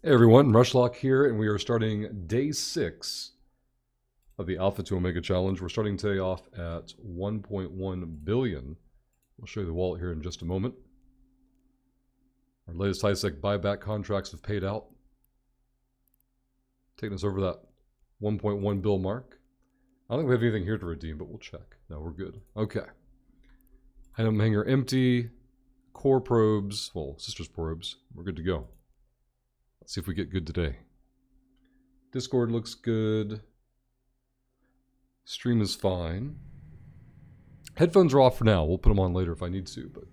Hey everyone, Rushlock here, and we are starting day 6 of the Alpha to Omega Challenge. We're starting today off at 1.1 billion. We'll show you the wallet here in just a moment. Our latest HiSec buyback contracts have paid out, taking us over that 1.1 bill mark. I don't think we have anything here to redeem, but we'll check. No, we're good. Okay. Item hanger empty, core probes, well, sisters probes. We're good to go. Let's see if we get good today. Discord looks good. Stream is fine. Headphones are off for now. We'll put them on later if I need to, but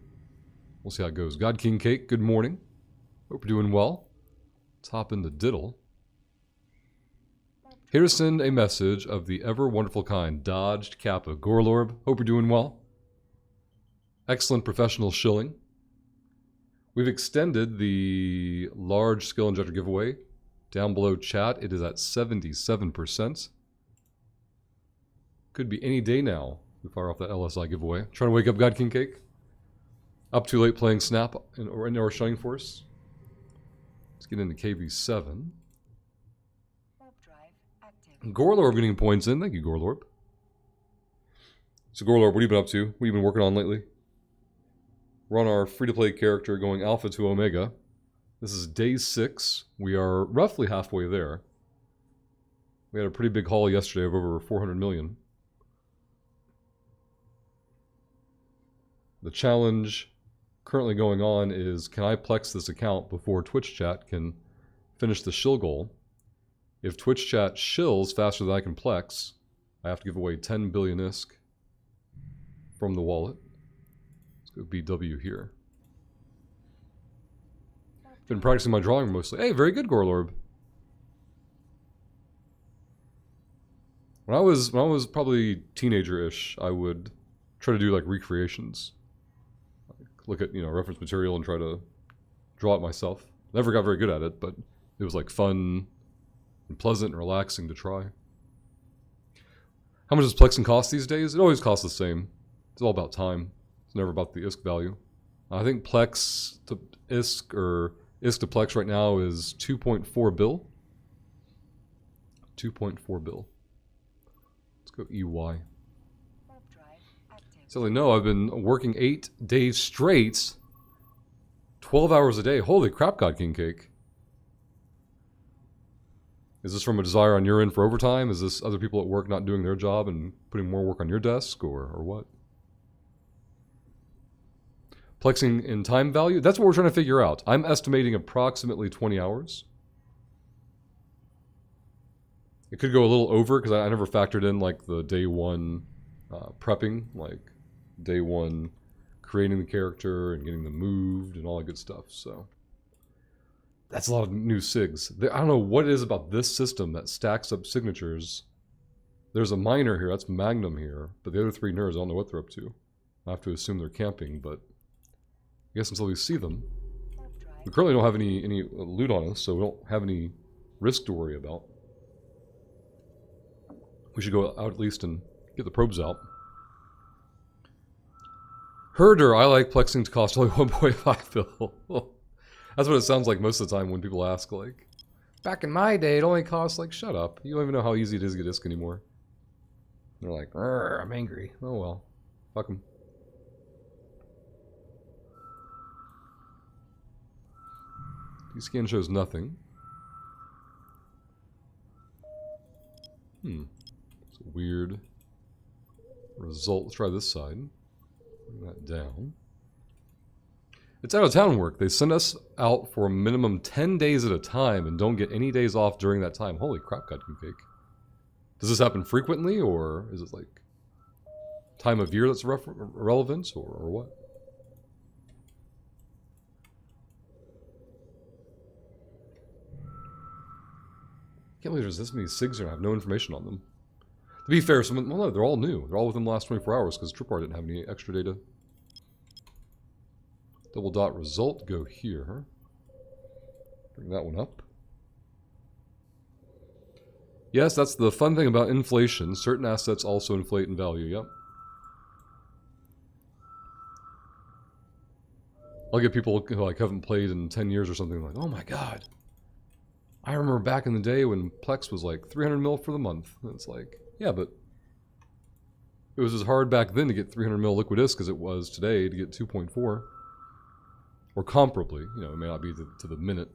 we'll see how it goes. God King Cake, good morning. Hope you're doing well. Let's hop into Diddle. Here to send a message of the ever wonderful kind. Dodged Kappa. Gorlorb, hope you're doing well. Excellent professional shilling. We've extended the large skill injector giveaway. Down below chat, it is at 77%. Could be any day now. We fire off that LSI giveaway. Trying to wake up God King Cake. Up too late playing Snap in our Shining Force. Let's get into KV7. Gorlorb getting points in. Thank you, Gorlorb. So Gorlorb, what have you been up to? What have you been working on lately? We're on our free-to-play character going Alpha to Omega. This is day 6. We are roughly halfway there. We had a pretty big haul yesterday of over 400 million. The challenge currently going on is, can I plex this account before Twitch chat can finish the shill goal? If Twitch chat shills faster than I can plex, I have to give away 10 billion ISK from the wallet. BW here. Been practicing my drawing mostly. Hey, very good, Gorlorb. When I was probably teenager-ish, I would try to do like recreations. Look at, reference material and try to draw it myself. Never got very good at it, but it was like fun and pleasant and relaxing to try. How much does plexing cost these days? It always costs the same. It's all about time. Never about the ISK value. I think Plex to ISK or ISK to Plex right now is 2.4 bill. 2.4 bill. Let's go EY. So no, I've been working 8 days straight, 12 hours a day. Holy crap, God King Cake. Is this from a desire on your end for overtime? Is this other people at work not doing their job and putting more work on your desk, or what? Plexing in time value? That's what we're trying to figure out. I'm estimating approximately 20 hours. It could go a little over because I never factored in like the day 1 prepping, like day 1 creating the character and getting them moved and all that good stuff. So that's a lot of new SIGs. I don't know what it is about this system that stacks up signatures. There's a miner here, that's Magnum here, but the other 3 nerds, I don't know what they're up to. I have to assume they're camping, but I guess until we see them. We currently don't have any loot on us, so we don't have any risk to worry about. We should go out at least and get the probes out. Herder, I like plexing to cost only 1.5 bill. That's what it sounds like most of the time when people ask, like, back in my day it only cost, like, shut up. You don't even know how easy it is to get ISK anymore. They're like, I'm angry. Oh well. Fuck them. Scan shows nothing. It's a weird result. Let's try this side. Bring that down. It's out of town work. They send us out for a minimum 10 days at a time and don't get any days off during that time. Holy crap, God King Cake. Does this happen frequently, or is it like time of year that's relevant, or what? I can't believe there's this many SIGs here and I have no information on them. To be fair, well, no, they're all new. They're all within the last 24 hours because Tripwire didn't have any extra data. Double dot result, go here. Bring that one up. Yes, that's the fun thing about inflation. Certain assets also inflate in value, yep. I'll get people who like haven't played in 10 years or something like, oh my god, I remember back in the day when Plex was like 300 mil for the month. And it's like, yeah, but it was as hard back then to get 300 mil Liquidisc as it was today to get 2.4. Or comparably, you know, it may not be to the minute.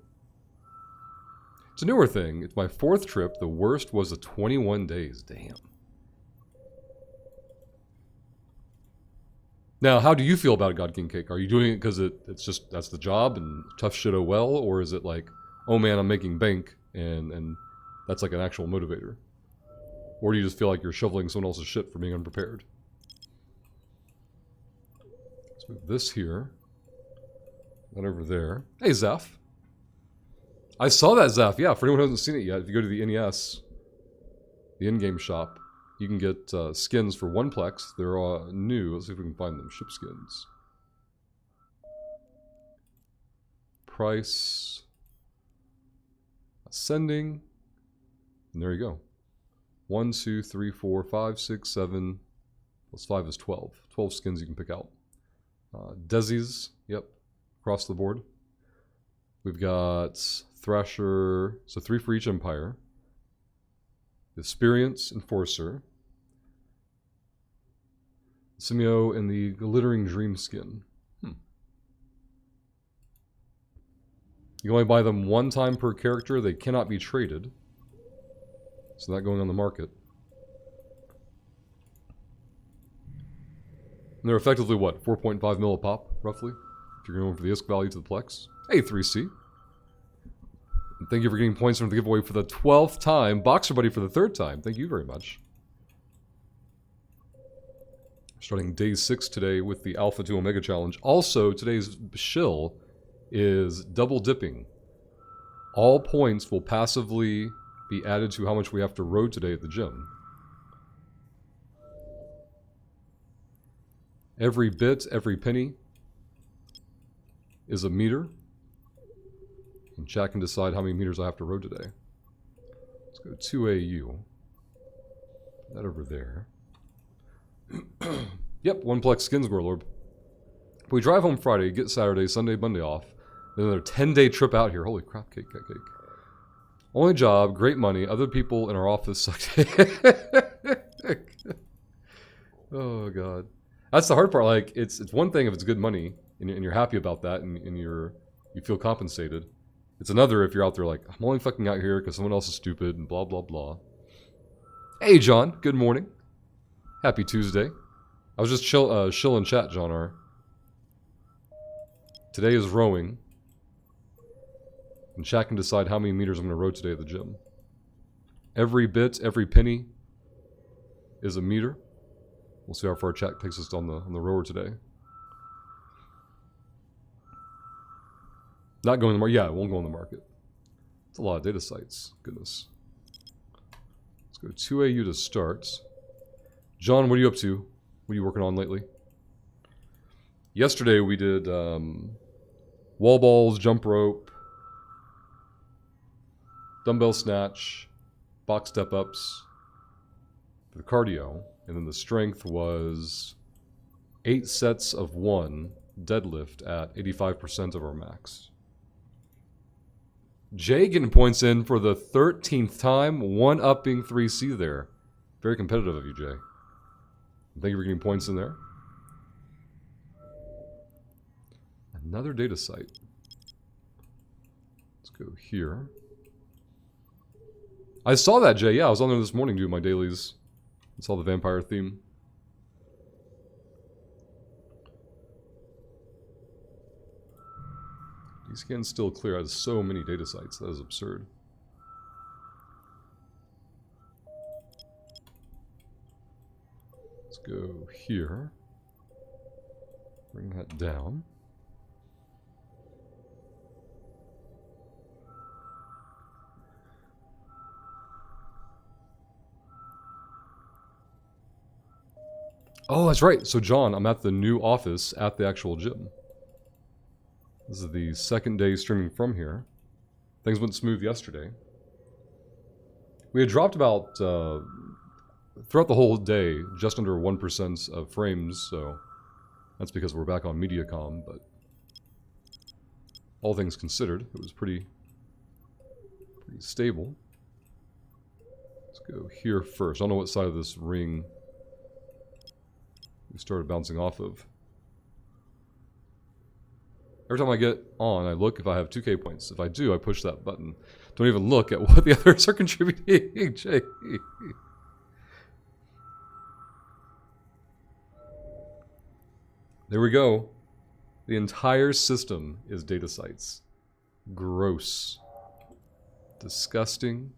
It's a newer thing. It's my 4th trip. The worst was the 21 days. Damn. Now, how do you feel about God King Cake? Are you doing it because it's just, that's the job and tough shit oh well? Or is it like, oh man, I'm making bank and that's like an actual motivator? Or do you just feel like you're shoveling someone else's shit for being unprepared? Let's move this here. That over there. Hey, Zeph. I saw that, Zeph. Yeah, for anyone who hasn't seen it yet, if you go to the NES, the in-game shop, you can get skins for 1 Plex. They're new. Let's see if we can find them. Ship skins. Price. Ascending. And there you go. 1, 2, 3, 4, 5, 6, 7. Plus 5 is 12. 12 skins you can pick out. Desi's. Yep. Across the board. We've got Thrasher. So 3 for each Empire. Experience Enforcer. Simio and the Glittering Dream skin. You can only buy them 1 time per character. They cannot be traded. So that going on the market. And they're effectively what? 4.5 mil a pop, roughly? If you're going for the ISK value to the Plex. Hey, 3C. And thank you for getting points from the giveaway for the 12th time. Boxer Buddy for the 3rd time. Thank you very much. Starting day 6 today with the Alpha to Omega challenge. Also, today's shill is double dipping. All points will passively be added to how much we have to road today at the gym. Every bit, every penny is a meter. And chat can decide how many meters I have to road today. Let's go 2AU. That over there. Yep, 1 Plex skins, Gorlorb. We drive home Friday, get Saturday, Sunday, Monday off. Then another 10-day trip out here. Holy crap, cake. Only job, great money. Other people in our office suck. Oh, God. That's the hard part. Like, it's one thing if it's good money, and you're happy about that, and you feel compensated. It's another if you're out there like, I'm only fucking out here because someone else is stupid, and blah, blah, blah. Hey, John. Good morning. Happy Tuesday. I was just chill in chat, John R. Today is rowing. And chat can decide how many meters I'm going to row today at the gym. Every bit, every penny is a meter. We'll see how far chat takes us on the rower today. Not going to the market. Yeah, it won't go on the market. It's a lot of data sites. Goodness. Let's go 2AU to start. John, what are you up to? What are you working on lately? Yesterday we did wall balls, jump rope, dumbbell snatch, box step ups for the cardio, and then the strength was 8 sets of 1 deadlift at 85% of our max. Jay getting points in for the 13th time, 1-upping 3C there. Very competitive of you, Jay. Thank you for getting points in there. Another data site. Let's go here. I saw that, Jay. Yeah, I was on there this morning doing my dailies. I saw the vampire theme. D-scan's still clear. It has so many data sites. That is absurd. Let's go here. Bring that down. Oh, that's right. So, John, I'm at the new office at the actual gym. This is the 2nd day streaming from here. Things went smooth yesterday. We had dropped about, throughout the whole day, just under 1% of frames, so that's because we're back on Mediacom, but all things considered, it was pretty pretty stable. Let's go here first. I don't know what side of this ring we started bouncing off of. Every time I get on, I look if I have 2k points. If I do, I push that button. Don't even look at what the others are contributing. Jay. There we go. The entire system is data sites. Gross. Disgusting.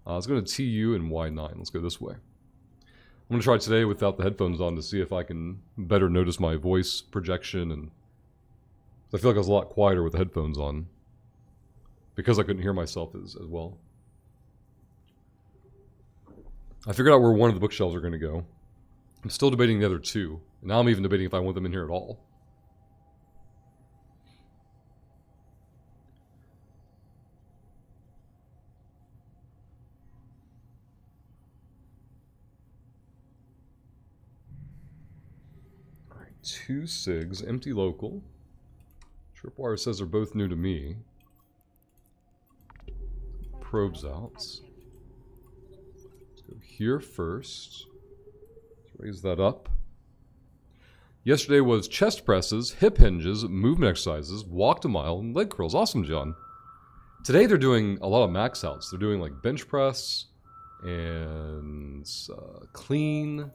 Let's go to TU and Y9. Let's go this way. I'm going to try today without the headphones on to see if I can better notice my voice projection. And I feel like I was a lot quieter with the headphones on, because I couldn't hear myself as well. I figured out where one of the bookshelves are going to go. I'm still debating the other two. And now I'm even debating if I want them in here at all. Alright, 2 SIGs, empty local. Tripwire says they're both new to me. Probes out. Let's go here first. Let's raise that up. Yesterday was chest presses, hip hinges, movement exercises, walked a mile, and leg curls. Awesome, John. Today they're doing a lot of max outs. They're doing like bench press and clean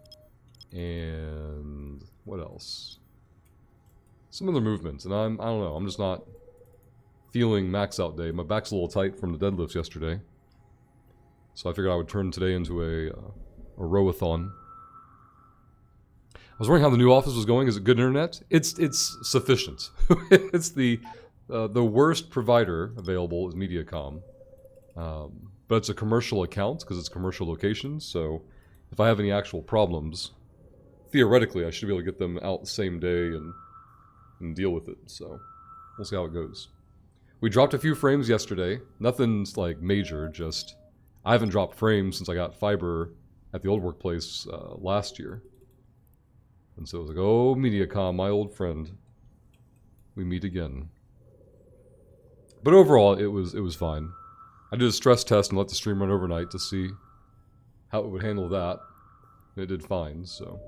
and what else? Some other movements. And I don't know. I'm just not feeling max out day. My back's a little tight from the deadlifts yesterday, so I figured I would turn today into a rowathon. I was wondering how the new office was going. Is it good internet? It's sufficient. It's the worst provider available is Mediacom, but it's a commercial account because it's commercial locations. So if I have any actual problems, theoretically I should be able to get them out the same day and deal with it. So we'll see how it goes. We dropped a few frames yesterday. Nothing's like major. Just I haven't dropped frames since I got fiber at the old workplace last year. And so it was like, oh, Mediacom, my old friend, we meet again. But overall, it was fine. I did a stress test and let the stream run overnight to see how it would handle that. And it did fine, so.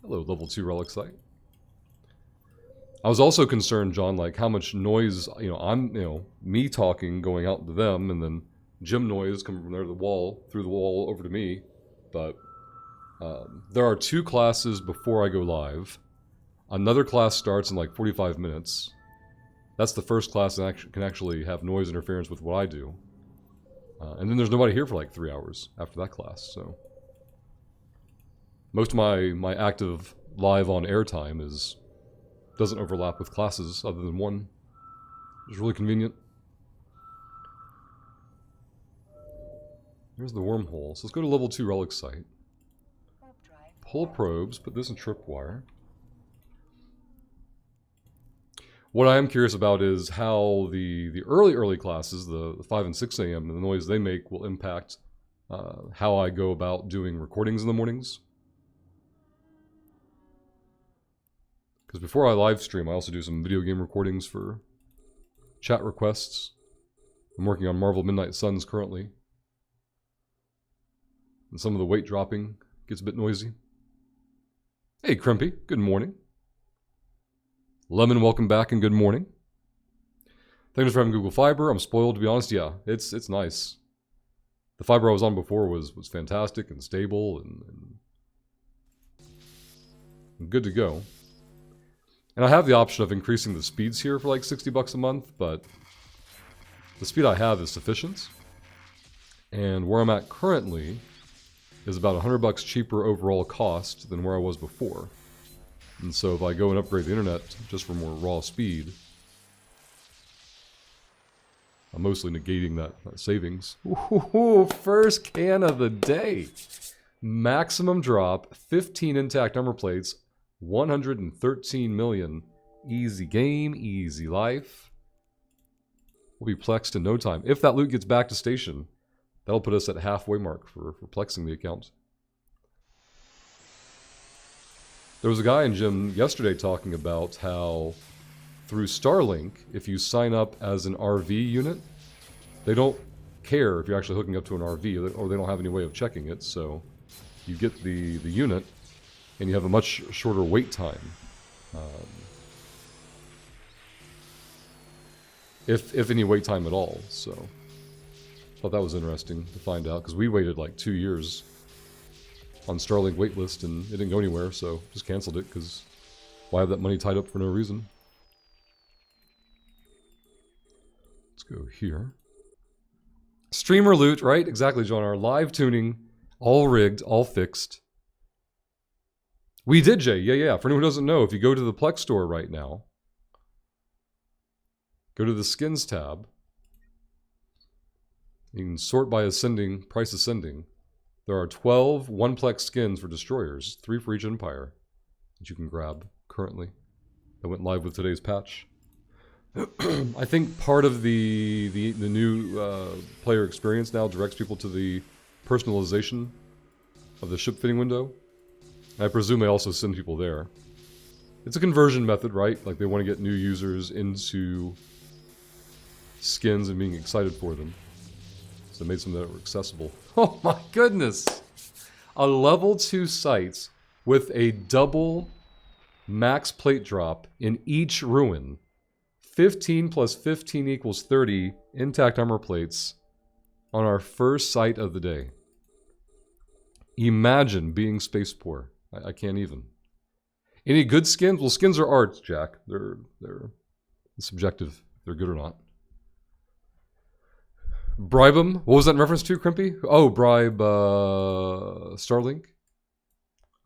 Hello, level 2 relic site. I was also concerned, John, like how much noise, me talking going out to them, and then gym noise coming from there to the wall, through the wall over to me. But there are 2 classes before I go live. Another class starts in like 45 minutes. That's the first class that can actually have noise interference with what I do. And then there's nobody here for like 3 hours after that class, so. Most of my active live on air time doesn't overlap with classes other than one. It's really convenient. Here's the wormhole. So let's go to level 2 relic site. Pull probes, put this in tripwire. What I am curious about is how the early classes, the 5 and 6 a.m., and the noise they make will impact how I go about doing recordings in the mornings. Because before I live stream, I also do some video game recordings for chat requests. I'm working on Marvel Midnight Suns currently. And some of the weight dropping gets a bit noisy. Hey, Crimpy, good morning. Lemon, welcome back and good morning. Thanks for having Google Fiber. I'm spoiled, to be honest. Yeah, it's nice. The fiber I was on before was fantastic and stable and good to go. And I have the option of increasing the speeds here for like $60 a month, but the speed I have is sufficient. And where I'm at currently is about $100 cheaper overall cost than where I was before. And so if I go and upgrade the internet just for more raw speed, I'm mostly negating that savings. Ooh, first can of the day. Maximum drop, 15 intact armor plates, 113 million. Easy game, easy life. We'll be plexed in no time. If that loot gets back to station, that'll put us at halfway mark for plexing the account. There was a guy in gym yesterday talking about how through Starlink, if you sign up as an RV unit, they don't care if you're actually hooking up to an RV, or they don't have any way of checking it. So you get the unit, and you have a much shorter wait time. If any wait time at all. So thought that was interesting to find out, because we waited like 2 years on Starlink waitlist and it didn't go anywhere, so just canceled it, because why have that money tied up for no reason? Let's go here. Streamer loot, right? Exactly, John. Our live tuning, all rigged, all fixed. We did, Jay. Yeah. For anyone who doesn't know, if you go to the Plex store right now, go to the skins tab. You can sort by ascending, price ascending. There are 12 1-plex skins for destroyers, 3 for each empire, that you can grab currently. That went live with today's patch. I think part of the new player experience now directs people to the personalization of the ship fitting window. I presume they also send people there. It's a conversion method, right? Like they want to get new users into skins and being excited for them. So they made some that were accessible. Oh my goodness! A level 2 site with a double max plate drop in each ruin. 15 plus 15 equals 30 intact armor plates on our first site of the day. Imagine being space poor. I can't even. Any good skins? Well, skins are art, Jack. They're subjective. They're good or not. Bribe them. What was that in reference to, Crimpy? Oh, bribe Starlink.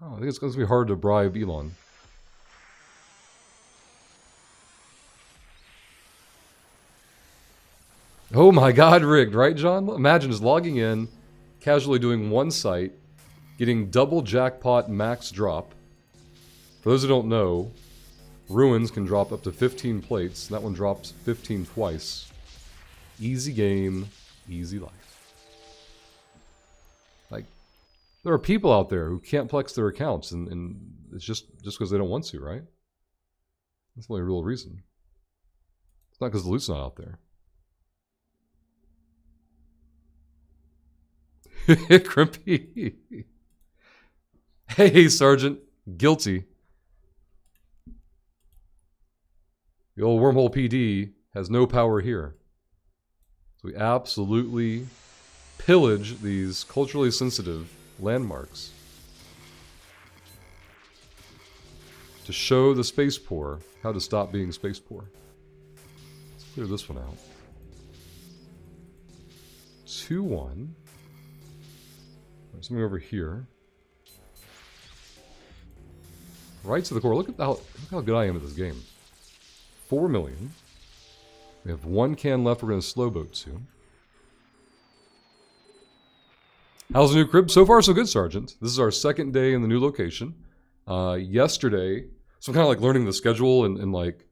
Oh, I think it's going to be hard to bribe Elon. Oh my God, rigged, right, John? Imagine just logging in, casually doing one site, getting double jackpot max drop. For those who don't know, ruins can drop up to 15 plates. That one drops 15 twice. Easy game, easy life. Like, there are people out there who can't plex their accounts, and it's just because they don't want to, right? That's the only real reason. It's not because the loot's not out there. Crimpy. Hey, Sergeant. Guilty. The old Wormhole PD has no power here. So we absolutely pillage these culturally sensitive landmarks to show the space poor how to stop being space poor. Let's clear this one out. 2-1. There's something over here. Right to the core. Look how good I am at this game. 4 million. We have 1 can left we're going to slow boat to. How's the new crib? So far, so good, Sergeant. This is our second day in the new location. Yesterday, so I'm kind of like learning the schedule and like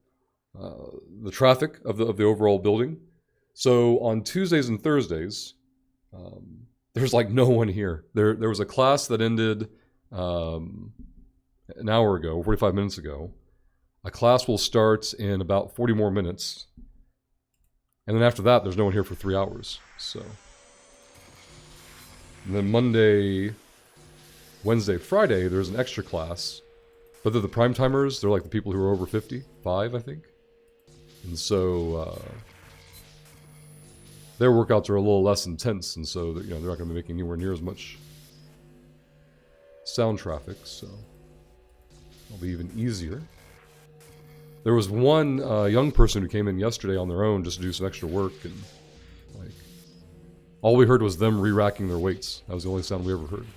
the traffic of the overall building. So on Tuesdays and Thursdays, there's like no one here. There was a class that ended an hour ago, 45 minutes ago. A class will start in about 40 more minutes. And then after that, there's no one here for 3 hours. So, and then Monday, Wednesday, Friday, there's an extra class. But they're the prime timers. They're like the people who are over 55, I think. And so their workouts are a little less intense, and so they're not going to be making anywhere near as much sound traffic. So it'll be even easier. There was one young person who came in yesterday on their own just to do some extra work, and like all we heard was them re-racking their weights. That was the only sound we ever heard.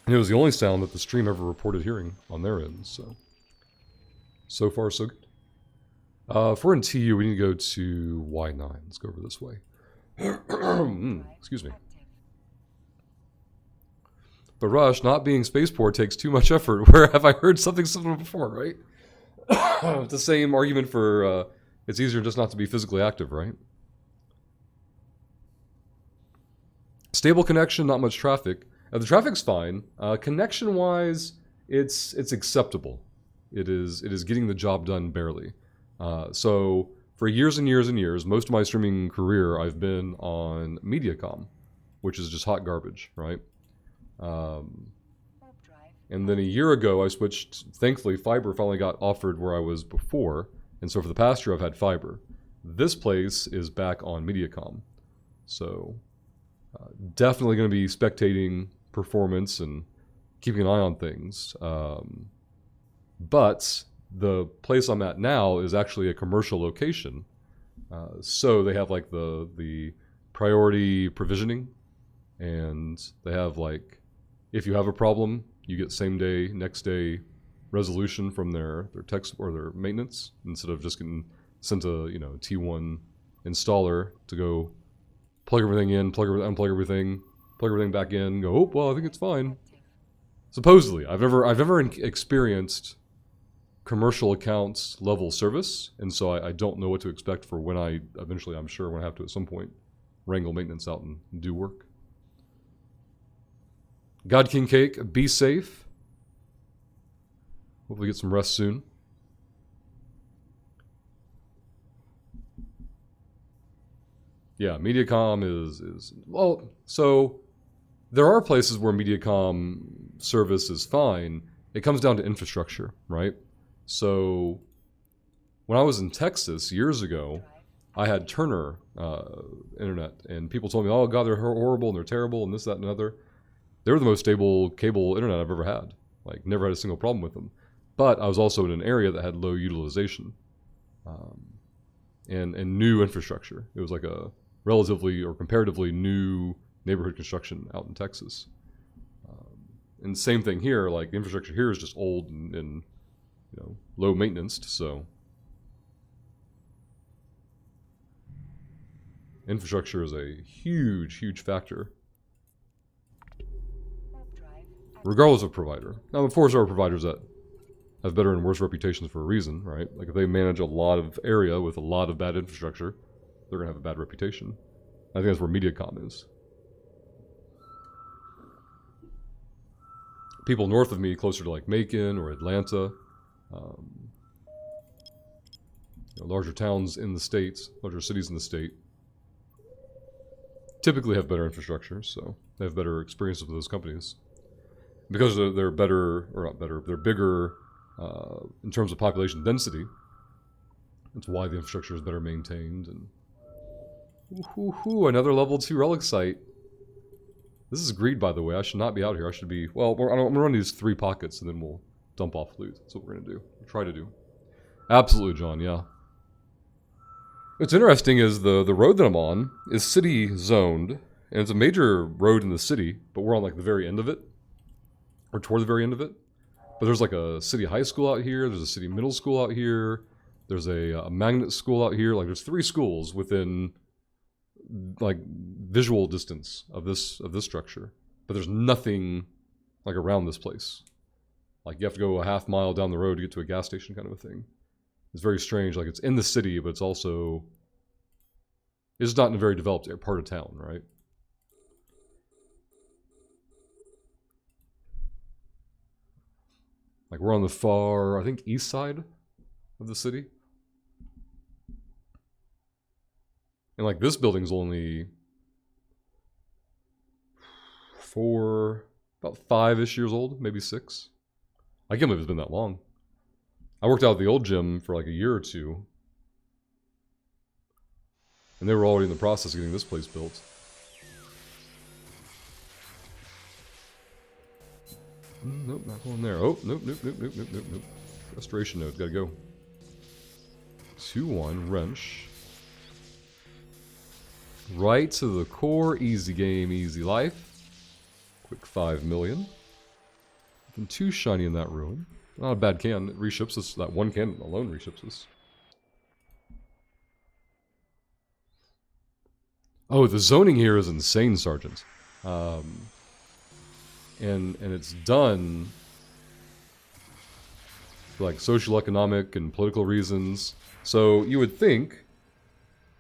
And it was the only sound that the stream ever reported hearing on their end, so far so good. If we're in TU, we need to go to Y9. Let's go over this way. Excuse me. But Rush, not being spaceport takes too much effort. Where have I heard something similar before, right? It's the same argument for it's easier just not to be physically active, right? Stable connection, not much traffic. The traffic's fine. Connection-wise, it's acceptable. It is getting the job done barely. So for years and years and years, most of my streaming career, I've been on Mediacom, which is just hot garbage, right? And then a year ago, I switched. Thankfully, fiber finally got offered where I was before, and so for the past year, I've had fiber. This place is back on Mediacom, so definitely going to be spectating performance and keeping an eye on things. But the place I'm at now is actually a commercial location, so they have like the priority provisioning, and they have like, if you have a problem, you get same day, next day resolution from their text or their maintenance, instead of just getting sent a T1 installer to go plug everything in, unplug everything, plug everything back in, go, oh well, I think it's fine. Supposedly, I've never experienced commercial accounts level service, and so I don't know what to expect for when I eventually, I'm sure, when I have to at some point wrangle maintenance out and do work. God King Cake, be safe. Hopefully get some rest soon. Yeah, Mediacom is well, so there are places where Mediacom service is fine. It comes down to infrastructure, right? So when I was in Texas years ago, I had Turner internet, and people told me, oh God, they're horrible and they're terrible and this, that, and another. They were the most stable cable internet I've ever had. Like, never had a single problem with them. But I was also in an area that had low utilization and new infrastructure. It was like a relatively or comparatively new neighborhood construction out in Texas. And same thing here. Like, the infrastructure here is just old and low maintenance. So infrastructure is a huge, huge factor, regardless of provider. Now, of course, there are providers that have better and worse reputations for a reason, right? Like, if they manage a lot of area with a lot of bad infrastructure, they're going to have a bad reputation. I think that's where Mediacom is. People north of me, closer to like Macon or Atlanta, larger towns in the States, larger cities in the state, typically have better infrastructure, so they have better experiences with those companies. Because they're better, or not better, they're bigger in terms of population density. That's why the infrastructure is better maintained. And another level 2 relic site. This is greed, by the way. I should not be out here. I should be, well, I'm going to run these 3 pockets and then we'll dump off loot. That's what we're going to do. We'll try to do. Absolutely, John, yeah. What's interesting is the road that I'm on is city zoned, and it's a major road in the city, but we're on like the very end of it. Or toward the very end of it. But there's like a city high school out here, there's a city middle school out here, there's a magnet school out here. Like, there's 3 schools within like visual distance of this structure. But there's nothing like around this place. Like, you have to go a half mile down the road to get to a gas station, kind of a thing. It's very strange. Like, it's in the city, but it's not in a very developed part of town, right? Like, we're on the far, I think, east side of the city. And like, this building's only about 5-ish years old, maybe 6. I can't believe it's been that long. I worked out at the old gym for like a year or 2. And they were already in the process of getting this place built. Nope, not going there. Oh, nope. Restoration node, gotta go. 2-1, wrench. Right to the core, easy game, easy life. Quick 5 million. Nothing too shiny in that ruin. Not a bad can, it reships us, that one can alone reships us. Oh, the zoning here is insane, Sergeant. And it's done for like social, economic, and political reasons. So you would think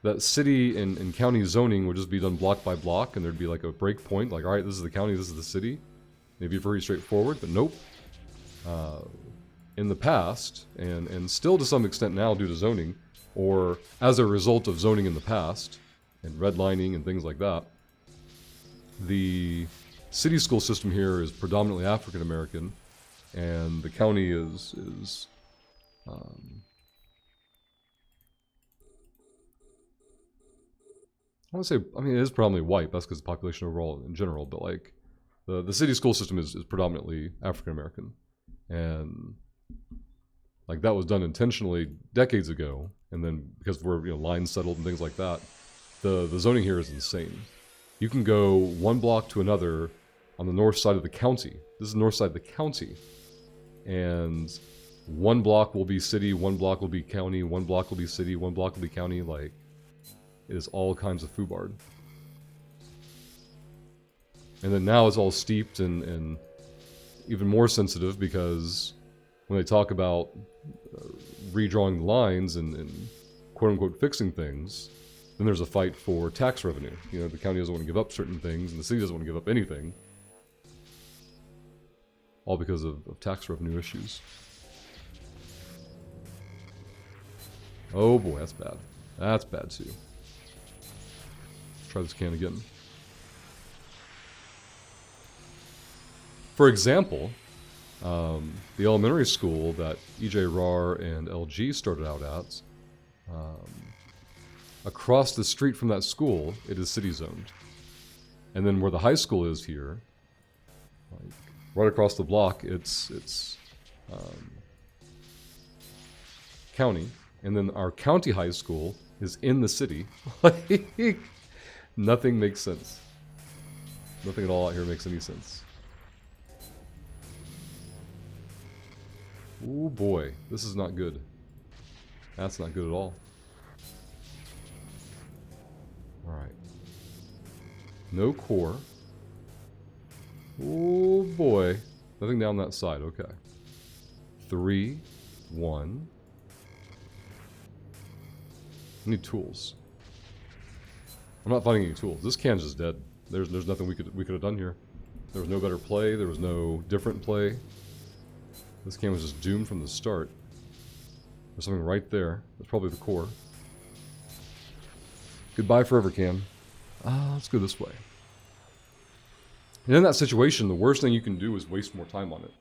that city and county zoning would just be done block by block, and there'd be like a break point, like, all right, this is the county, this is the city. It'd be very straightforward, but nope. In the past, and still to some extent now due to zoning, or as a result of zoning in the past, and redlining and things like that, the city school system here is predominantly African American, and the county is I want to say, I mean, it is predominantly white. That's because the population overall in general, but like the city school system is predominantly African American, and like that was done intentionally decades ago. And then because we're lines settled and things like that, the zoning here is insane. You can go one block to another on the north side of the county. This is the north side of the county, and one block will be city, one block will be county, one block will be city, one block will be county. Like, it is all kinds of foobarred. And then now it's all steeped and even more sensitive, because when they talk about redrawing the lines and quote-unquote fixing things, then there's a fight for tax revenue. The county doesn't want to give up certain things, and the city doesn't want to give up anything. All because of tax revenue issues. Oh boy, that's bad. That's bad too. Try this can again. For example, the elementary school that EJ RAR and LG started out at, across the street from that school, it is city zoned. And then where the high school is here, like right across the block, it's county. And then our county high school is in the city. Like, nothing makes sense. Nothing at all out here makes any sense. Oh boy, this is not good. That's not good at all. Alright. No core. Oh boy. Nothing down that side, okay. 3, 1. I need tools. I'm not finding any tools. This can's just dead. There's nothing we could have done here. There was no better play. There was no different play. This can was just doomed from the start. There's something right there. That's probably the core. Goodbye forever, can. Let's go this way. And in that situation, the worst thing you can do is waste more time on it.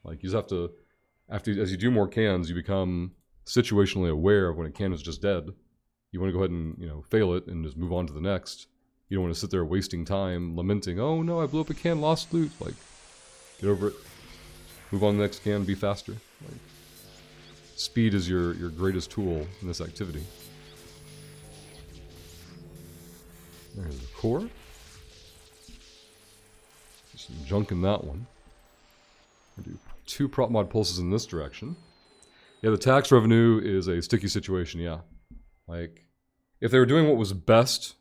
Like, you just have to, as you do more cans, you become situationally aware of when a can is just dead. You want to go ahead and, fail it and just move on to the next. You don't want to sit there wasting time lamenting, oh no, I blew up a can, lost loot. Like, get over it. Move on to the next can, be faster. Like, speed is your greatest tool in this activity. There's the core. There's some junk in that one. I'll do 2 prop mod pulses in this direction. Yeah, the tax revenue is a sticky situation, yeah. Like, if they were doing what was best,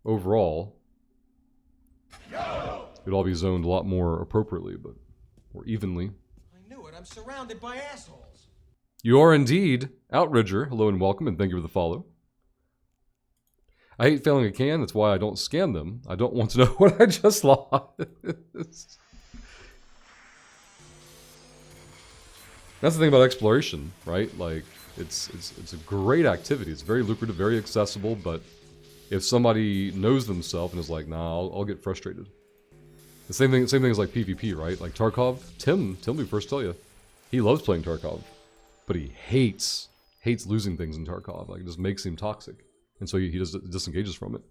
overall, it'd all be zoned a lot more appropriately, but more evenly. I knew it. I'm surrounded by assholes. You are indeed Outridger. Hello and welcome, and thank you for the follow. I hate failing a can. That's why I don't scan them. I don't want to know what I just lost. That's the thing about exploration, right? Like, it's a great activity. It's very lucrative, very accessible, but if somebody knows themselves and is like, nah, I'll get frustrated. The same thing as like PvP, right? Like Tarkov, Tim will first tell you, he loves playing Tarkov, but he hates losing things in Tarkov. Like, it just makes him toxic, and so he just disengages from it.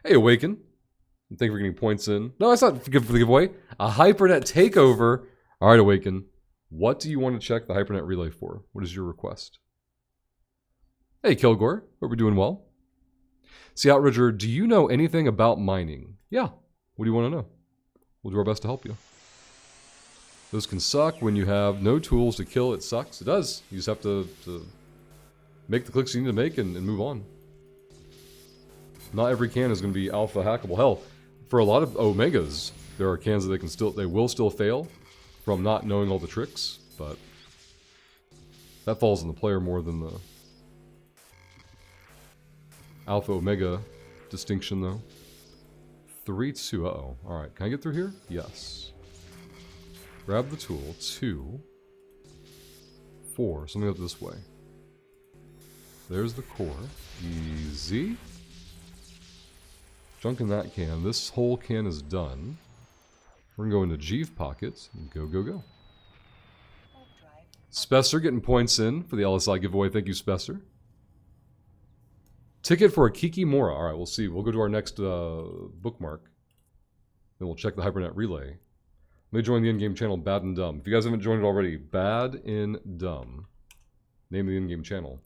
Hey, Awaken, thank you for getting points in. No, that's not good for the giveaway. A Hypernet takeover. All right, Awaken. What do you want to check the Hypernet relay for? What is your request? Hey, Kilgore. Hope we're doing well. See, Outridger, do you know anything about mining? Yeah. What do you want to know? We'll do our best to help you. Those can suck when you have no tools to kill. It sucks. It does. You just have to make the clicks you need to make and move on. Not every can is going to be alpha hackable. Hell, for a lot of Omegas, there are cans that they will still fail from not knowing all the tricks, but that falls on the player more than the Alpha Omega distinction, though. 3-2. Uh-oh. Alright, can I get through here? Yes. Grab the tool. 2, 4. Something up this way. There's the core. Easy. Junk in that can. This whole can is done. We're going to go into Jeeve pockets and go, go, go. Spesser getting points in for the LSI giveaway. Thank you, Spesser. Ticket for a Kikimora. Alright, we'll see. We'll go to our next bookmark. Then we'll check the Hypernet relay. Let me join the in-game channel, Bad and Dumb. If you guys haven't joined it already, Bad and Dumb. Name of the in-game channel.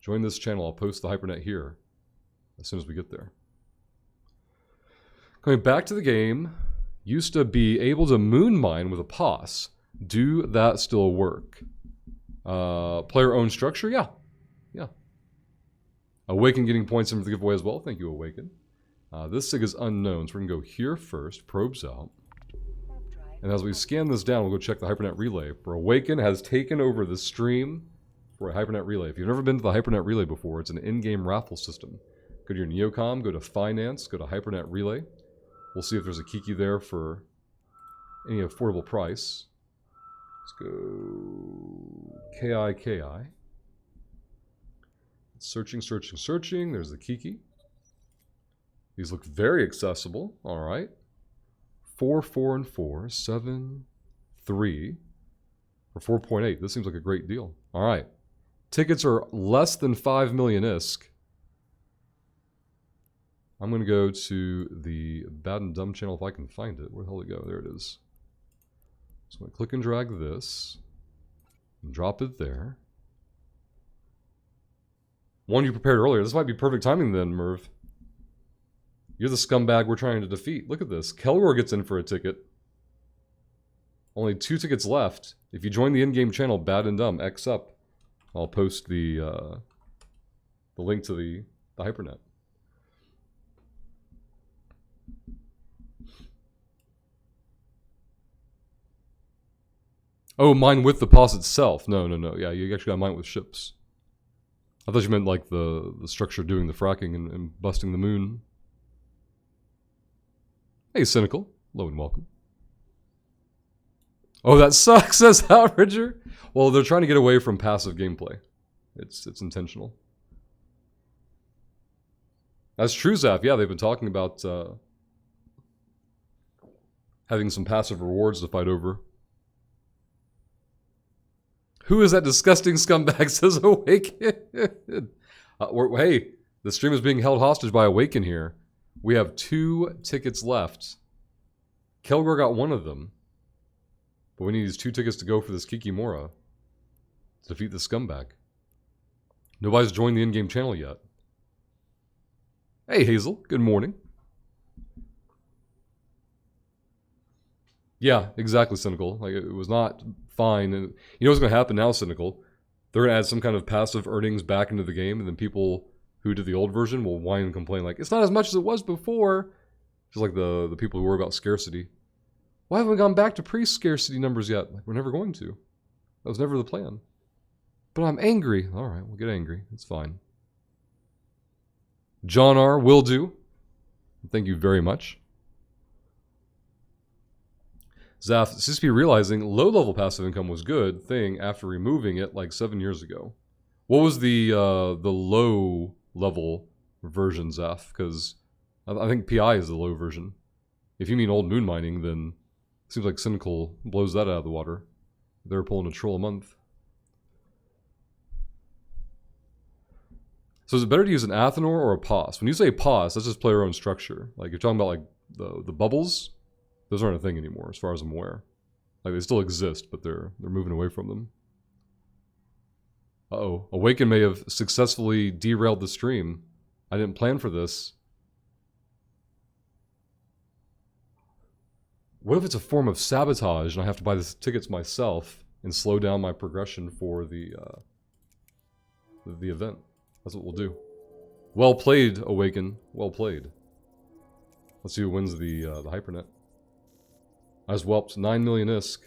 Join this channel. I'll post the Hypernet here as soon as we get there. Going back to the game. Used to be able to moon mine with a POS. Do that still work? Player-owned structure? Yeah. Yeah. Awaken getting points in for the giveaway as well. Thank you, Awaken. This SIG is unknown, so we're going to go here first. Probes out. And as we scan this down, we'll go check the Hypernet relay. For Awaken has taken over the stream for a Hypernet relay. If you've never been to the Hypernet relay before, it's an in-game raffle system. Go to your Neocom, go to Finance, go to Hypernet relay. We'll see if there's a Kiki there for any affordable price. Let's go KI. Searching, searching, searching. There's the Kiki. These look very accessible. All right. 4, 4, and 4. 7, 3. For 4.8. This seems like a great deal. All right. Tickets are less than 5 million ISK. I'm going to go to the Bad and Dumb channel if I can find it. Where the hell did it go? There it is. So I'm going to click and drag this. And drop it there. One you prepared earlier. This might be perfect timing then, Merv. You're the scumbag we're trying to defeat. Look at this. Kelgor gets in for a ticket. Only 2 tickets left. If you join the in-game channel, Bad and Dumb, X up. I'll post the link to the Hypernet. Oh, mine with the POS itself. No. Yeah, you actually got mine with ships. I thought you meant like the structure doing the fracking and busting the moon. Hey, Cynical. Hello and welcome. Oh, that sucks, says Outrigger. Well, they're trying to get away from passive gameplay. It's intentional. That's true, Zap. Yeah, they've been talking about having some passive rewards to fight over. Who is that disgusting scumbag, says Awaken? Hey, the stream is being held hostage by Awaken here. We have 2 tickets left. Kelgor got 1 of them. But we need these 2 tickets to go for this Kikimora. To defeat the scumbag. Nobody's joined the in-game channel yet. Hey, Hazel. Good morning. Yeah, exactly, Cynical. Like, it was not fine. And you know what's going to happen now, Cynical? They're going to add some kind of passive earnings back into the game, and then people who did the old version will whine and complain like, it's not as much as it was before. Just like the people who worry about scarcity. Why haven't we gone back to pre-scarcity numbers yet? Like, we're never going to. That was never the plan. But I'm angry. Alright, we'll get angry. It's fine. John R. will do. Thank you very much. Zaf, CSP realizing low-level passive income was good thing after removing it like 7 years ago. What was the low-level version, Zaf? Because I think PI is the low version. If you mean old moon mining, then it seems like Cynical blows that out of the water. They're pulling a troll a month. So is it better to use an Athanor or a POS? When you say POS, that's just player-owned structure. Like, you're talking about like the bubbles. Those aren't a thing anymore, as far as I'm aware. Like, they still exist, but they're moving away from them. Uh-oh. Awaken may have successfully derailed the stream. I didn't plan for this. What if it's a form of sabotage and I have to buy the tickets myself and slow down my progression for the event? That's what we'll do. Well played, Awaken. Well played. Let's see who wins the Hypernet. As whelped 9 million ISK.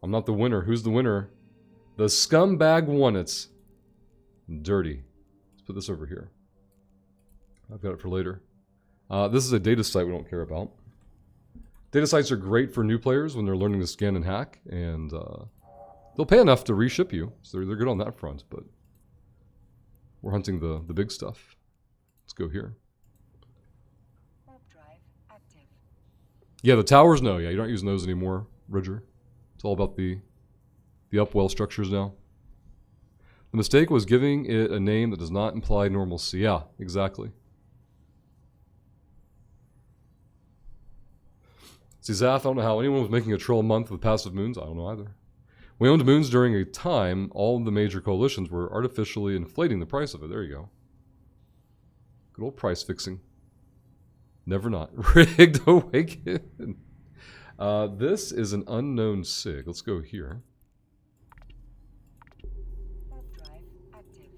I'm not the winner. Who's the winner? The scumbag won it. Dirty. Let's put this over here. I've got it for later. This is a data site we don't care about. Data sites are great for new players when they're learning to scan and hack, and They'll pay enough to reship you, so they're good on that front, but we're hunting the big stuff. Let's go here. Warp drive active. Yeah, the towers, no. Yeah, you're not using those anymore, Ridger. It's all about the upwell structures now. The mistake was giving it a name that does not imply normalcy. Yeah, exactly. See, Zath, I don't know how anyone was making a trill a month with passive moons. I don't know either. We owned moons during a time all of the major coalitions were artificially inflating the price of it. There you go. Good old price fixing. Never not. Rigged Awaken. This is an unknown SIG. Let's go here. Warp drive active.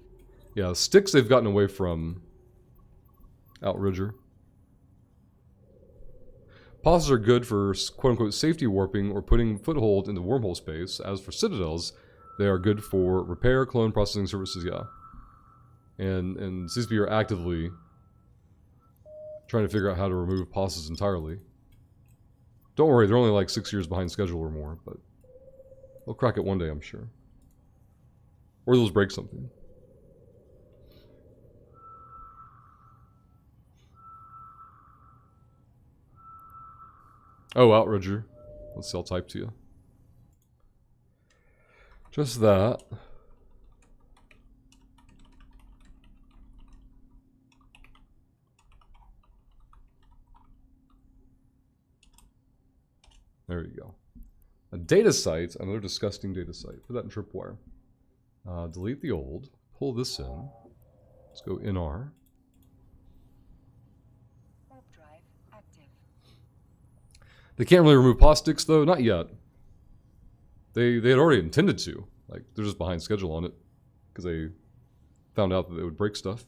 Yeah, sticks they've gotten away from Outridger. Pauses are good for quote-unquote safety warping or putting foothold into wormhole space. As for citadels, they are good for repair, clone, processing services, yeah. And CSP are actively trying to figure out how to remove pauses entirely. Don't worry, they're only like 6 years behind schedule or more, but they'll crack it one day, I'm sure. Or they'll just break something. Oh, Outrigger. Let's see, I'll type to you. Just that. There you go. A data site, another disgusting data site. Put that in Tripwire. Delete the old. Pull this in. Let's go NR. Warp drive active. They can't really remove pause sticks though, not yet. They had already intended to. Like, they're just behind schedule on it. Because they found out that they would break stuff.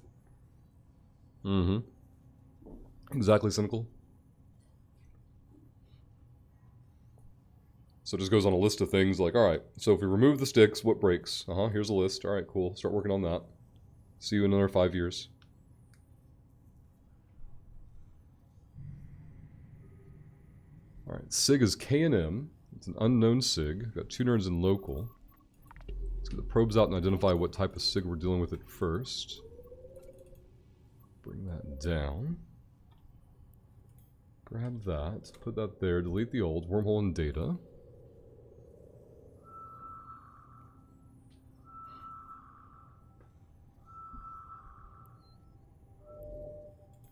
Mm-hmm. Exactly, cynical. So it just goes on a list of things like, alright, so if we remove the sticks, what breaks? Here's a list. Alright, cool. Start working on that. See you in another 5 years. Alright, SIG is K&M. It's an unknown SIG. Got 2 nerds in local. Let's get the probes out and identify what type of SIG we're dealing with at first. Bring that down. Grab that. Put that there. Delete the old. Wormhole and data.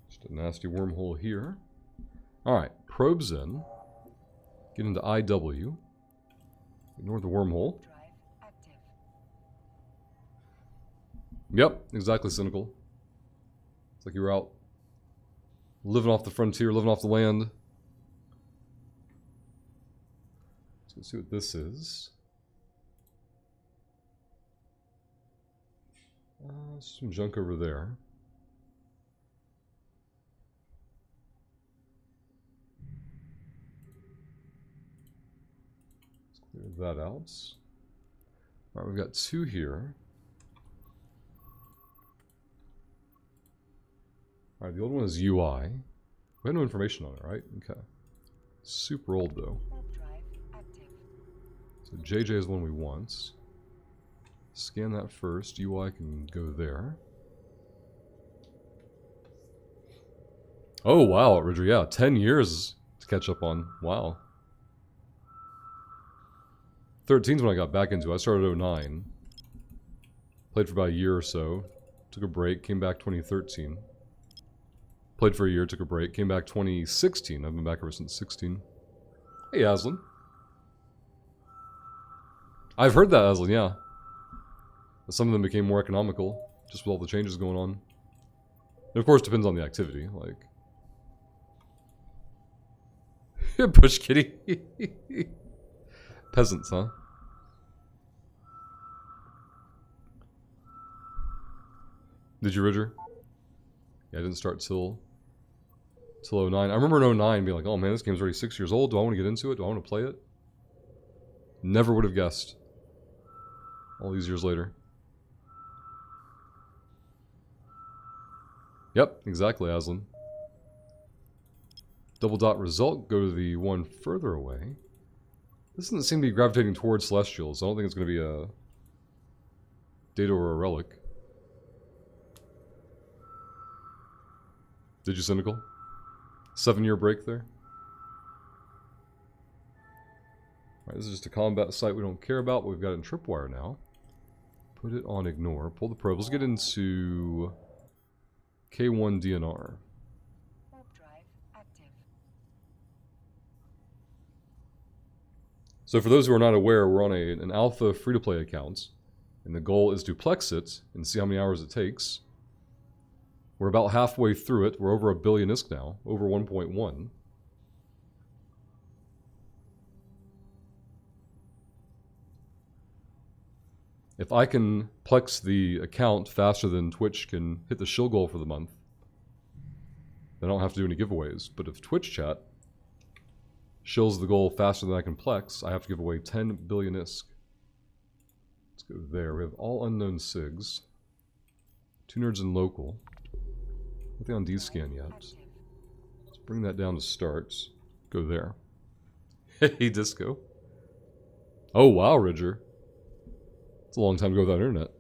Just a nasty wormhole here. Alright, probes in. Get into IW. Ignore the wormhole. Drive active. Yep, exactly, cynical. It's like you were out living off the frontier, living off the land. Let's see what this is. Some junk over there. Let's clear that out. Alright, we've got 2 here. Alright, the old one is UI. We have no information on it, right? Okay. Super old, though. Warp drive active. So JJ is one we want. Scan that first. UI can go there. Oh, wow, Ridger. Yeah, 10 years to catch up on. Wow. 13's when I got back into it. I started 09. Played for about a year or so. Took a break. Came back 2013. Played for a year, took a break, came back 2016. I've been back ever since 16. Hey, Aslan. I've heard that, Aslan, yeah. Some of them became more economical, just with all the changes going on. And of course, it depends on the activity, like... Bush kitty. Peasants, huh? Did you, Ridger? Yeah, I didn't start till 09. I remember in 09 being like, oh man, this game's already 6 years old. Do I want to get into it? Do I want to play it? Never would have guessed. All these years later. Yep, exactly, Aslan. Double dot result, go to the one further away. This doesn't seem to be gravitating towards Celestials. I don't think it's going to be a Data or a Relic. Did you, Cynical? 7-year break there? Alright, this is just a combat site we don't care about, but we've got it in Tripwire now. Put it on Ignore. Pull the probe. Let's get into K1 DNR. Warp drive active. So for those who are not aware, we're on an alpha free-to-play account, and the goal is to plex it and see how many hours it takes. We're about halfway through it. We're over 1 billion ISK now, over 1.1. If I can plex the account faster than Twitch can hit the shill goal for the month, then I don't have to do any giveaways. But if Twitch chat shills the goal faster than I can plex, I have to give away 10 billion ISK. Let's go there. We have all unknown SIGs. 2 nerds in local. Nothing on D-scan yet. Let's bring that down to start. Go there. Hey, Disco. Oh, wow, Ridger. It's a long time to go without internet.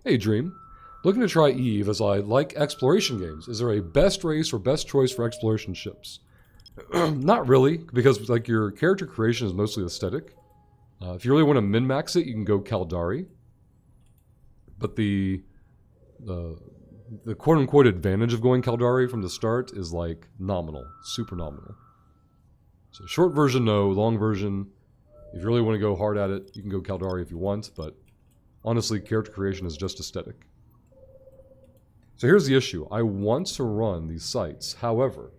Hey, Dream. Looking to try EVE as I like exploration games. Is there a best race or best choice for exploration ships? Not really, because like your character creation is mostly aesthetic. If you really want to min-max it, you can go Caldari. But the quote-unquote advantage of going Caldari from the start is like nominal, super nominal. So short version, no. Long version, if you really want to go hard at it, you can go Caldari if you want, but honestly, character creation is just aesthetic. So here's the issue. I want to run these sites. However,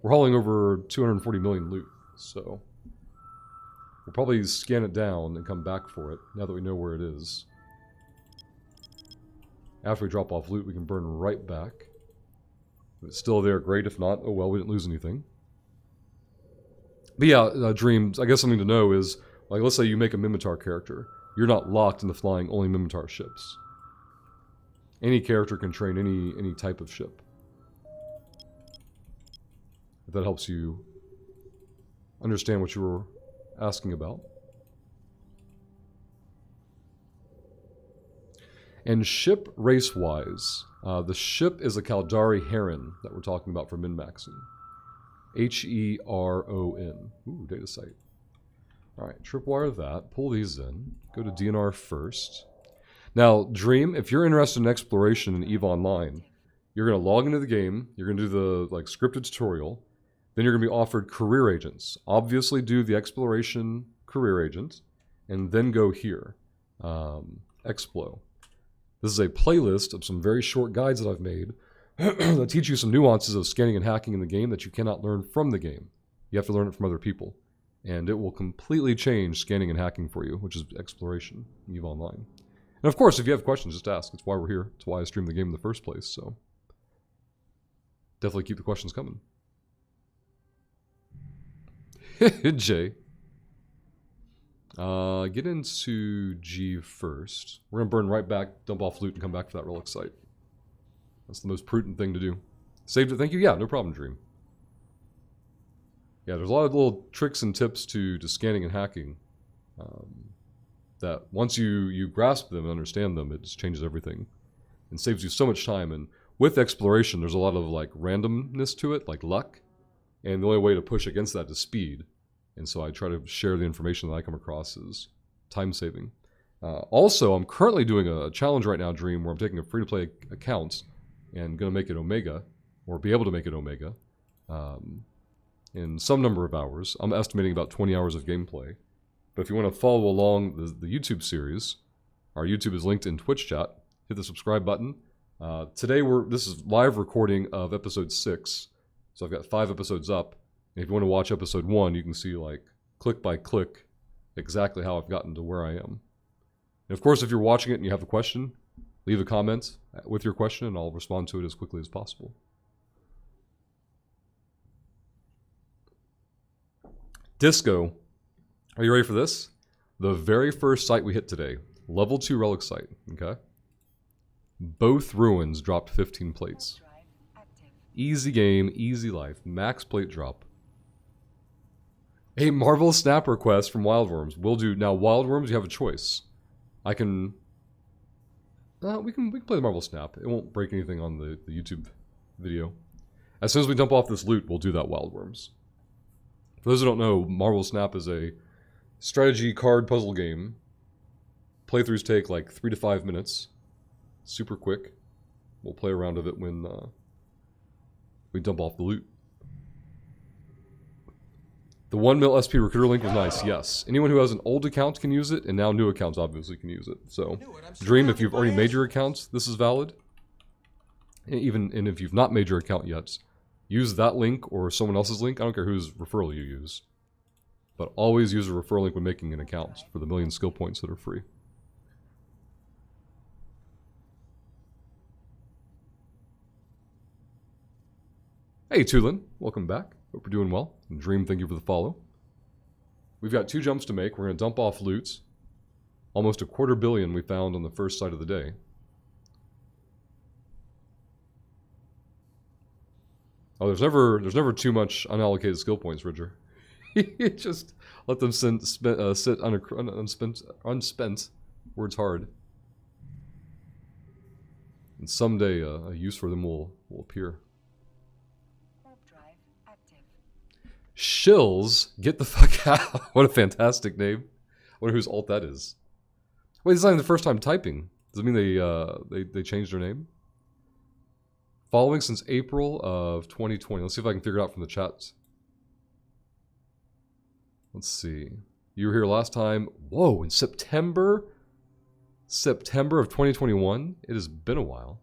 we're hauling over 240 million loot, so we'll probably scan it down and come back for it, now that we know where it is. After we drop off loot, we can burn right back. If it's still there, great. If not, oh well, we didn't lose anything. But yeah, Dreams, I guess something to know is, like, let's say you make a Minmatar character. You're not locked into flying only Minmatar ships. Any character can train any type of ship. If that helps you understand what you were asking about. And ship race-wise, the ship is a Caldari Heron that we're talking about for min-maxing. H-E-R-O-N. Ooh, data site. Alright, tripwire that. Pull these in. Go to DNR first. Now, Dream, if you're interested in exploration in EVE Online, you're going to log into the game, you're going to do the scripted tutorial, then you're going to be offered career agents. Obviously do the exploration career agent, and then go here. Explo. This is a playlist of some very short guides that I've made that teach you some nuances of scanning and hacking in the game that you cannot learn from the game. You have to learn it from other people. And it will completely change scanning and hacking for you, which is exploration in EVE Online. And of course, if you have questions, just ask. It's why we're here. It's why I streamed the game in the first place, so definitely keep the questions coming. Jay. Get into G first. We're going to burn right back, dump off loot, and come back to that relic site. That's the most prudent thing to do. Saved it, thank you? Yeah, no problem, Dream. Yeah, there's a lot of little tricks and tips to scanning and hacking that once you grasp them and understand them, it just changes everything and saves you so much time. And with exploration, there's a lot of like randomness to it, like luck, and the only way to push against that is speed. And so I try to share the information that I come across as time saving. Also, I'm currently doing a challenge right now, Dream, where I'm taking a free-to-play account and going to make it Omega, or be able to make it Omega, in some number of hours. I'm estimating about 20 hours of gameplay. But if you want to follow along the YouTube series, our YouTube is linked in Twitch chat. Hit the subscribe button. Today this is live recording of episode 6, so I've got 5 episodes up. And if you want to watch episode 1, you can see like click by click exactly how I've gotten to where I am. And of course, if you're watching it and you have a question, leave a comment with your question and I'll respond to it as quickly as possible. Disco, are you ready for this? The very first site we hit today, level 2 relic site, okay? Both ruins dropped 15 plates. Easy game, easy life, max plate drop. A Marvel Snap request from Wildworms. Will do. Now, Wildworms, you have a choice. I can... we can play the Marvel Snap. It won't break anything on the YouTube video. As soon as we dump off this loot, we'll do that, Wildworms. For those who don't know, Marvel Snap is a strategy card puzzle game. Playthroughs take like 3 to 5 minutes. Super quick. We'll play a round of it when we dump off the loot. The 1 mil SP recruiter link was nice, yes. Anyone who has an old account can use it, and now new accounts obviously can use it. So, Dream, if you've already made your account, this is valid. And if you've not made your account yet, use that link or someone else's link. I don't care whose referral you use. But always use a referral link when making an account for the 1,000,000 skill points that are free. Hey Tulin, welcome back. Hope you're doing well. And Dream, thank you for the follow. We've got 2 jumps to make. We're going to dump off loot. Almost 250 million we found on the first site of the day. Oh, there's never too much unallocated skill points, Ridger. Just let them sit unspent. Words hard. And someday a use for them will appear. Shills, get the fuck out. What a fantastic name. I wonder whose alt that is. Wait, this is not even the first time typing. Does it mean they changed their name? Following since April of 2020. Let's see if I can figure it out from the chat. Let's see. You were here last time. Whoa, in September? September of 2021? It has been a while.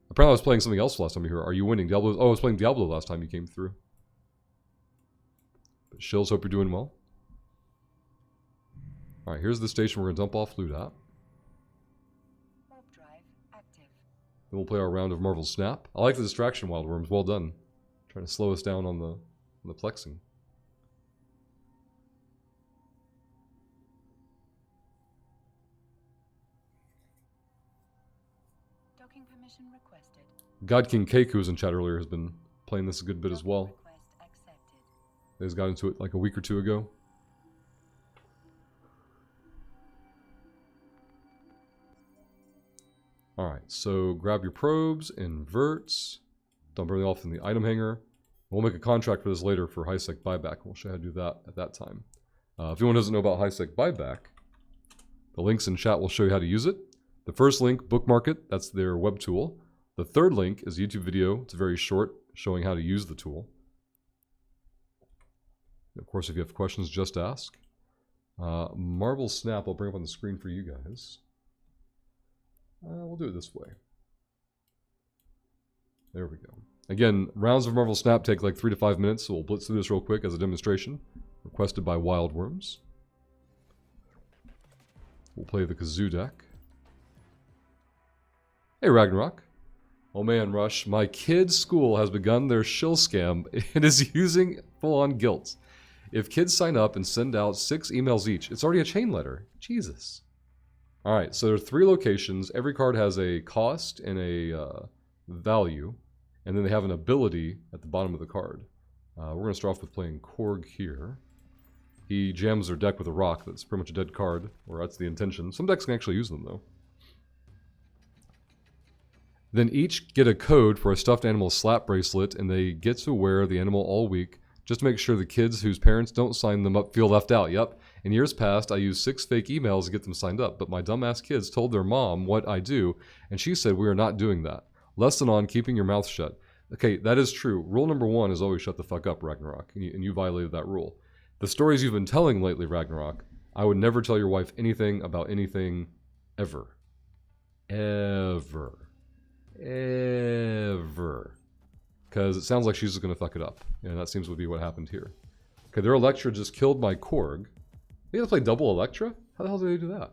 Apparently I was playing something else last time you were here. Are you winning? Diablo? Oh, I was playing Diablo last time you came through. But Shills, hope you're doing well. Alright, here's the station we're going to dump off loot at. Then we'll play our round of Marvel Snap. I like the distraction, Wildworms. Well done. Trying to slow us down on the plexing. Docking permission requested. God King Keiko was in chat earlier, has been playing this a good bit as well. Request accepted. They just got into it like a week or 2 ago. Alright, so grab your probes, inverts, dump everything off in the item hanger. We'll make a contract for this later for HiSec buyback. We'll show you how to do that at that time. If anyone doesn't know about HiSec buyback, the links in chat will show you how to use it. The first link, bookmark it, that's their web tool. The third link is a YouTube video. It's very short, showing how to use the tool. Of course, if you have questions, just ask. Marvel Snap, I'll bring up on the screen for you guys. We'll do it this way. There we go. Again, rounds of Marvel Snap take like 3 to 5 minutes, so we'll blitz through this real quick as a demonstration. Requested by Wildworms. We'll play the Kazoo deck. Hey Ragnarok. Oh man, Rush, my kid's school has begun their shill scam and is using full-on guilt. If kids sign up and send out 6 emails each, it's already a chain letter. Jesus. Alright, so there are 3 locations. Every card has a cost and a value, and then they have an ability at the bottom of the card. We're going to start off with playing Korg here. He jams their deck with a rock that's pretty much a dead card, or that's the intention. Some decks can actually use them, though. Then each get a code for a stuffed animal slap bracelet, and they get to wear the animal all week, just to make sure the kids whose parents don't sign them up feel left out. Yep. In years past, I used 6 fake emails to get them signed up, but my dumbass kids told their mom what I do, and she said we are not doing that. Lesson on keeping your mouth shut. Okay, that is true. Rule number 1 is always shut the fuck up, Ragnarok, and you violated that rule. The stories you've been telling lately, Ragnarok, I would never tell your wife anything about anything ever. Ever. Ever. Because it sounds like she's just going to fuck it up. And that seems to be what happened here. Okay, their Electra just killed my Korg. They had to play double Electra? How the hell did they do that?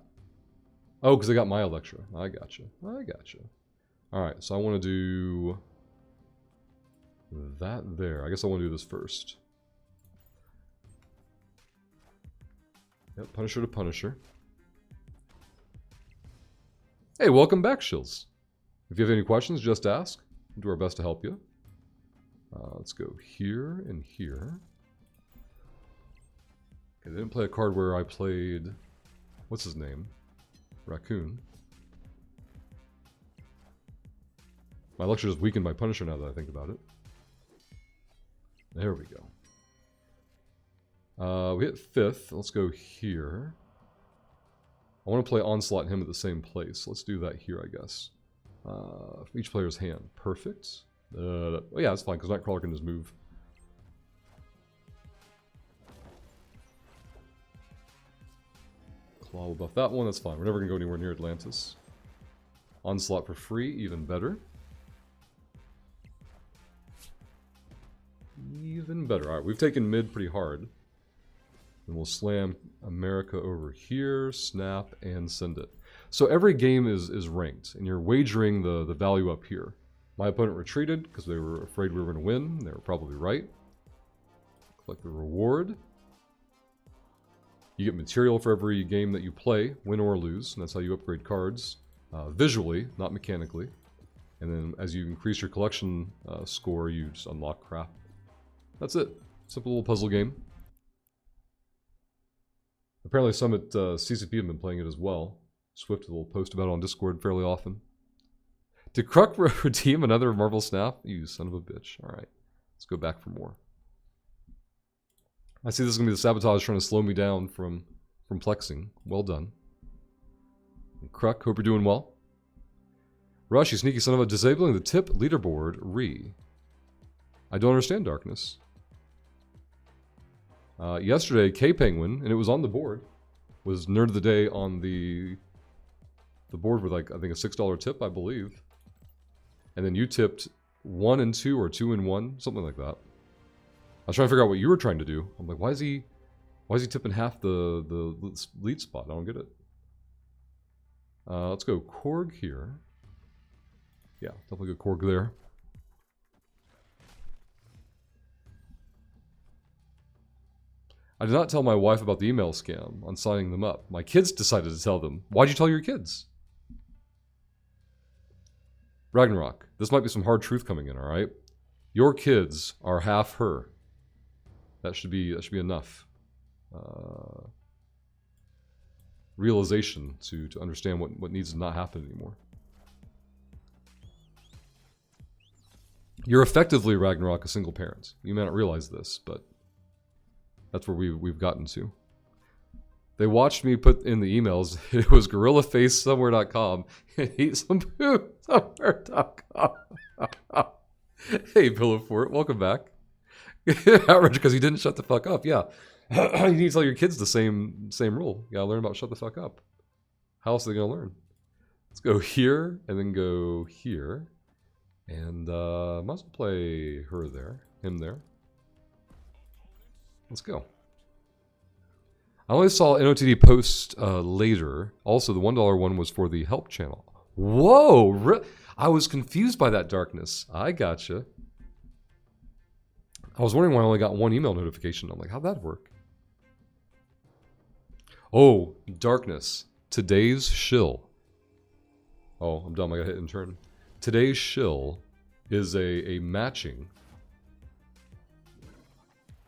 Oh, because they got my Electra. I gotcha. I gotcha. Alright, so I want to do that there. I guess I want to do this first. Yep, Punisher to Punisher. Hey, welcome back, Shills. If you have any questions, just ask. We'll do our best to help you. Let's go here and here. Okay, they didn't play a card where I played... What's his name? Raccoon. My lecture just weakened my Punisher now that I think about it. There we go. We hit 5th. Let's go here. I want to play Onslaught and him at the same place. Let's do that here, I guess. Each player's hand. Perfect. Oh yeah, that's fine, because Nightcrawler can just move. Claw will buff that one, that's fine. We're never going to go anywhere near Atlantis. Onslaught for free, even better. Even better. Alright, we've taken mid pretty hard. And we'll slam America over here, snap, and send it. So every game is ranked, and you're wagering the value up here. My opponent retreated because they were afraid we were going to win. They were probably right. Collect the reward. You get material for every game that you play, win or lose, and that's how you upgrade cards. Visually, not mechanically. And then as you increase your collection score, you just unlock crap. That's it. Simple little puzzle game. Apparently some at CCP have been playing it as well. Swift will post about it on Discord fairly often. Did Kruk redeem another Marvel Snap? You son of a bitch. Alright. Let's go back for more. I see this is going to be the Sabotage trying to slow me down from plexing. Well done. And Kruk, hope you're doing well. Rush, you sneaky son of a, disabling the tip leaderboard. I don't understand Darkness. Yesterday, K-Penguin, and it was on the board, was Nerd of the Day on the board with, like, I think a $6 tip, I believe. And then you tipped 1 and 2 or 2 and 1, something like that. I was trying to figure out what you were trying to do. I'm like, why is he tipping half the lead spot? I don't get it. Let's go Korg here. Yeah, definitely go Korg there. I did not tell my wife about the email scam on signing them up. My kids decided to tell them. Why'd you tell your kids? Ragnarok, this might be some hard truth coming in, alright? Your kids are half her. That should be enough. Realization to understand what needs to not happen anymore. You're effectively, Ragnarok, a single parent. You may not realize this, but that's where we've gotten to. They watched me put in the emails, it was gorillafacesomewhere.com and eatsomepoopsomewhere.com. Hey, Pillow Fort, welcome back. Outrage because you didn't shut the fuck up, yeah. You need to tell your kids the same rule. You gotta learn about shut the fuck up. How else are they gonna learn? Let's go here, and then go here. And, might as well play her there, him there. Let's go. I only saw NOTD post later. Also, the $1 one was for the help channel. Whoa! I was confused by that, Darkness. I gotcha. I was wondering why I only got one email notification. I'm like, how'd that work? Oh, Darkness. Today's shill. Oh, I'm dumb. I gotta hit in turn. Today's shill is a matching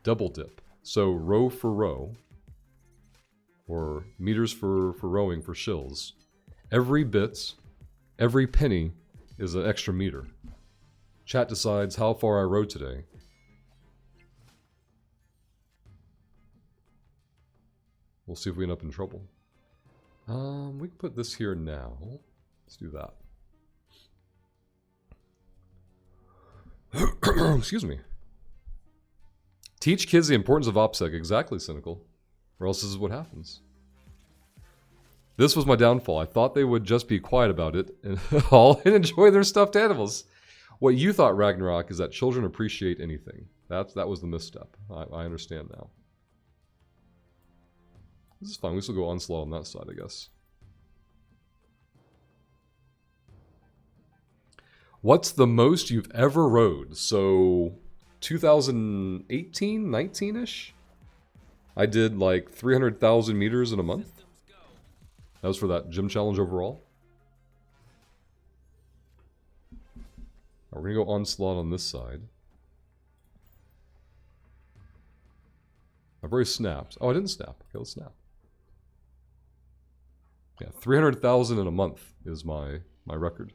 double dip. So row for row, or meters for rowing for shills. Every bit, every penny is an extra meter. Chat decides how far I rowed today. We'll see if we end up in trouble. We can put this here now. Let's do that. Excuse me. Teach kids the importance of OPSEC. Exactly, Cynical. Or else this is what happens. This was my downfall. I thought they would just be quiet about it and all and enjoy their stuffed animals. What you thought, Ragnarok, is that children appreciate anything. That was the misstep. I understand now. This is fine. We still go Onslaught on that side, I guess. What's the most you've ever rode? So, 2018, 19-ish? I did like 300,000 meters in a month. That was for that gym challenge overall. We're going to go Onslaught on this side. I've already snapped. Oh, I didn't snap. Okay, let's snap. Yeah, 300,000 in a month is my record.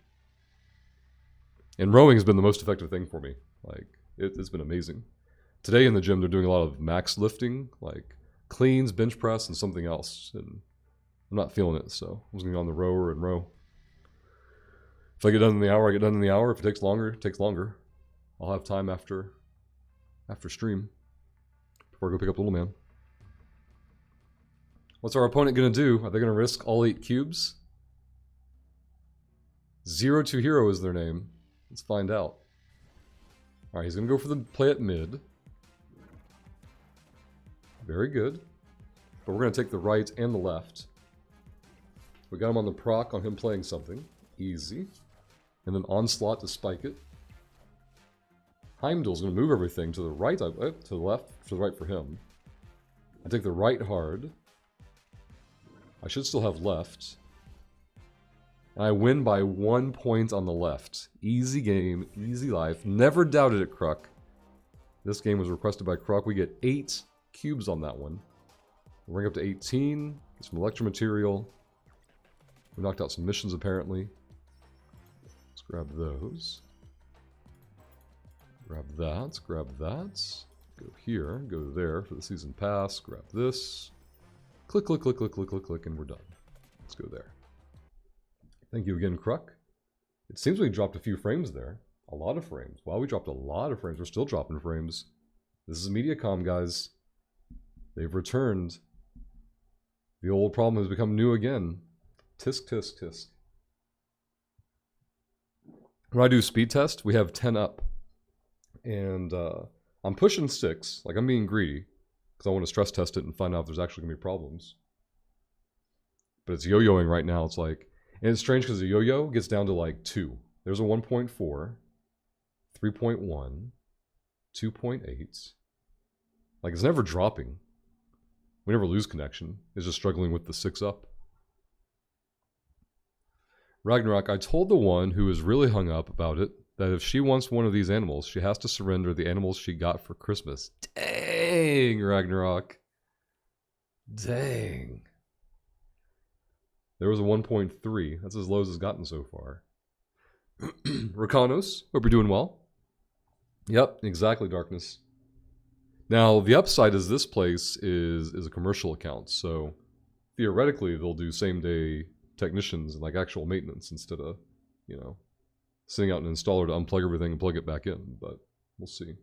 And rowing has been the most effective thing for me. Like, it's been amazing. Today in the gym, they're doing a lot of max lifting, like cleans, bench press, and something else. And I'm not feeling it, so I'm just going to go on the rower and row. If I get done in the hour, I get done in the hour. If it takes longer, it takes longer. I'll have time after stream before I go pick up the little man. What's our opponent going to do? Are they going to risk all 8 cubes? Zero to Hero is their name. Let's find out. Alright, he's going to go for the play at mid. Very good. But we're going to take the right and the left. We got him on the proc on him playing something. Easy. And then Onslaught to spike it. Heimdall's going to move everything to the right, to the left, to the right for him. I take the right hard. I should still have left. And I win by 1 point on the left. Easy game, easy life. Never doubted it, Kruk. This game was requested by Kruk. We get 8 cubes on that one. We'll bring up to 18. Get some Electro Material. We knocked out some missions, apparently. Let's grab those. Grab that, grab that. Go here, go there for the season pass. Grab this. Click, click, click, click, click, click, click, and we're done. Let's go there. Thank you again, Kruk. It seems we dropped a few frames there. A lot of frames. Wow, we dropped a lot of frames. We're still dropping frames. This is Mediacom, guys. They've returned. The old problem has become new again. Tisk, tisk, tisk. When I do speed test, we have 10 up. And I'm pushing 6. Like, I'm being greedy. Because I want to stress test it and find out if there's actually going to be problems. But it's yo-yoing right now. It's like... And it's strange because the yo-yo gets down to like 2. There's a 1.4. 3.1. 2.8. Like, it's never dropping. We never lose connection. It's just struggling with the 6 up. Ragnarok, I told the one who is really hung up about it that if she wants one of these animals, she has to surrender the animals she got for Christmas. Dang, Ragnarok. Dang. There was a 1.3. That's as low as it's gotten so far. Rakanos, hope you're doing well. Yep, exactly, Darkness. Now, the upside is this place is a commercial account, so theoretically they'll do same-day technicians and like actual maintenance instead of, you know, sending out an installer to unplug everything and plug it back in, but we'll see.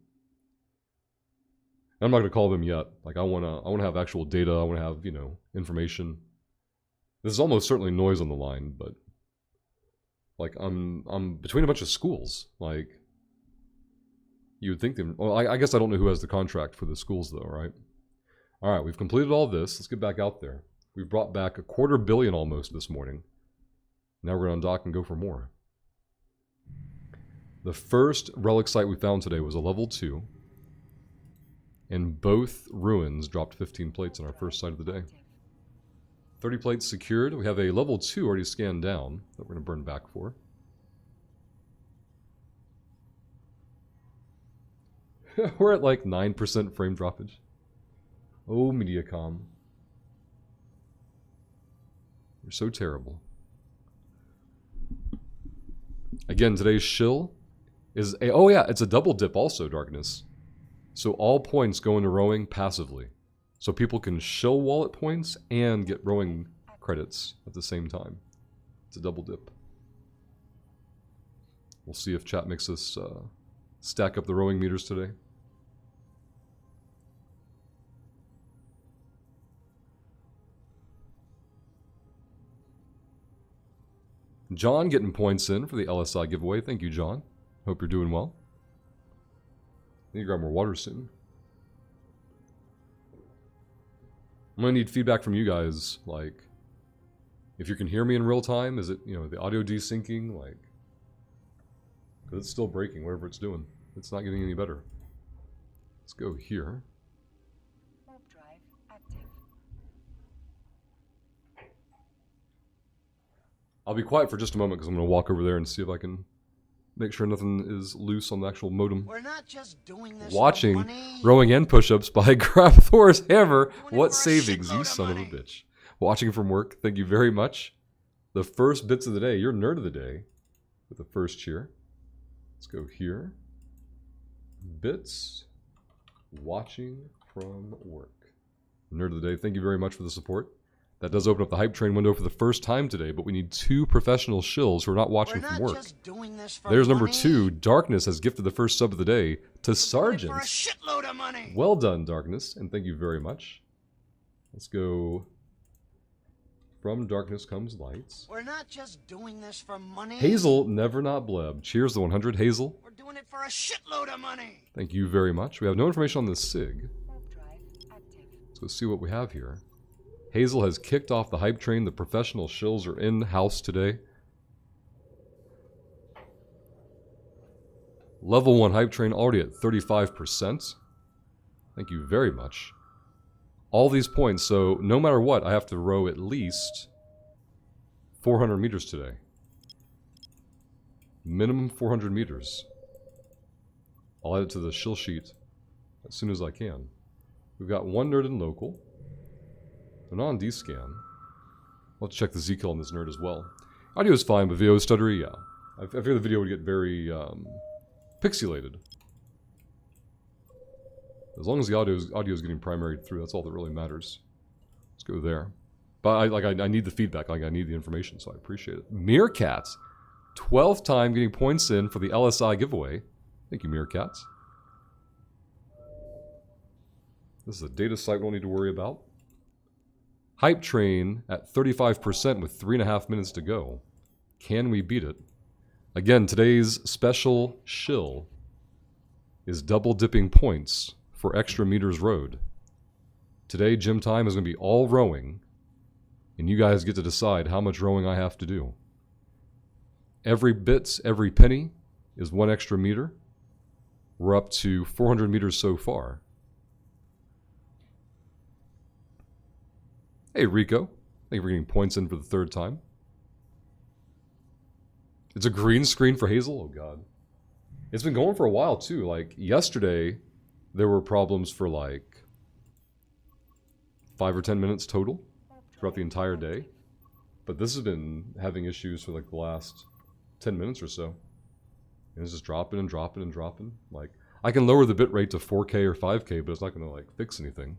I'm not going to call them yet. Like, I want to have actual data. I want to have, you know, information. This is almost certainly noise on the line, but like I'm between a bunch of schools. Like, you would think them. Well, I guess I don't know who has the contract for the schools though, right? All right, we've completed all this. Let's get back out there. We've brought back $250 million almost this morning. Now we're going to undock and go for more. The first relic site we found today was a level 2. And both ruins dropped 15 plates on our first site of the day. 30 plates secured. We have a level 2 already scanned down that we're going to burn back for. We're at like 9% frame droppage. Oh, Mediacom. You're so terrible. Again, today's shill is a... Oh yeah, it's a double dip also, Darkness. So all points go into rowing passively. So people can shill wallet points and get rowing credits at the same time. It's a double dip. We'll see if chat makes us stack up the rowing meters today. John getting points in for the LSI giveaway. Thank you, John. Hope you're doing well. Need to grab more water soon. I'm gonna need feedback from you guys, like, if you can hear me in real time, is it, you know, the audio desyncing, like, because it's still breaking, whatever it's doing. It's not getting any better. Let's go here. Warp drive active. I'll be quiet for just a moment because I'm gonna walk over there and see if I can Make sure nothing is loose on the actual modem. We're not just doing this Watching for money. rowing and push-ups by Grab Thor's Hammer. Doing it What for a savings, you shitload of son of a money. bitch. Watching from work, thank you very much. The first bits of the day, your nerd of the day, with the first cheer. Let's go here. Bits. Watching from work. Nerd of the day, thank you very much for the support. That does open up the hype train window for the first time today, but we need 2 professional shills who are not watching We're from not work. just doing this for There's number money. 2. Darkness has gifted the first sub of the day to We're Sergeant. doing it for a shitload of money. Well done, Darkness, and thank you very much. Let's go. From darkness comes lights. We're not just doing this for money. Hazel, never not bleb. Cheers to 100, Hazel. We're doing it for a shitload of money. Thank you very much. We have no information on this SIG. Warp drive active. Let's go see what we have here. Hazel has kicked off the hype train. The professional shills are in-house today. Level 1 hype train already at 35%. Thank you very much. All these points, so no matter what, I have to row at least 400 meters today. Minimum 400 meters. I'll add it to the shill sheet as soon as I can. We've got 1 nerd in local. They're not on D-scan. Let's check the Z-kill on this nerd as well. Audio is fine, but video is stuttery, yeah. I figured the video would get very pixelated. As long as the audio is getting primaried through, that's all that really matters. Let's go there. But I need the feedback, like I need the information, so I appreciate it. Meerkats, 12th time getting points in for the LSI giveaway. Thank you, Meerkats. This is a data site we don't need to worry about. Hype train at 35% with 3.5 minutes to go. Can we beat it? Again, today's special shill is double dipping points for extra meters rowed. Today, gym time is going to be all rowing, and you guys get to decide how much rowing I have to do. Every bit, every penny is 1 extra meter. We're up to 400 meters so far. Hey, Rico. Thank you for getting points in for the 3rd time. It's a green screen for Hazel? Oh, God. It's been going for a while, too. Like, yesterday, there were problems for, like, 5 or 10 minutes total throughout the entire day. But this has been having issues for, like, the last 10 minutes or so. And it's just dropping and dropping and dropping. Like, I can lower the bitrate to 4K or 5K, but it's not going to, like, fix anything.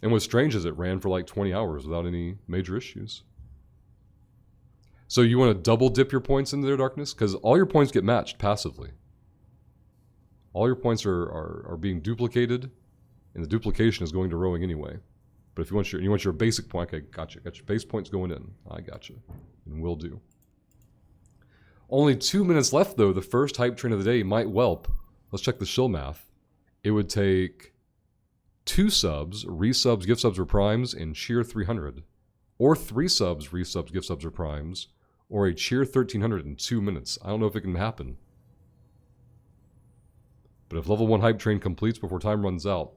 And what's strange is it ran for like 20 hours without any major issues. So you want to double dip your points into their darkness? Because all your points get matched passively. All your points are being duplicated, and the duplication is going to rowing anyway. But if you want your basic point, okay, gotcha. Got your base points going in. I gotcha. And will do. Only 2 minutes left though. The first hype train of the day might whelp. Let's check the shill math. It would take 2 subs, resubs, gift subs, or primes, and cheer 300. Or 3 subs, resubs, gift subs, or primes, or a cheer 1300 in 2 minutes. I don't know if it can happen. But if level 1 hype train completes before time runs out,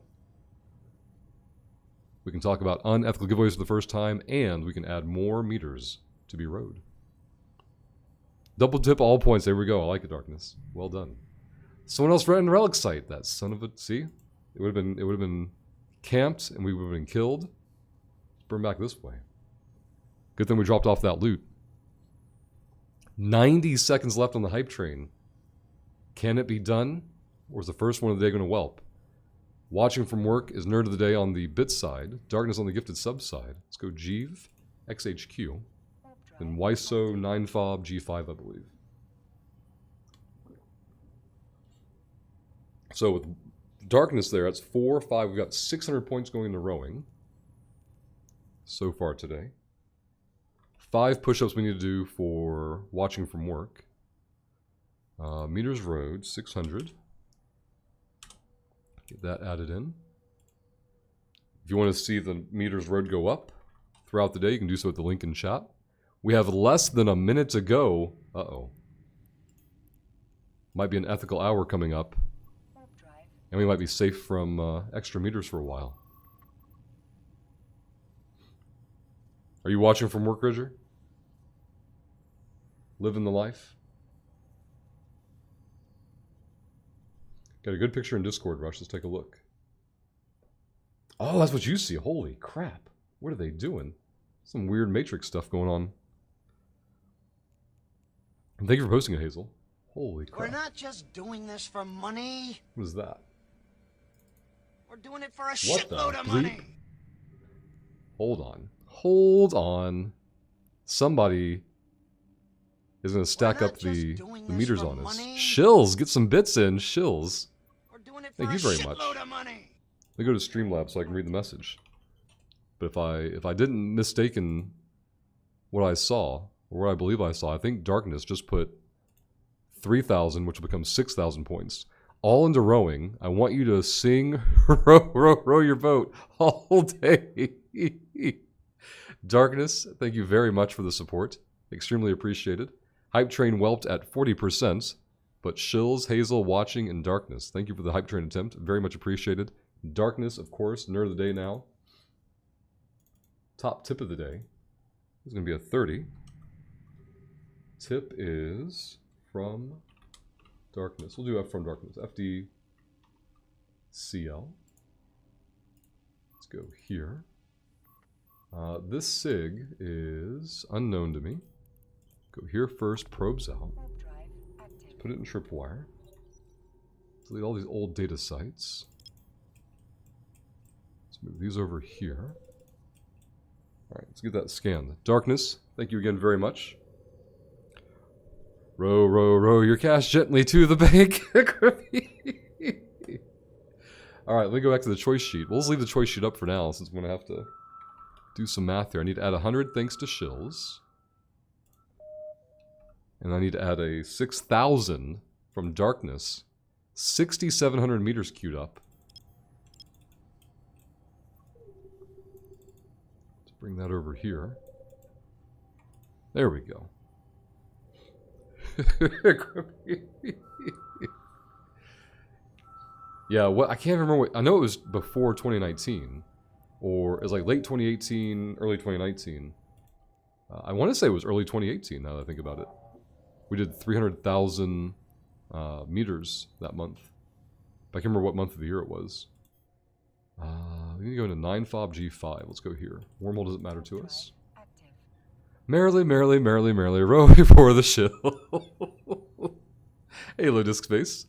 we can talk about unethical giveaways for the first time, and we can add more meters to be rowed. Double dip all points. There we go. I like it, Darkness. Well done. Someone else ran the relic site. That son of a... See? It would have been camped, and we would have been killed. Let's burn back this way. Good thing we dropped off that loot. 90 seconds left on the hype train. Can it be done? Or is the first one of the day going to whelp? Watching from work is Nerd of the Day on the bit side. Darkness on the gifted sub side. Let's go Jeev, XHQ. Then Wyso, 9fob, G5, I believe. So with Darkness there, that's 4, 5. We've got 600 points going into rowing so far today. 5 push-ups we need to do for watching from work. Meters rowed, 600. Get that added in. If you want to see the meters rowed go up throughout the day, you can do so at the link in chat. We have less than a minute to go. Uh-oh. Might be an ethical hour coming up. And we might be safe from extra meters for a while. Are you watching from work, Ridger? Living the life. Got a good picture in Discord, Rush. Let's take a look. Oh, that's what you see. Holy crap. What are they doing? Some weird Matrix stuff going on. And thank you for posting it, Hazel. Holy crap. We're not just doing this for money. What is that? We're doing it for a What the shitload of bleep? money. Hold on. Hold on. Somebody is going to stack We're up not just the doing this meters for on us. money. Shills, get some bits in. Shills. We're doing it Thank for you a very much. shitload of money. Let me go to Streamlabs so I can read the message. But if I didn't mistaken what I saw, or what I believe I saw, I think Darkness just put 3,000, which will become 6,000 points, all into rowing. I want you to sing row your boat all day. Darkness, thank you very much for the support. Extremely appreciated. Hype Train whelped at 40%, but Shills, Hazel, Watching, and Darkness. Thank you for the Hype Train attempt. Very much appreciated. Darkness, of course, nerd of the day now. Top tip of the day is going to be a 30. Tip is from Darkness. We'll do F from Darkness. FDCL. Let's go here. This SIG is unknown to me. Go here first, probes out. Warp drive active. Let's put it in tripwire. Delete all these old data sites. Let's move these over here. Alright, let's get that scanned. Darkness, thank you again very much. Row, row, row your cash gently to the bank. Alright, let me go back to the choice sheet. We'll just leave the choice sheet up for now since I'm going to have to do some math here. I need to add 100 thanks to Shills. And I need to add a 6,000 from Darkness. 6,700 meters queued up. Let's bring that over here. There we go. Yeah, what I can't remember what I know it was before 2019 or it was like late 2018, early 2019. I want to say it was early 2018 now that I think about it. We did 300,000 meters that month. But I can't remember what month of the year it was. We need to go into 9fob G5. Let's go here. Wormhole doesn't matter to us. Active. Merrily, merrily, merrily, merrily, row before the shill. Halo Disc Space.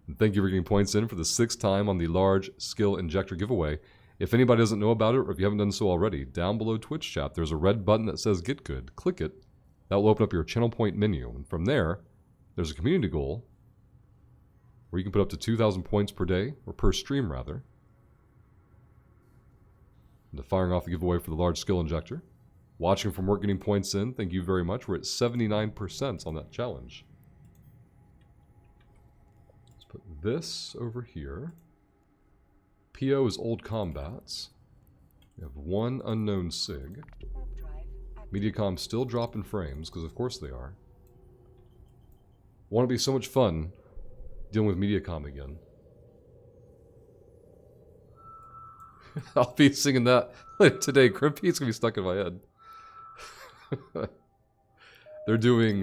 And thank you for getting points in for the 6th time on the large skill injector giveaway. If anybody doesn't know about it, or if you haven't done so already, down below Twitch chat, there's a red button that says Get Good. Click it. That will open up your channel point menu. And from there, there's a community goal where you can put up to 2,000 points per day, or per stream rather. And to firing off the giveaway for the large skill injector. Watching from work, getting points in. Thank you very much. We're at 79% on that challenge. Let's put this over here. PO is Old Combats. We have one unknown SIG. Warp drive active. Mediacom still dropping frames, because of course they are. Want to be so much fun dealing with Mediacom again. I'll be singing that today. Crimpy's going to be stuck in my head. They're doing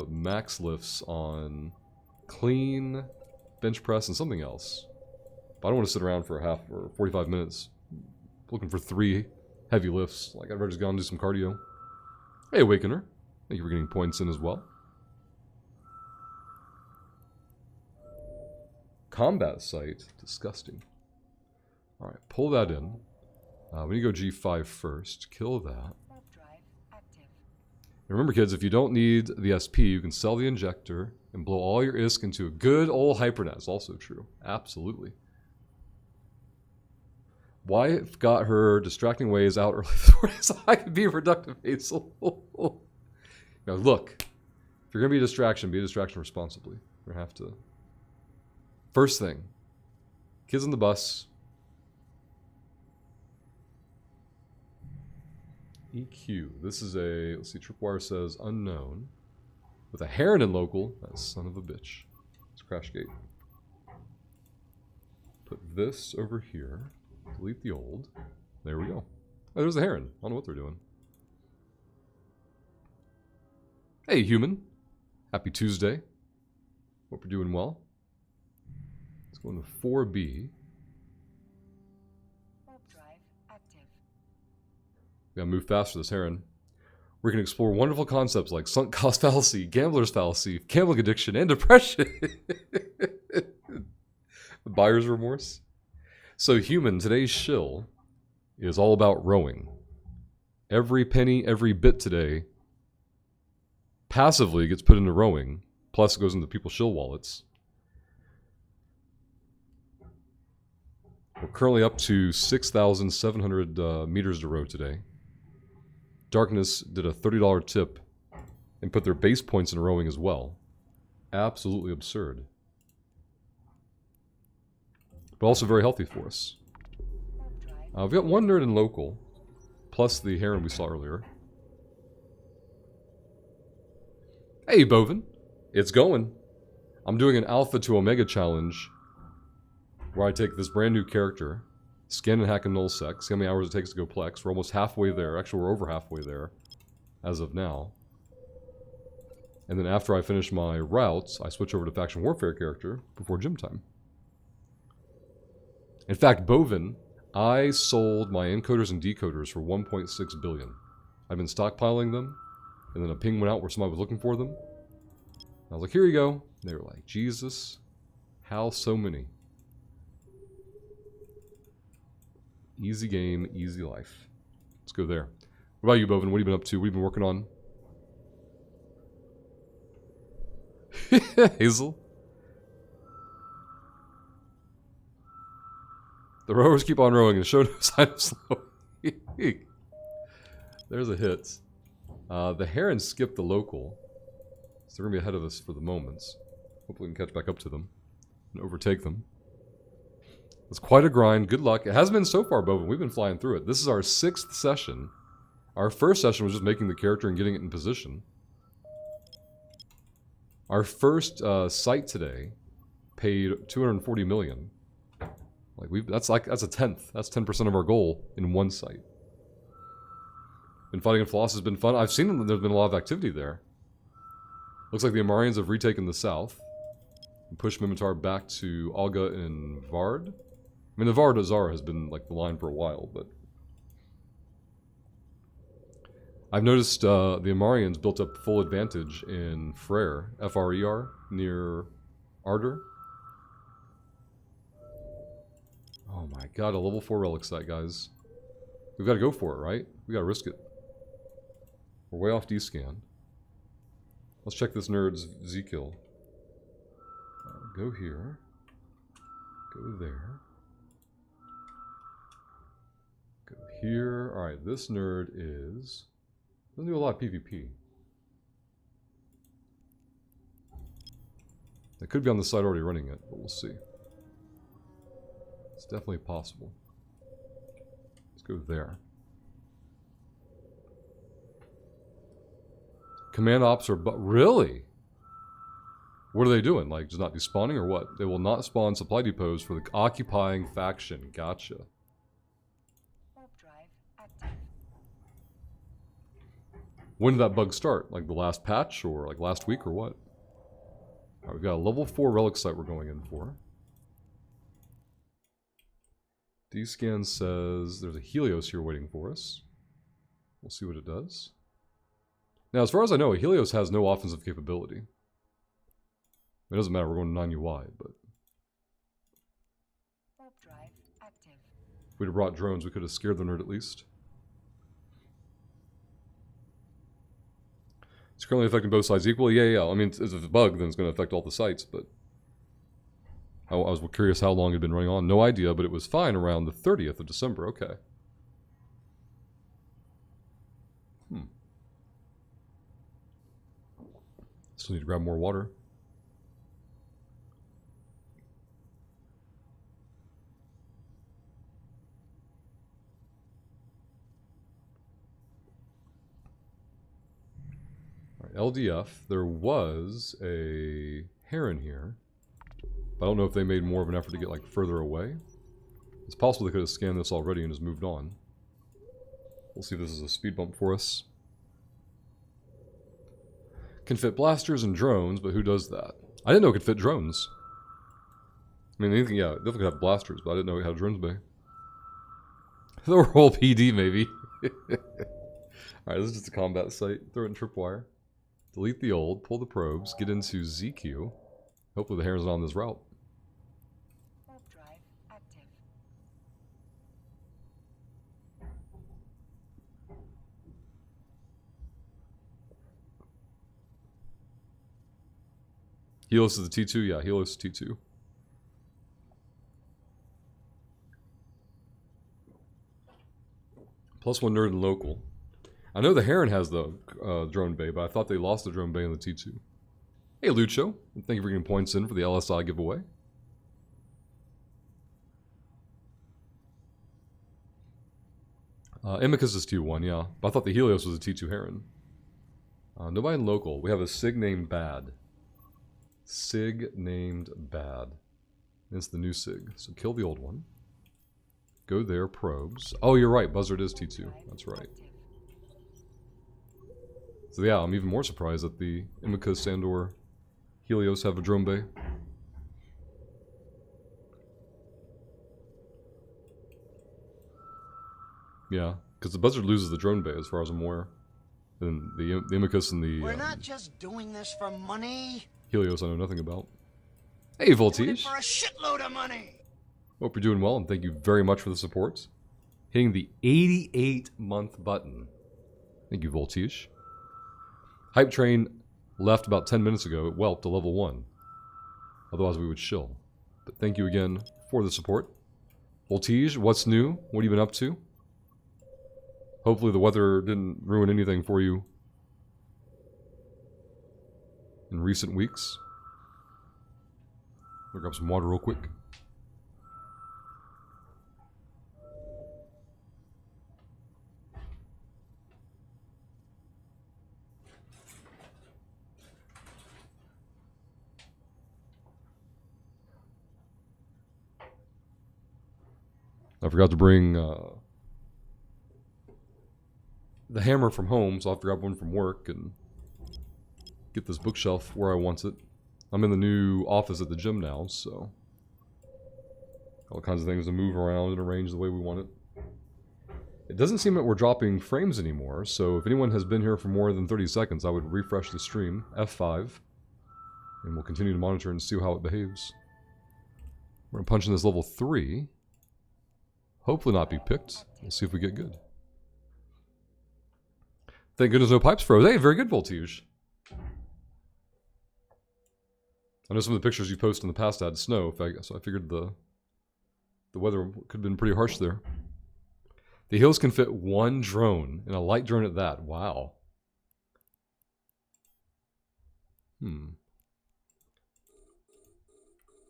max lifts on clean, bench press, and something else. But I don't want to sit around for a half or 45 minutes looking for 3 heavy lifts. Like, I'd rather just go and do some cardio. Hey, Awakener. Thank you for getting points in as well. Combat site. Disgusting. Alright, pull that in. We need to go G5 first. Kill that. Warp drive active. And remember, kids, if you don't need the SP, you can sell the injector and blow all your ISK into a good old Hypernet. It's also true. Absolutely. Wife got her distracting ways out early this morning so I could be productive, Hazel. Now, look. If you're going to be a distraction responsibly. You're going to have to... First thing. Kids on the bus. EQ. This is a... Let's see, Tripwire says unknown. With a Heron in local. That son of a bitch. It's Crashgate. Put this over here. Delete the old. There we go. Oh, there's the Heron. I don't know what they're doing. Hey, human. Happy Tuesday. Hope you're doing well. Let's go into 4B. Warp drive active. We gotta move fast for this heron. We can explore wonderful concepts like sunk cost fallacy, gambler's fallacy, gambling addiction, and depression. Buyer's remorse. So human, today's shill is all about rowing. Every penny, every bit today passively gets put into rowing, plus it goes into people's shill wallets. We're currently up to 6,700 meters to row today. Darkness did a $30 tip and put their base points in rowing as well. Absolutely absurd. But also very healthy for us. Warp drive. We've got one nerd in local, plus the heron we saw earlier. Hey, Bovin. It's going. I'm doing an alpha to omega challenge where I take this brand new character, scan and hack and nullsec, see how many hours it takes to go plex. We're almost halfway there. Actually, we're over halfway there as of now. And then after I finish my routes, I switch over to faction warfare character before gym time. In fact, Bovin, I sold my encoders and decoders for 1.6 billion. I've been stockpiling them, and then a ping went out where somebody was looking for them. I was like, here you go. They were like, Jesus, how so many? Easy game, easy life. Let's go there. What about you, Bovin? What have you been up to? What have you been working on? Hazel? The rowers keep on rowing and show no sign of slowing. There's a hit. The heron skipped the local, so they're going to be ahead of us for the moments. Hopefully we can catch back up to them and overtake them. It's quite a grind. Good luck. It hasn't been so far, Bovin. We've been flying through it. This is our 6th session. Our first session was just making the character and getting it in position. Our first site today paid 240 million. That's a tenth. That's 10% of our goal in one site. Been fighting in Floss has been fun. I've seen that there's been a lot of activity there. Looks like the Amarians have retaken the south and pushed Minmatar back to Olga and Vard. I mean, the Vard Azar has been like the line for a while, but I've noticed the Amarians built up full advantage in Freyr, F-R-E-R, near Ardor. Oh my god, a level 4 relic site, guys. We've got to go for it, right? We got to risk it. We're way off D-scan. Let's check this nerd's Z-kill. Go here. Go there. Go here. Alright, this nerd is... doesn't do a lot of PvP. They could be on the side already running it, but we'll see. It's definitely possible. Let's go there. Command ops are... really? What are they doing? Like, just not despawning or what? They will not spawn supply depots for the occupying faction. Gotcha. Warp drive active. When did that bug start? Like the last patch or like last week or what? Alright, we've got a level 4 relic site we're going in for. D-scan says there's a Helios here waiting for us. We'll see what it does. Now, as far as I know, a Helios has no offensive capability. It doesn't matter, we're going to 9UI, but... Warp drive active. if we'd have brought drones, we could have scared the nerd at least. It's currently affecting both sides equally? Yeah. I mean, if it's a bug, then it's going to affect all the sites, but... I was curious how long it had been running on. No idea, but it was fine around the 30th of December. Okay. Still need to grab more water. All right, LDF. There was a heron here. I don't know if they made more of an effort to get like further away. It's possible they could have scanned this already and just moved on. We'll see if this is a speed bump for us. Can fit blasters and drones, but who does that? I didn't know it could fit drones. I mean, anything, yeah, it definitely could have blasters, but I didn't know it had a drones bay. The roll PD, maybe. Alright, this is just a combat site. Throw it in tripwire. Delete the old, pull the probes, get into ZQ. Hopefully the Heron's not on this route. Warp drive active. Helios is the T2? Yeah, Helios is T2. +1 nerd and local. I know the Heron has the drone bay, but I thought they lost the drone bay in the T2. Hey, Lucho. Thank you for getting points in for the LSI giveaway. Imicus is T1, yeah. But I thought the Helios was a T2 Heron. Nobody in local. We have a SIG named Bad. SIG named Bad. It's the new SIG. So kill the old one. Go there, probes. Oh, you're right. Buzzard is T2. That's right. So yeah, I'm even more surprised that the Imicus and/or Helios have a drone bay. Yeah, because the Buzzard loses the drone bay as far as I'm aware. And the Imicus and the We're not just doing this for money. Helios I know nothing about. Hey, Doing it Voltige. for a shitload of money. Hope you're doing well, and thank you very much for the support. Hitting the 88-month button. Thank you, Voltige. Hype Train left about 10 minutes ago. It whelped to level 1. Otherwise, we would shill. But thank you again for the support. Voltige, what's new? What have you been up to? Hopefully the weather didn't ruin anything for you in recent weeks. I'll grab some water real quick. I forgot to bring the hammer from home, so I'll have to grab one from work and get this bookshelf where I want it. I'm in the new office at the gym now, so all kinds of things to move around and arrange the way we want it. It doesn't seem that we're dropping frames anymore, so if anyone has been here for more than 30 seconds, I would refresh the stream, F5, and we'll continue to monitor and see how it behaves. We're going to punch in this level 3. Hopefully not be picked. We'll see if we get good. Thank goodness no pipes froze. Hey, very good, Voltige. I know some of the pictures you posted in the past had snow, so I figured the weather could have been pretty harsh there. The hills can fit one drone, and a light drone at that. Wow.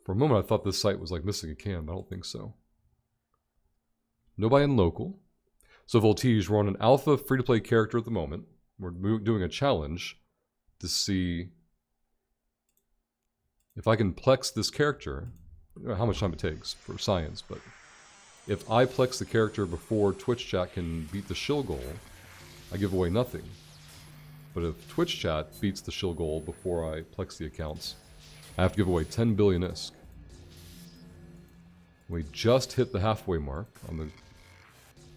For a moment I thought this site was like missing a cam, but I don't think so. Nobody in local. So Voltige, we're on an alpha free-to-play character at the moment. We're doing a challenge to see if I can plex this character. I don't know how much time it takes for science, but if I plex the character before Twitch chat can beat the shill goal, I give away nothing. But if Twitch chat beats the shill goal before I plex the accounts, I have to give away 10 billion ISK. We just hit the halfway mark on the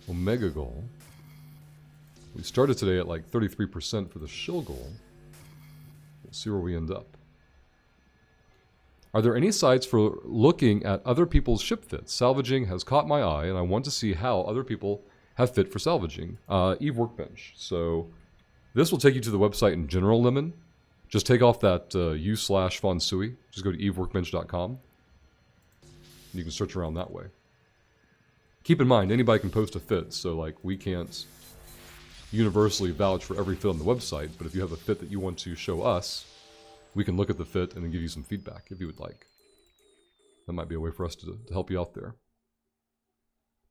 Omega goal. We started today at like 33% for the shill goal. We'll see where we end up. Are there any sites for looking at other people's ship fits? Salvaging has caught my eye, and I want to see how other people have fit for salvaging. Eve Workbench. So this will take you to the website in general, Lemon. Just take off that u/Fonsui. Just go to eveworkbench.com. You can search around that way. Keep in mind, anybody can post a fit, so like we can't universally vouch for every fit on the website, but if you have a fit that you want to show us, we can look at the fit and then give you some feedback if you would like. That might be a way for us to help you out there.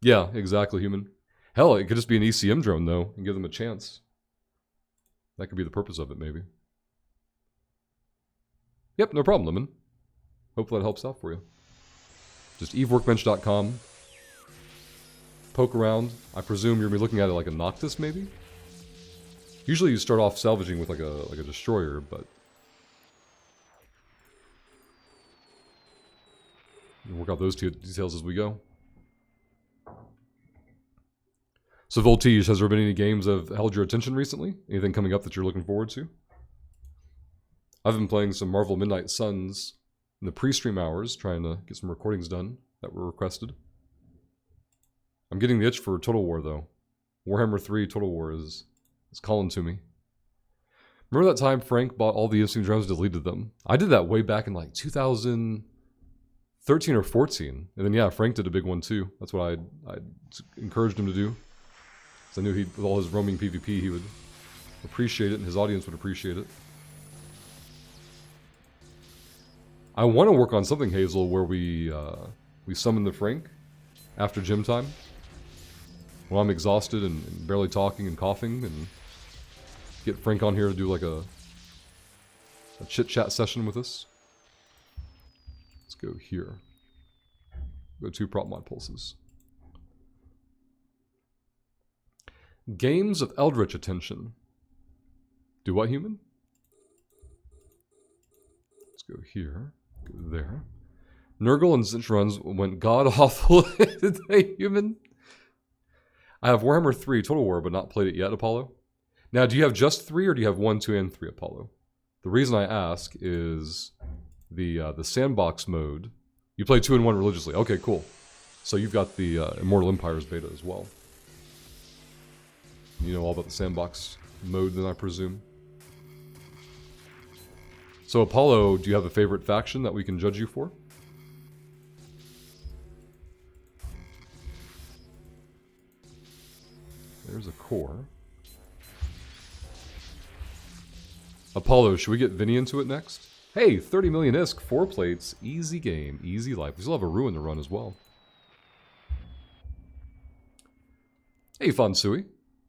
Yeah, exactly, human. Hell, it could just be an ECM drone, though, and give them a chance. That could be the purpose of it, maybe. Yep, no problem, Lemon. Hopefully that helps out for you. Just eveworkbench.com. Poke around. I presume you're going to be looking at it like a Noctis, maybe? Usually you start off salvaging with like a destroyer, but we'll work out those two details as we go. So Voltige, has there been any games that have held your attention recently? Anything coming up that you're looking forward to? I've been playing some Marvel Midnight Suns in the pre-stream hours, trying to get some recordings done that were requested. I'm getting the itch for Total War, though. Warhammer 3 Total War is calling to me. Remember that time Frank bought all the instant drones and deleted them? I did that way back in like 2013 or 14. And then, yeah, Frank did a big one, too. That's what I encouraged him to do. Because I knew with all his roaming PvP, he would appreciate it and his audience would appreciate it. I want to work on something, Hazel, where we summon the Frank after gym time. When I'm exhausted and barely talking and coughing, and get Frank on here to do like a chit-chat session with us. Let's go here. Go 2 prop mod pulses. Games of Eldritch attention. Do what, human? Let's go here. Go there. Nurgle and Zinch runs went god-awful today, human. I have Warhammer 3 Total War, but not played it yet, Apollo. Now, do you have just 3, or do you have 1, 2, and 3, Apollo? The reason I ask is the sandbox mode. You play 2 and 1 religiously. Okay, cool. So you've got the Immortal Empires beta as well. You know all about the sandbox mode, then, I presume. So, Apollo, do you have a favorite faction that we can judge you for? There's a core. Apollo, should we get Vinny into it next? Hey, 30 million ISK, 4 plates, easy game, easy life. We still have a Ruin to run as well. Hey, Fonsui.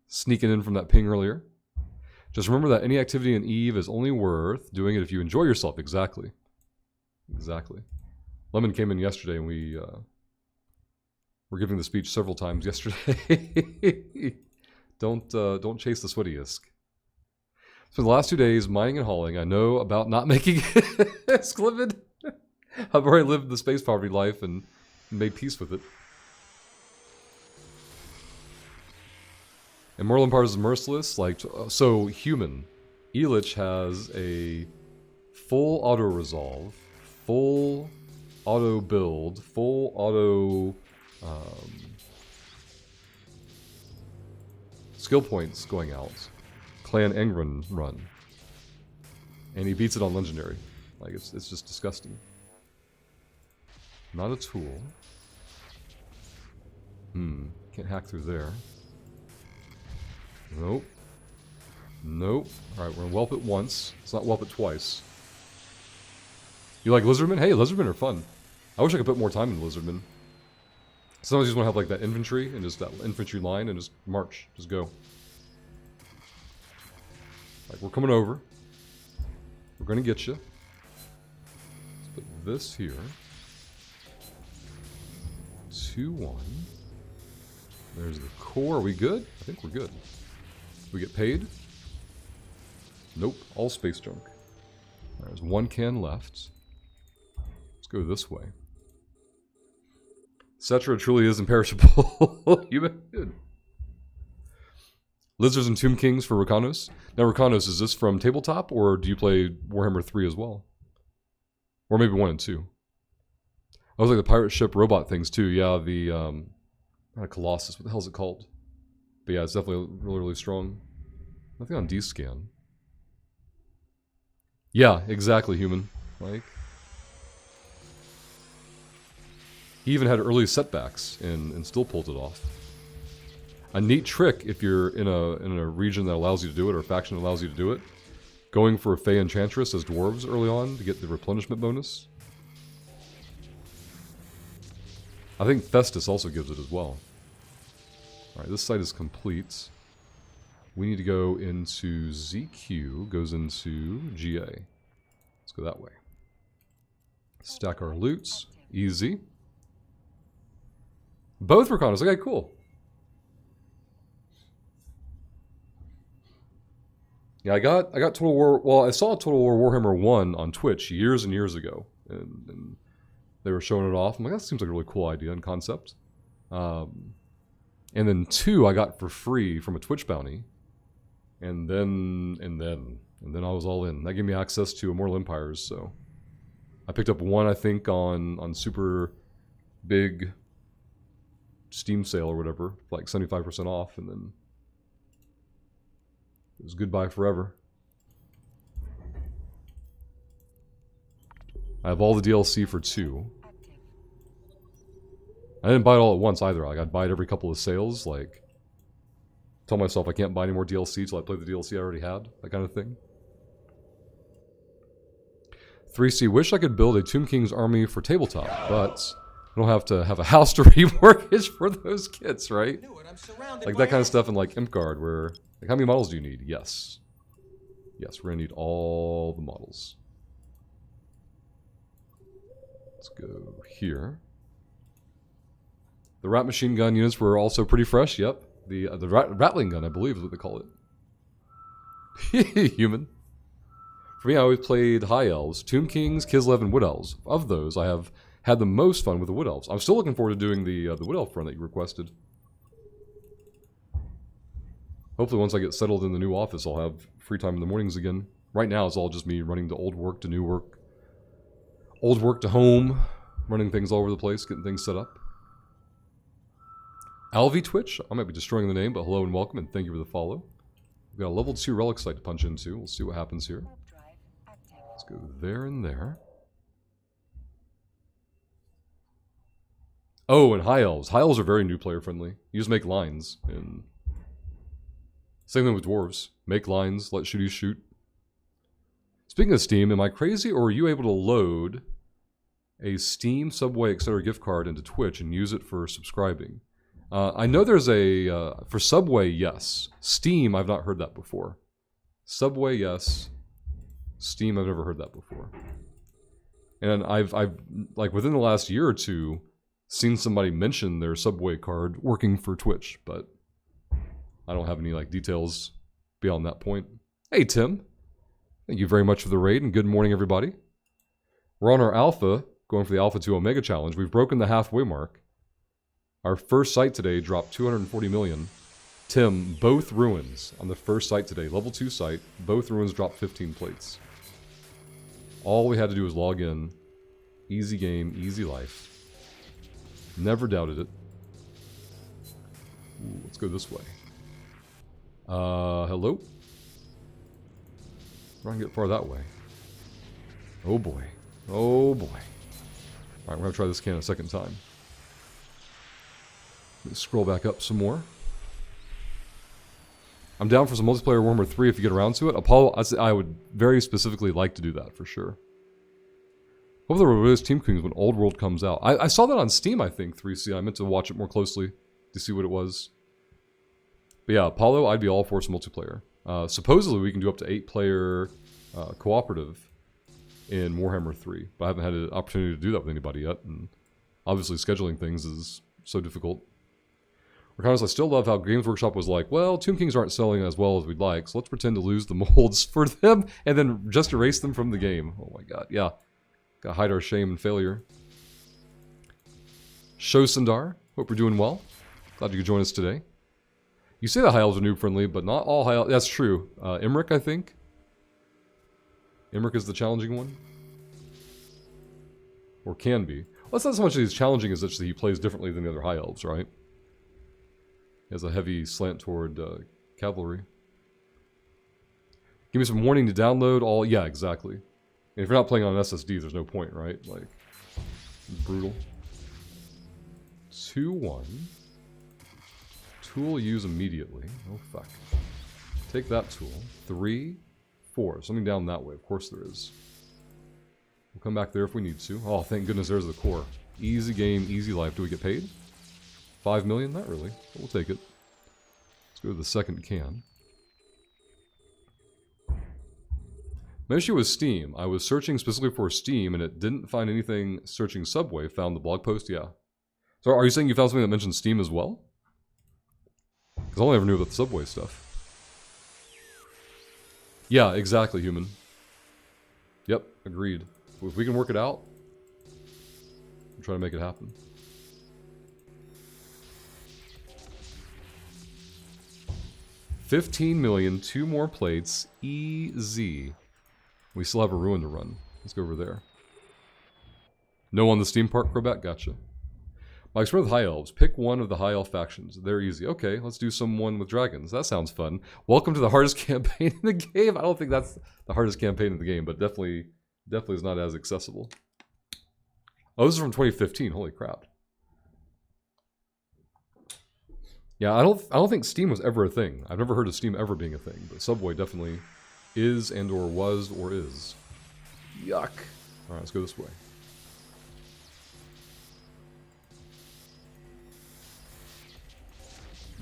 Sneaking in from that ping earlier. Just remember that any activity in EVE is only worth doing it if you enjoy yourself. Exactly. Exactly. Lemon came in yesterday and we were giving the speech several times yesterday. Don't chase the sweaty ISK. So the last 2 days, mining and hauling, I know about not making ISK livid. I've already lived the space poverty life and made peace with it. Immortal Empires is merciless, like, so human. Elich has a full auto resolve, full auto build, full auto skill points going out. Clan Engren run. And he beats it on Legendary. Like, it's just disgusting. Not a tool. Can't hack through there. Nope. Nope. Alright, we're gonna whelp it once. Let's not whelp it twice. You like Lizardmen? Hey, Lizardmen are fun. I wish I could put more time in Lizardmen. Sometimes you just want to have like that infantry and just that infantry line and just march. Just go. Like, we're coming over. We're gonna get you. Let's put this here. 2-1. There's the core. Are we good? I think we're good. We get paid? Nope. All space junk. There's 1 can left. Let's go this way. Cetra truly is imperishable. You good. Lizards and Tomb Kings for Rakanos. Now, Rakanos, is this from tabletop, or do you play Warhammer 3 as well? Or maybe 1 and 2. I was like the pirate ship robot things too. Yeah, the not a Colossus. What the hell is it called? But yeah, it's definitely really, really strong. Nothing on D-Scan. Yeah, exactly, human. Like, he even had early setbacks and still pulled it off. A neat trick if you're in a region that allows you to do it, or a faction that allows you to do it. Going for a Fey Enchantress as dwarves early on to get the replenishment bonus. I think Festus also gives it as well. Alright, this site is complete. We need to go into ZQ, goes into GA. Let's go that way. Stack our loots. Easy. Both Rakanos. Okay, cool. Yeah, I got Total War. Well, I saw Total War Warhammer 1 on Twitch years and years ago, and they were showing it off. I'm like, that seems like a really cool idea and concept. And then 2 I got for free from a Twitch bounty, and then I was all in. That gave me access to Immortal Empires, so I picked up 1, I think, on super big Steam sale or whatever, like 75% off, and then it was goodbye forever. I have all the DLC for 2. I didn't buy it all at once either. Like, I'd buy it every couple of sales, like, tell myself I can't buy any more DLC till I play the DLC I already had, that kind of thing. 3C, wish I could build a Tomb King's army for tabletop, but I don't have to have a house to remortgage for those kits, right? Like that kind of stuff in like Impguard, where, like, how many models do you need? Yes. Yes, we're gonna need all the models. Let's go here. The rat machine gun units were also pretty fresh, yep. The rattling gun, I believe, is what they call it. Human. For me, I always played High Elves, Tomb Kings, Kislev, and Wood Elves. Of those, I have had the most fun with the Wood Elves. I'm still looking forward to doing the Wood Elf run that you requested. Hopefully once I get settled in the new office, I'll have free time in the mornings again. Right now, it's all just me running to old work to new work. Old work to home, running things all over the place, getting things set up. Alvi Twitch, I might be destroying the name, but hello and welcome, and thank you for the follow. We've got a level 2 relic site to punch into. We'll see what happens here. Let's go there and there. Oh, and High Elves. High Elves are very new player friendly. You just make lines, and same thing with Dwarves. Make lines, let shooties shoot. Speaking of Steam, am I crazy, or are you able to load a Steam, Subway, etc. gift card into Twitch and use it for subscribing? I know there's a, for Subway, yes. Steam, I've not heard that before. Subway, yes. Steam, I've never heard that before. And I've like, within the last year or two, seen somebody mention their Subway card working for Twitch, but I don't have any, like, details beyond that point. Hey, Tim. Thank you very much for the raid, and good morning, everybody. We're on our Alpha, going for the Alpha 2 Omega Challenge. We've broken the halfway mark. Our first site today dropped 240 million. Tim, both ruins on the first site today, level 2 site, both ruins dropped 15 plates. All we had to do was log in. Easy game, easy life. Never doubted it. Ooh, let's go this way. Hello? Try and get far that way. Oh boy. Oh boy. Alright, we're gonna try this can a second time. Let's scroll back up some more. I'm down for some multiplayer Warhammer 3 if you get around to it. Apollo, I would very specifically like to do that for sure. Hopefully they'll release Tomb Kings when Old World comes out. I saw that on Steam, I think, 3C. I meant to watch it more closely to see what it was. But yeah, Apollo, I'd be all for some multiplayer. Supposedly we can do up to 8-player cooperative in Warhammer 3, but I haven't had an opportunity to do that with anybody yet, and obviously scheduling things is so difficult. Regardless, I still love how Games Workshop was like, well, Tomb Kings aren't selling as well as we'd like, so let's pretend to lose the molds for them, and then just erase them from the game. Oh my god, yeah. Gotta hide our shame and failure. Show Sundar, hope you're doing well. Glad you could join us today. You say the High Elves are noob friendly, but not all High Elves. That's true. Imric, I think. Imric is the challenging one. Or can be. Well, it's not so much that he's challenging as that he plays differently than the other High Elves, right? He has a heavy slant toward cavalry. Give me some warning to download all... Yeah, exactly. And if you're not playing on an SSD, there's no point, right? Like, brutal. 2-1. Tool use immediately. Oh, fuck. Take that tool. 3, 4. Something down that way. Of course there is. We'll come back there if we need to. Oh, thank goodness there's the core. Easy game, easy life. Do we get paid? 5 million? Not really. But we'll take it. Let's go to the second can. My issue was Steam. I was searching specifically for Steam, and it didn't find anything searching Subway. Found the blog post? Yeah. So are you saying you found something that mentioned Steam as well? Because I only ever knew about the Subway stuff. Yeah, exactly, human. Yep, agreed. If we can work it out, I'm trying to make it happen. $15 million, 2 more plates, easy. We still have a ruin to run. Let's go over there. No on the Steam Park, Crobat? Gotcha. My experience with High Elves. Pick one of the High Elf factions. They're easy. Okay, let's do someone with dragons. That sounds fun. Welcome to the hardest campaign in the game. I don't think that's the hardest campaign in the game, but definitely is not as accessible. Oh, this is from 2015. Holy crap. Yeah, I don't think Steam was ever a thing. I've never heard of Steam ever being a thing, but Subway definitely is and or was or is. Yuck. Alright, let's go this way.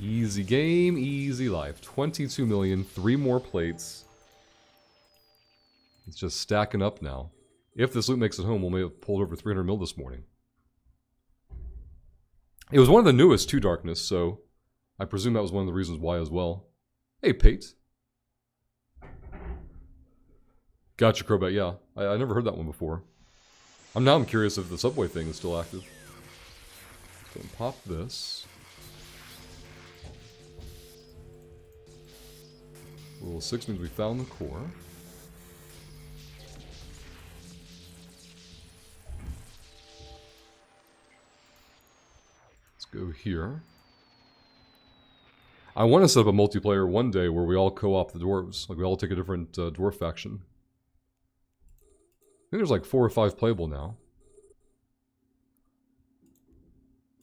Easy game, easy life. 22 million, 3 more plates. It's just stacking up now. If this loot makes it home, we may have pulled over 300 mil this morning. It was one of the newest to Darkness, so I presume that was one of the reasons why as well. Hey, Pate. Gotcha, Crobat, yeah. I never heard that one before. I'm curious if the Subway thing is still active. So pop this. Rule 6 means we found the core. Let's go here. I want to set up a multiplayer one day where we all co-op the dwarves. Like we all take a different dwarf faction. I think there's like 4 or 5 playable now.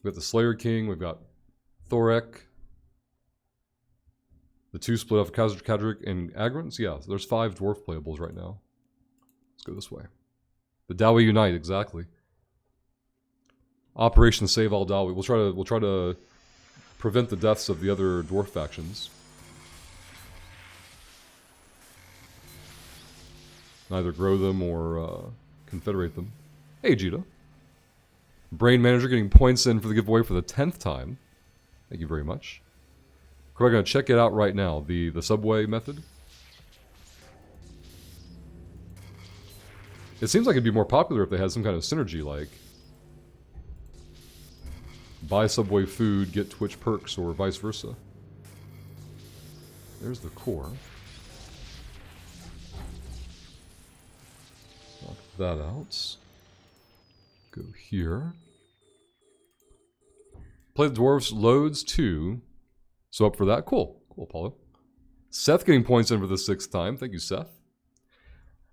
We've got the Slayer King, we've got Thorek. The 2 split off Kadric and Agrons? Yeah, so there's 5 dwarf playables right now. Let's go this way. The Dawi Unite, exactly. Operation Save All Dawi. We'll try to prevent the deaths of the other dwarf factions. Either grow them or confederate them. Hey, Jita. Brain Manager getting points in for the giveaway for the 10th time. Thank you very much. We're going to check it out right now, the Subway method. It seems like it'd be more popular if they had some kind of synergy, like buy Subway food, get Twitch perks, or vice versa. There's the core. Knock that out. Go here. Play the dwarves loads too. So up for that? Cool. Cool, Apollo. Seth getting points in for the 6th time. Thank you, Seth.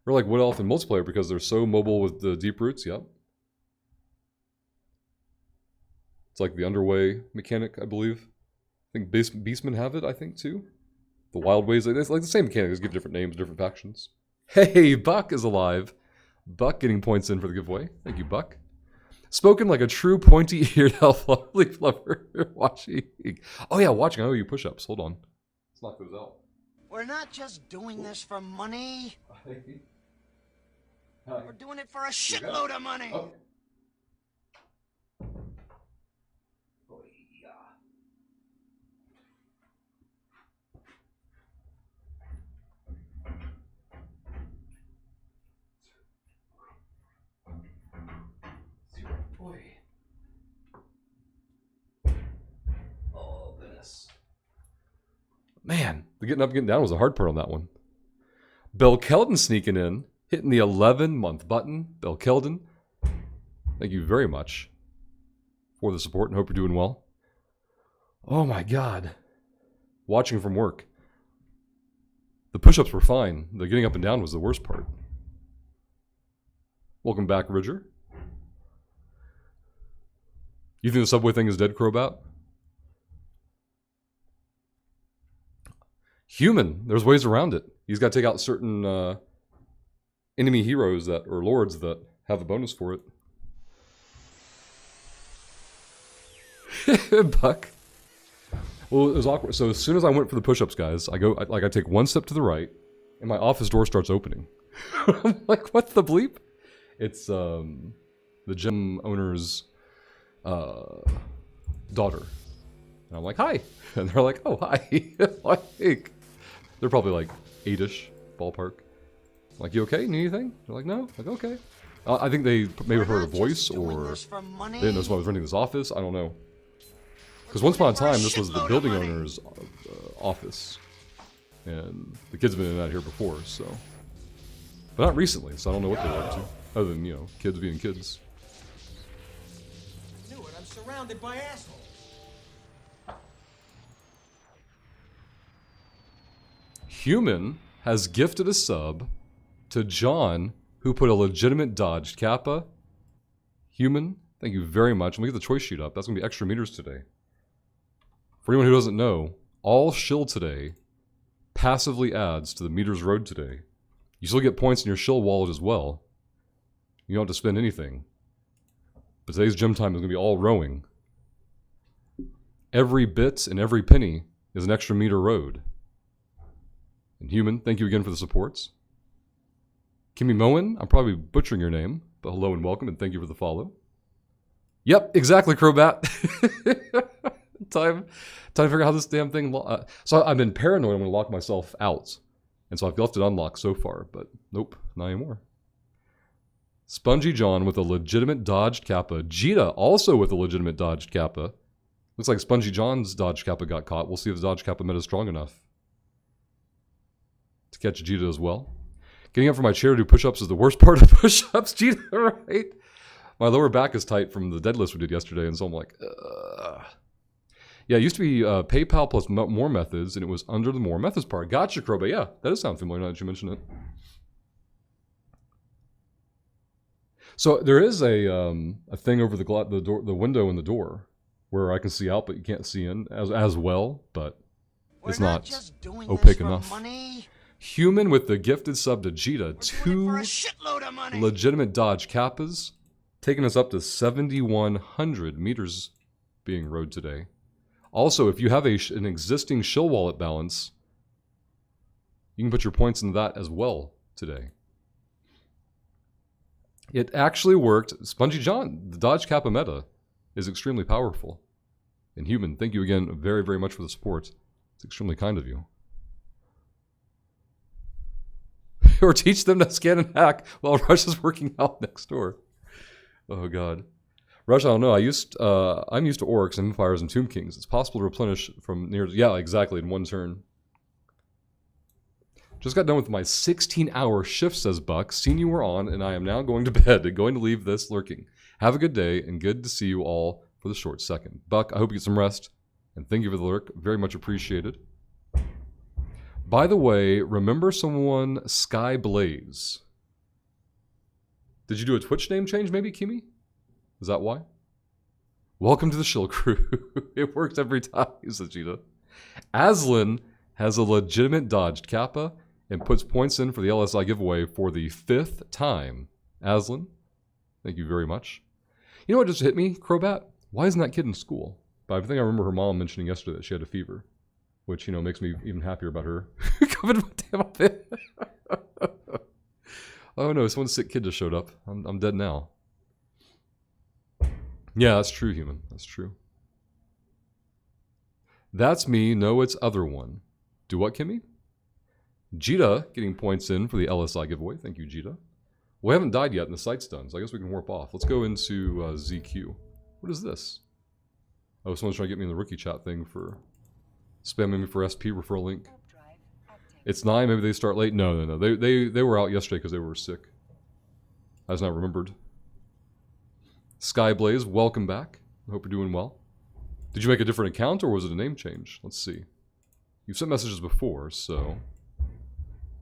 We're like Wood Elf in multiplayer because they're so mobile with the deep roots. Yep. It's like the underway mechanic, I believe. I think Beastmen have it, I think, too. The Wild Ways. It's like the same mechanic. Just give different names, different factions. Hey, Buck is alive. Buck getting points in for the giveaway. Thank you, Buck. Spoken like a true pointy-eared elf lover. Watching. Oh yeah, watching. I owe you push-ups. Hold on. Let's knock those out. We're not just doing this for money. We're doing it for a shitload of money. Okay. Man, the getting up and getting down was the hard part on that one. Belkeldon sneaking in, hitting the 11-month button. Belkeldon, thank you very much for the support and hope you're doing well. Oh my god. Watching from work. The push-ups were fine. The getting up and down was the worst part. Welcome back, Ridger. You think the Subway thing is dead, Crobat? Human. There's ways around it. He's got to take out certain enemy heroes that, or lords that have a bonus for it. Buck. Well, it was awkward. So as soon as I went for the push-ups, guys, I take one step to the right, and my office door starts opening. I'm like, what the bleep? It's the gym owner's daughter. And I'm like, hi. And they're like, oh, hi. Like, they're probably like 8-ish. ballpark. Like, you okay? Need anything? They're like, no. Like, okay. I think they maybe heard a voice, or they didn't know somebody was renting this office. I don't know. Because once upon a time, this was the building owner's office. And the kids have been in that here before, so. But not recently, so I don't know what they're up to. Other than, you know, kids being kids. I knew it. I'm surrounded by assholes. Human has gifted a sub to John, who put a legitimate dodged Kappa. Human, thank you very much. I'm going to get the choice sheet up. That's going to be extra meters today. For anyone who doesn't know, all shill today passively adds to the meters road today. You still get points in your shill wallet as well. You don't have to spend anything. But today's gym time is going to be all rowing. Every bit and every penny is an extra meter road. And Human, thank you again for the supports. Kimmy Moen, I'm probably butchering your name, but hello and welcome, and thank you for the follow. Yep, exactly, Crobat. Time to figure out how this damn thing... so I've been paranoid I'm going to lock myself out. And so I've left it unlocked so far, but nope, not anymore. Spongy John with a legitimate dodged Kappa. Jita also with a legitimate dodged Kappa. Looks like Spongy John's dodged Kappa got caught. We'll see if the dodged Kappa meta is strong enough to catch Jita as well. Getting up from my chair to do push-ups is the worst part of push-ups, Jita, right? My lower back is tight from the deadlifts we did yesterday, and so I'm like, ugh. Yeah, it used to be PayPal plus more methods, and it was under the more methods part. Gotcha, Croba. Yeah, that does sound familiar now that you mention it. So there is a thing over the window in the door where I can see out, but you can't see in as well. But it's not opaque enough. Human with the gifted sub to Jita, 2 legitimate dodge Kappas, taking us up to 7,100 meters being rode today. Also, if you have an existing shill wallet balance, you can put your points in that as well today. It actually worked. Spongy John, the dodge Kappa meta is extremely powerful. And Human, thank you again very, very much for the support. It's extremely kind of you. Or teach them to scan and hack while Rush is working out next door. Oh, God. Rush, I don't know. I'm used to Orcs, and Empires, and Tomb Kings. It's possible to replenish from near... Yeah, exactly, in one turn. Just got done with my 16-hour shift, says Buck. Seen you were on, and I am now going to bed and going to leave this lurking. Have a good day, and good to see you all for the short second. Buck, I hope you get some rest, and thank you for the lurk. Very much appreciated. By the way, remember someone Sky Blaze? Did you do a Twitch name change, maybe, Kimi? Is that why? Welcome to the Shill Crew. It works every time, says Jita. Aslan has a legitimate dodged Kappa and puts points in for the LSI giveaway for the 5th time. Aslan, thank you very much. You know what just hit me, Crobat? Why isn't that kid in school? But I think I remember her mom mentioning yesterday that she had a fever, which, you know, makes me even happier about her. Coming damn up in. Oh no, this one sick kid just showed up. I'm dead now. Yeah, that's true, Human. That's true. That's me. No, it's other one. Do what, Kimmy? Jita getting points in for the LSI giveaway. Thank you, Jita. We haven't died yet and the site's done, so I guess we can warp off. Let's go into ZQ. What is this? Oh, someone's trying to get me in the rookie chat thing for spamming me for SP referral link. It's 9, maybe they start late. No. They were out yesterday because they were sick. I just not remembered. Skyblaze, welcome back. I hope you're doing well. Did you make a different account or was it a name change? Let's see. You've sent messages before, so...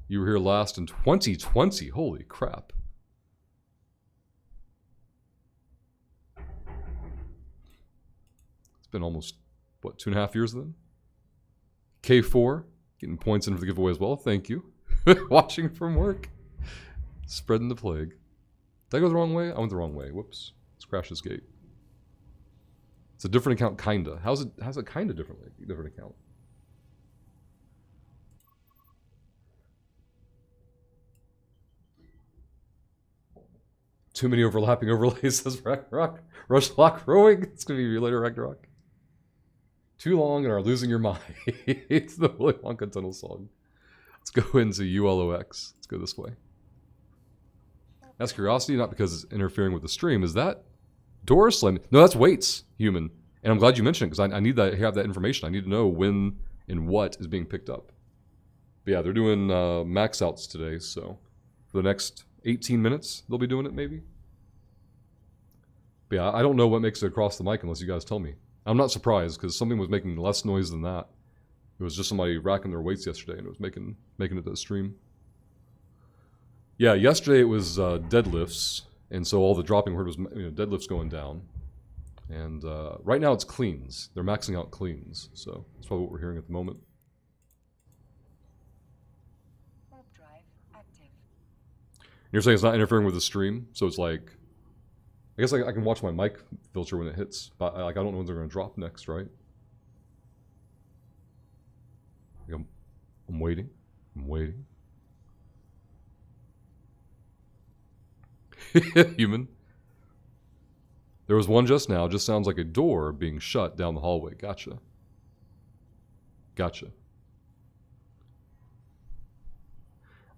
You were here last in 2020. Holy crap. It's been almost, what, 2.5 years then? K4, getting points in for the giveaway as well. Thank you. Watching from work. Spreading the plague. Did I go the wrong way? I went the wrong way. Whoops. Let's crash this gate. It's a different account, kinda. How's it kinda different account? Too many overlapping overlays, says Ragnarok. Rushlock rowing. It's gonna be later, Ragnarok. Too long and are losing your mind. It's the Willy Wonka Tunnel song. Let's go into ULOX. Let's go this way. That's curiosity, not because it's interfering with the stream. Is that door slamming? No, that's weights, human. And I'm glad you mentioned it, because I need that, have that information. I need to know when and what is being picked up. But yeah, they're doing max outs today, so for the next 18 minutes, they'll be doing it maybe. But yeah, I don't know what makes it across the mic unless you guys tell me. I'm not surprised, because something was making less noise than that. It was just somebody racking their weights yesterday, and it was making it to the stream. Yeah, yesterday it was deadlifts, and so all the dropping word was deadlifts going down. And right now it's cleans. They're maxing out cleans, so that's probably what we're hearing at the moment. Warp drive active. You're saying it's not interfering with the stream, so it's like, I guess I can watch my mic filter when it hits, but I don't know when they're going to drop next, right? I'm waiting. I'm waiting. Human. There was one just now. Just sounds like a door being shut down the hallway. Gotcha. Gotcha.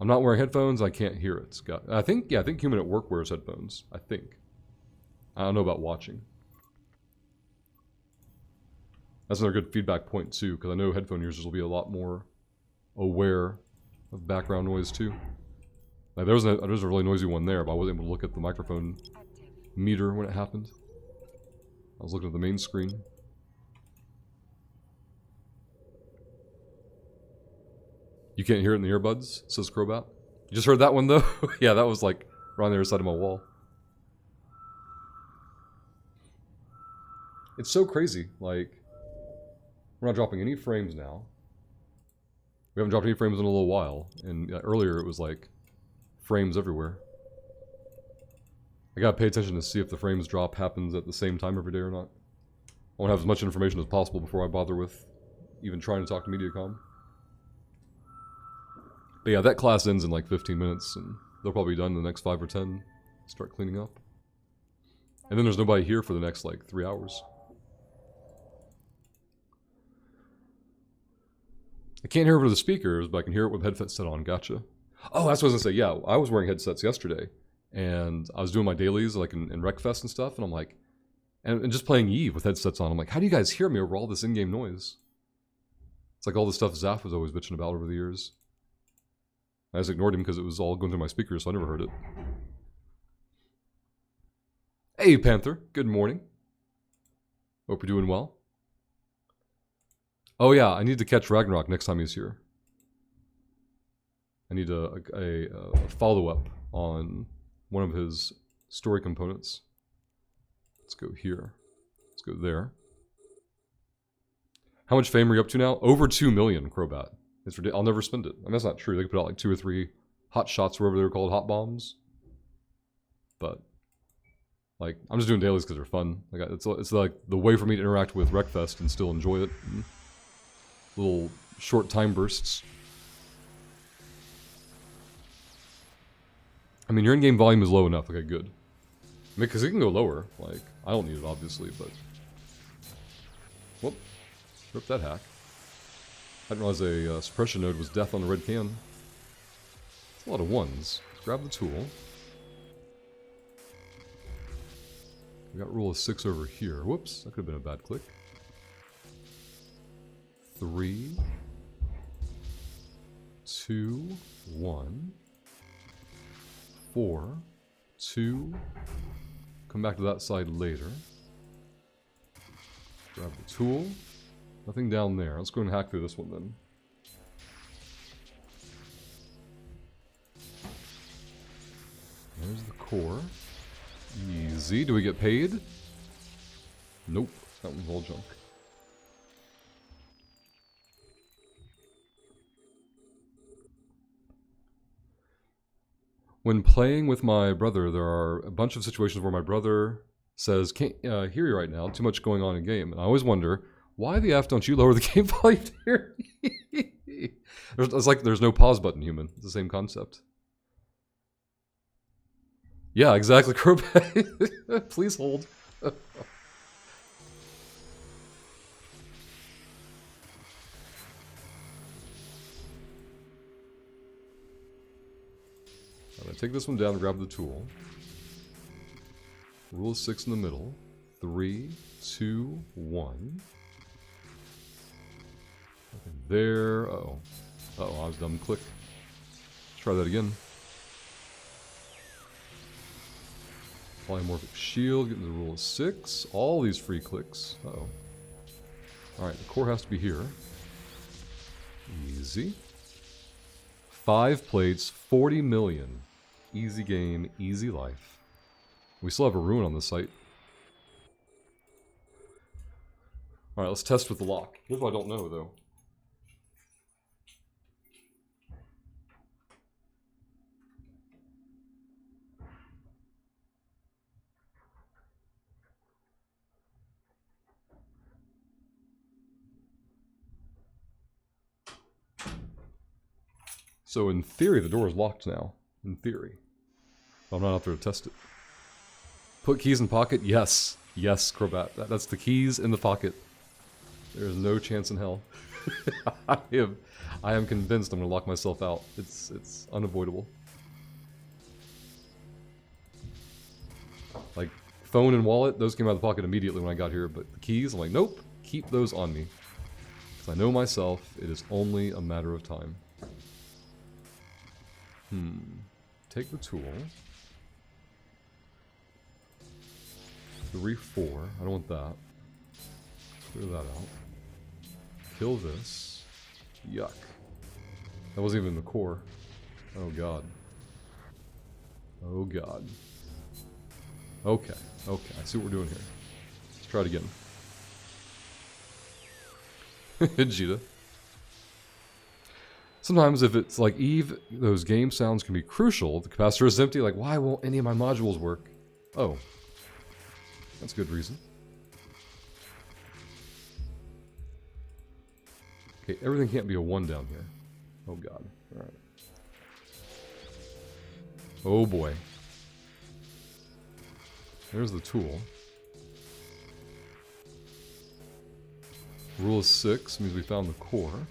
I'm not wearing headphones. I can't hear it. I think human at work wears headphones. I think. I don't know about watching. That's another good feedback point too, because I know headphone users will be a lot more aware of background noise too. Like there was a really noisy one there, but I wasn't able to look at the microphone meter when it happened. I was looking at the main screen. You can't hear it in the earbuds, says Crobat. You just heard that one though? Yeah, that was like right on the other side of my wall. It's so crazy, like, we're not dropping any frames now. We haven't dropped any frames in a little while, and earlier it was like, frames everywhere. I gotta pay attention to see if the frames drop happens at the same time every day or not. I want to have as much information as possible before I bother with even trying to talk to Mediacom. But yeah, that class ends in like 15 minutes, and they'll probably be done in the next 5 or 10. Start cleaning up. And then there's nobody here for the next like 3 hours. I can't hear over the speakers, but I can hear it with headset set on. Gotcha. Oh, that's what I was gonna say. Yeah, I was wearing headsets yesterday, and I was doing my dailies like in Wreckfest and stuff, and I'm like, and just playing Eve with headsets on. I'm like, how do you guys hear me over all this in-game noise? It's like all the stuff Zaf was always bitching about over the years. I just ignored him because it was all going through my speakers, so I never heard it. Hey, Panther. Good morning. Hope you're doing well. Oh yeah, I need to catch Ragnarok next time he's here. I need a follow-up on one of his story components. Let's go here. Let's go there. How much fame are you up to now? Over 2 million, Crobat. It's ridiculous. I'll never spend it. I mean, that's not true. They could put out like 2 or 3 hot shots, wherever they were called, hot bombs. But, like, I'm just doing dailies because they're fun. Like, it's like the way for me to interact with Wreckfest and still enjoy it. Little short time bursts. I mean, your in-game volume is low enough. Okay, good. I mean, because it can go lower. Like, I don't need it, obviously, but... Whoop. Rip that hack. I didn't realize a suppression node was death on the red can. It's a lot of ones. Let's grab the tool. We got rule of 6 over here. Whoops, that could have been a bad click. 3, 2, 1, 4, 2. Come back to that side later. Grab the tool. Nothing down there. Let's go and hack through this one then. There's the core. Easy. Do we get paid? Nope. That one's all junk. When playing with my brother, there are a bunch of situations where my brother says, "Can't hear you right now, too much going on in game." And I always wonder, why the F don't you lower the game volume to hear me? It's like there's no pause button, human. It's the same concept. Yeah, exactly, Crobat. Please hold. take this one down and grab the tool. Rule of 6 in the middle. 3, 2, 1. Okay, there. Uh-oh. Uh-oh, I was dumb. Click. Let's try that again. Polymorphic shield, getting the rule of 6. All these free clicks. Uh-oh. Alright, the core has to be here. Easy. 5 plates, 40 million. Easy game, easy life. We still have a ruin on the site. Alright, let's test with the lock. Here's what I don't know, though. So in theory, the door is locked now. In theory. I'm not out there to test it. Put keys in pocket? Yes. Yes, Crobat. That's the keys in the pocket. There is no chance in hell. I am convinced I'm going to lock myself out. It's unavoidable. Like, phone and wallet, those came out of the pocket immediately when I got here, but the keys, I'm like, nope, keep those on me. Because I know myself, it is only a matter of time. Take the tool. 3, 4. I don't want that. Clear that out. Kill this. Yuck. That wasn't even in the core. Oh god. Oh god. Okay. Okay. I see what we're doing here. Let's try it again. Vegeta. Sometimes if it's like Eve, those game sounds can be crucial. The capacitor is empty, like why won't any of my modules work? Oh. That's a good reason. Okay, everything can't be a 1 down here. Oh god. Alright. Oh boy. There's the tool. Rule of 6 means we found the core.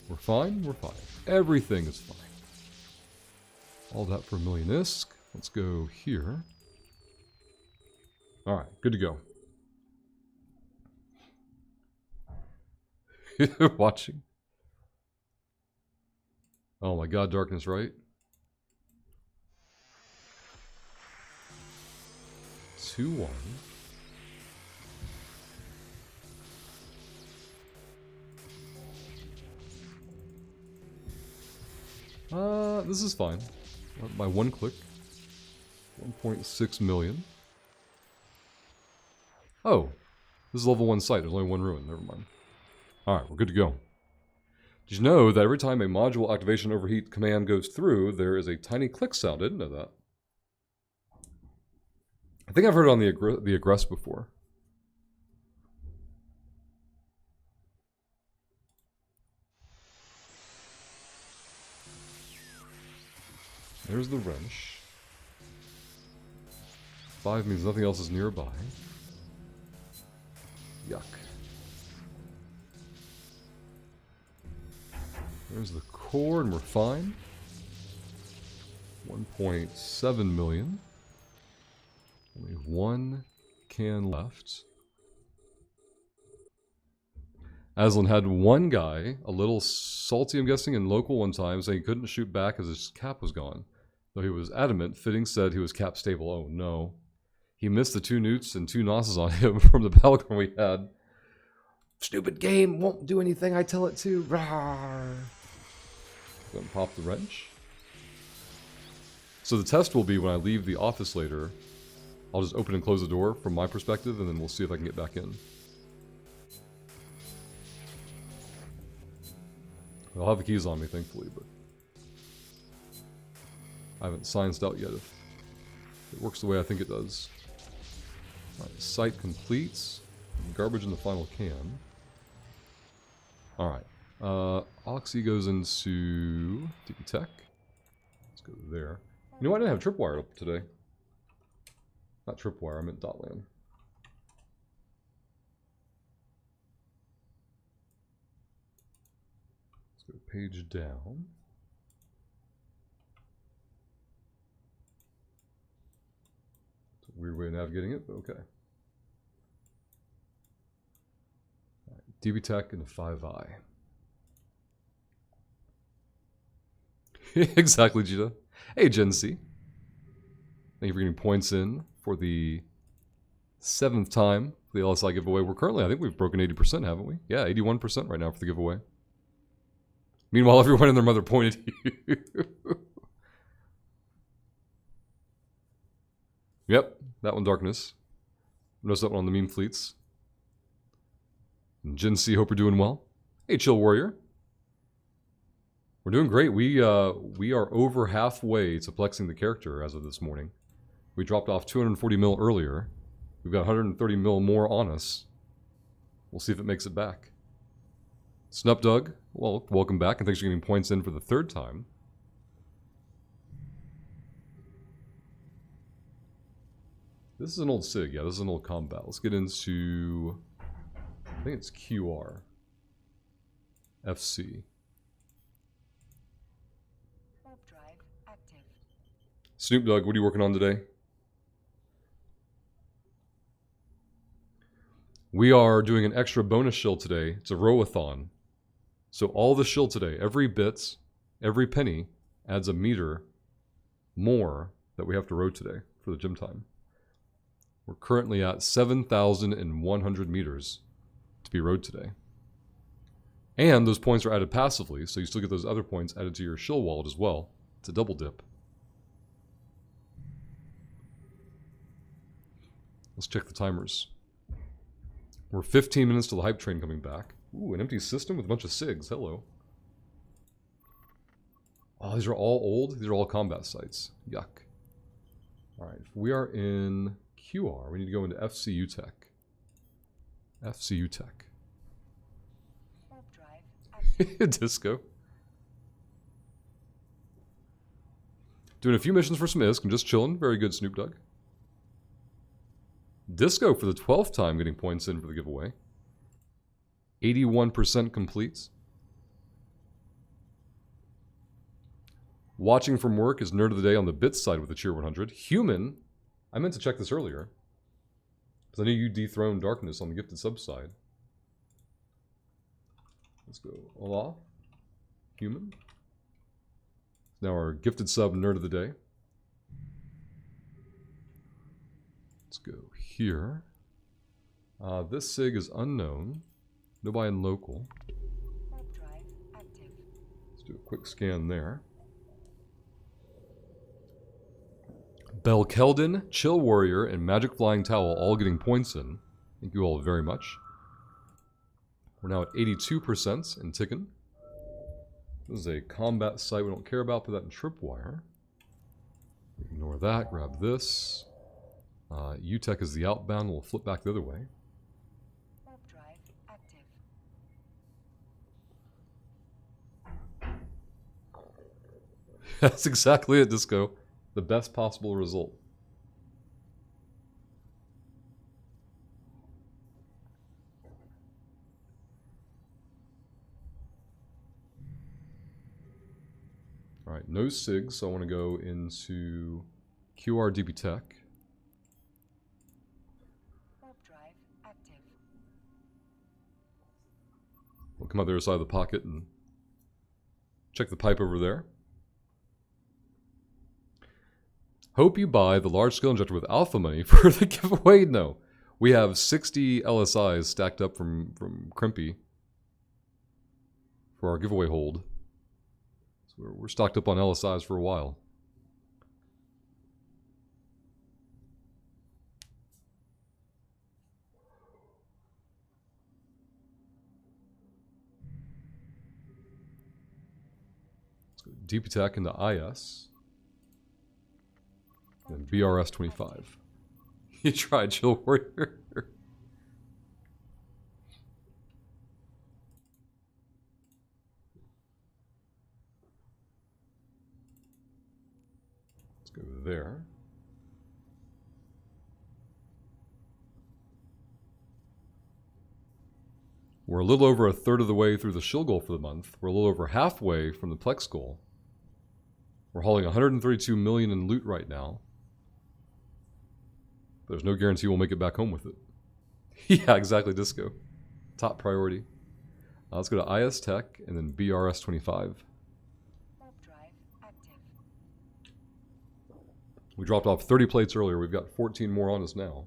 We're fine? We're fine. Everything is fine. All that for a million ISK. Let's go here. Alright, good to go. Watching. Oh my god, darkness, right? 2, 1. This is fine. By 1 click. 1.6 million. Oh. This is level 1 site. There's only 1 ruin. Never mind. Alright, we're good to go. Did you know that every time a module activation overheat command goes through, there is a tiny click sound? I didn't know that. I think I've heard it on the Aggress before. There's the wrench. 5 means nothing else is nearby. Yuck. There's the core and we're fine. 1.7 million. Only 1 can left. Aslan had one guy, a little salty I'm guessing, in local one time, saying he couldn't shoot back as his cap was gone. Though he was adamant, Fitting said he was cap stable. Oh no. He missed the 2 newts and 2 nosses on him from the battleground we had. Stupid game, won't do anything I tell it to. Rawr. Go and pop the wrench. So the test will be when I leave the office later, I'll just open and close the door from my perspective, and then we'll see if I can get back in. I'll have the keys on me, thankfully, but I haven't scienced out yet if it works the way I think it does. Alright, site completes. Garbage in the final can. Alright. Oxy goes into Tiki Tech. Let's go there. You know, I didn't have Tripwire up today. Not Tripwire, I meant Dotland. Let's go page down. weird way of navigating it, but okay. DB Tech into 5i. Exactly, Gita. Hey, Gen C. Thank you for getting points in for the 7th time for the LSI giveaway. We're currently, I think we've broken 80%, haven't we? Yeah, 81% right now for the giveaway. Meanwhile, everyone and their mother pointed at you. Yep, that one, Darkness. Notice that one on the meme fleets. And Gen C, hope you're doing well. Hey, Chill Warrior. We're doing great. We are over halfway to plexing the character as of this morning. We dropped off 240 mil earlier. We've got 130 mil more on us. We'll see if it makes it back. Snupdug, well, welcome back, and thanks for getting points in for the 3rd time. This is an old SIG, yeah, this is an old combat. Let's get into, I think it's QR. FC. Warp drive active. Snoop Dogg, what are you working on today? We are doing an extra bonus shill today. It's a rowathon. So all the shill today, every bit, every penny, adds a meter more that we have to row today for the gym time. We're currently at 7,100 meters to be rowed today. And those points are added passively, so you still get those other points added to your shill wallet as well. It's a double dip. Let's check the timers. We're 15 minutes to the hype train coming back. Ooh, an empty system with a bunch of SIGs. Hello. Oh, these are all old? These are all combat sites. Yuck. Alright, if we are in QR, we need to go into FCU Tech. FCU Tech. Warp drive active. Disco. Doing a few missions for some ISK and just chilling. Very good, Snoop Dogg. Disco for the 12th time getting points in for the giveaway. 81% complete. Watching from work is Nerd of the Day on the bits side with the Cheer 100. Human, I meant to check this earlier, because I knew you dethroned Darkness on the gifted sub side. Let's go. Hola. Human. Now our gifted sub Nerd of the Day. Let's go here. This SIG is unknown. Nobody in local. Warp drive active. Let's do a quick scan there. Belkeldin, Chill Warrior, and Magic Flying Towel all getting points in. Thank you all very much. We're now at 82% in Tikkun. This is a combat site we don't care about. Put that in Tripwire. Ignore that. Grab this. UTech is the outbound. We'll flip back the other way. Warp drive active. That's exactly it, Disco. The best possible result. Alright, no SIGs, so I want to go into QRDB Tech. Warp drive active. We'll come out the other side of the pocket and check the pipe over there. Hope you buy the large skill injector with alpha money for the giveaway. No. We have 60 LSIs stacked up from Crimpy for our giveaway hold. So we're stocked up on LSIs for a while. Let's go DP Tech into IS. And BRS 25. You tried, Chill Warrior. Let's go there. We're a little over a third of the way through the shill goal for the month. We're a little over halfway from the Plex goal. We're hauling 132 million in loot right now. There's no guarantee we'll make it back home with it. Yeah, exactly, Disco. Top priority. Let's go to IS Tech and then BRS 25. Warp drive active. We dropped off 30 plates earlier. We've got 14 more on us now.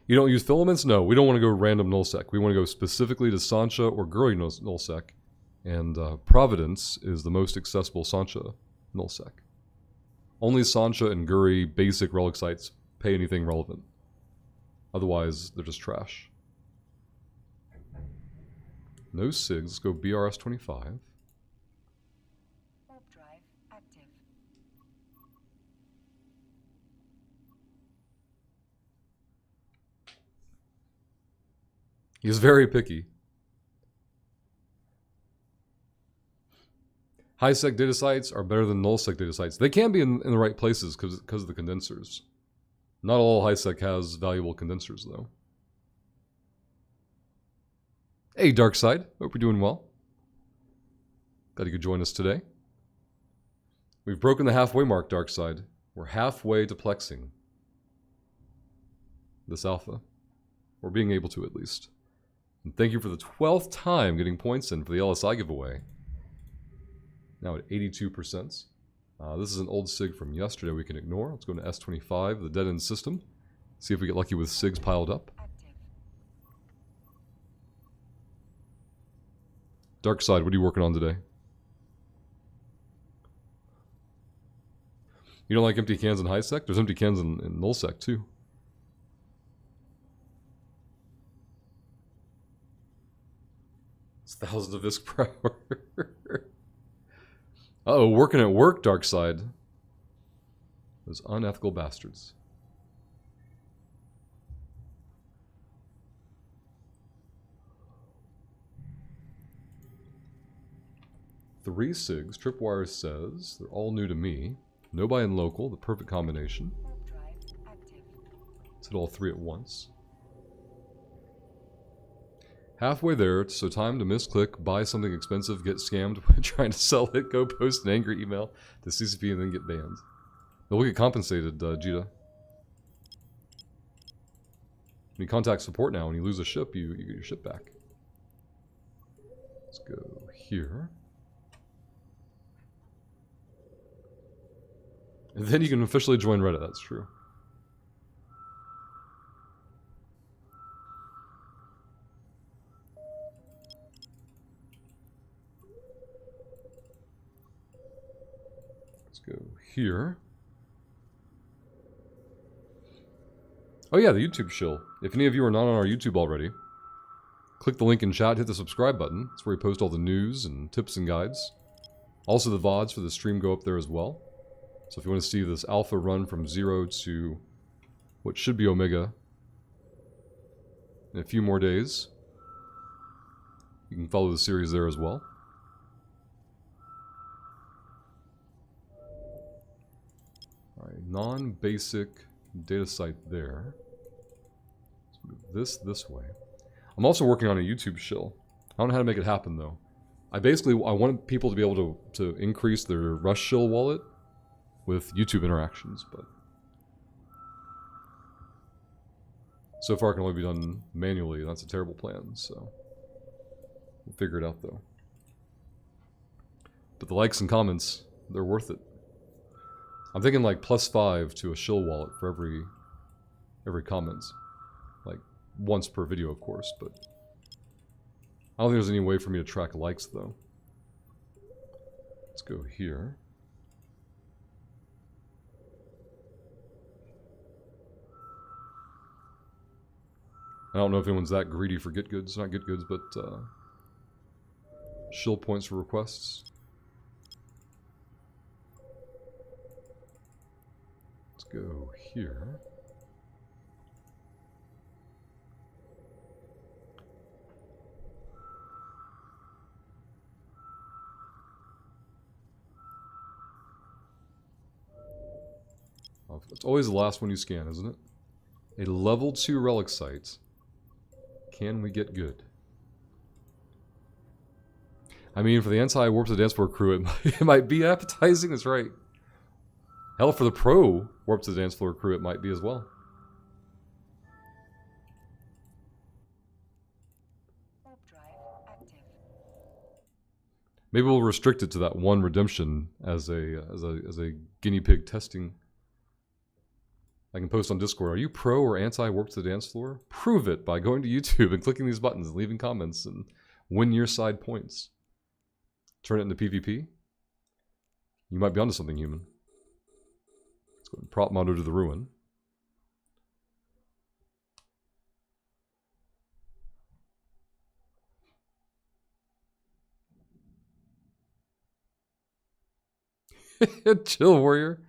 You don't use filaments? No, we don't want to go random nullsec. We want to go specifically to Sancha or Guri nullsec. And Providence is the most accessible Sancha nullsec. Only Sancha and Guri basic relic sites pay anything relevant. Otherwise, they're just trash. No SIGs. Let's go BRS 25. Warp drive active. He's very picky. High-sec data sites are better than null-sec data sites. They can be in the right places because of the condensers. Not all high-sec has valuable condensers, though. Hey, Darkside. Hope you're doing well. Glad you could join us today. We've broken the halfway mark, Darkside. We're halfway to plexing this alpha. Or being able to, at least. And thank you for the 12th time getting points in for the LSI giveaway. Now at 82%. This is an old SIG from yesterday we can ignore. Let's go to S25, the dead-end system. See if we get lucky with SIGs piled up. Active. Darkside, what are you working on today? You don't like empty cans in high sec? There's empty cans in null sec too. It's thousands of ISK per hour. Uh-oh, working at work, Darkside. Those unethical bastards. Three SIGs. Tripwire says they're all new to me. No buy in local, the perfect combination. Warp drive active. Let's hit all three at once. Halfway there, so time to misclick, buy something expensive, get scammed when trying to sell it, go post an angry email to CCP and then get banned. They'll get compensated, Jita. When you contact support now, when you lose a ship, you get your ship back. Let's go here. And then you can officially join Reddit, that's true. Let's go here. Oh yeah, the YouTube shill. If any of you are not on our YouTube already, click the link in chat, hit the subscribe button. That's where we post all the news and tips and guides. Also the VODs for the stream go up there as well. So if you want to see this alpha run from 0 to what should be Omega in a few more days, you can follow the series there as well. Alright, non-basic data site there. Let's move this way. I'm also working on a YouTube shill. I don't know how to make it happen though. I want people to be able to increase their Rush shill wallet with YouTube interactions, but so far it can only be done manually, and that's a terrible plan, so we'll figure it out though. But the likes and comments, they're worth it. I'm thinking like +5 to a shill wallet for every comment. Like once per video, of course, but I don't think there's any way for me to track likes though. Let's go here. I don't know if anyone's that greedy for get goods, not get goods, but shill points for requests. Let's go here. It's always the last one you scan, isn't it? A level 2 relic site Can we get good? I mean, for the anti-Warp to the Dance Floor crew, it might be appetizing, that's right. Hell, for the pro Warp to the Dance Floor crew, it might be as well. Warp drive active. Maybe we'll restrict it to that one redemption as a guinea pig testing. I can post on Discord. Are you pro or anti Warp to the Dance Floor? Prove it by going to YouTube and clicking these buttons and leaving comments and win your side points. Turn it into PvP. You might be onto something, human. Let's go and prop monitor the ruin. Chill, warrior.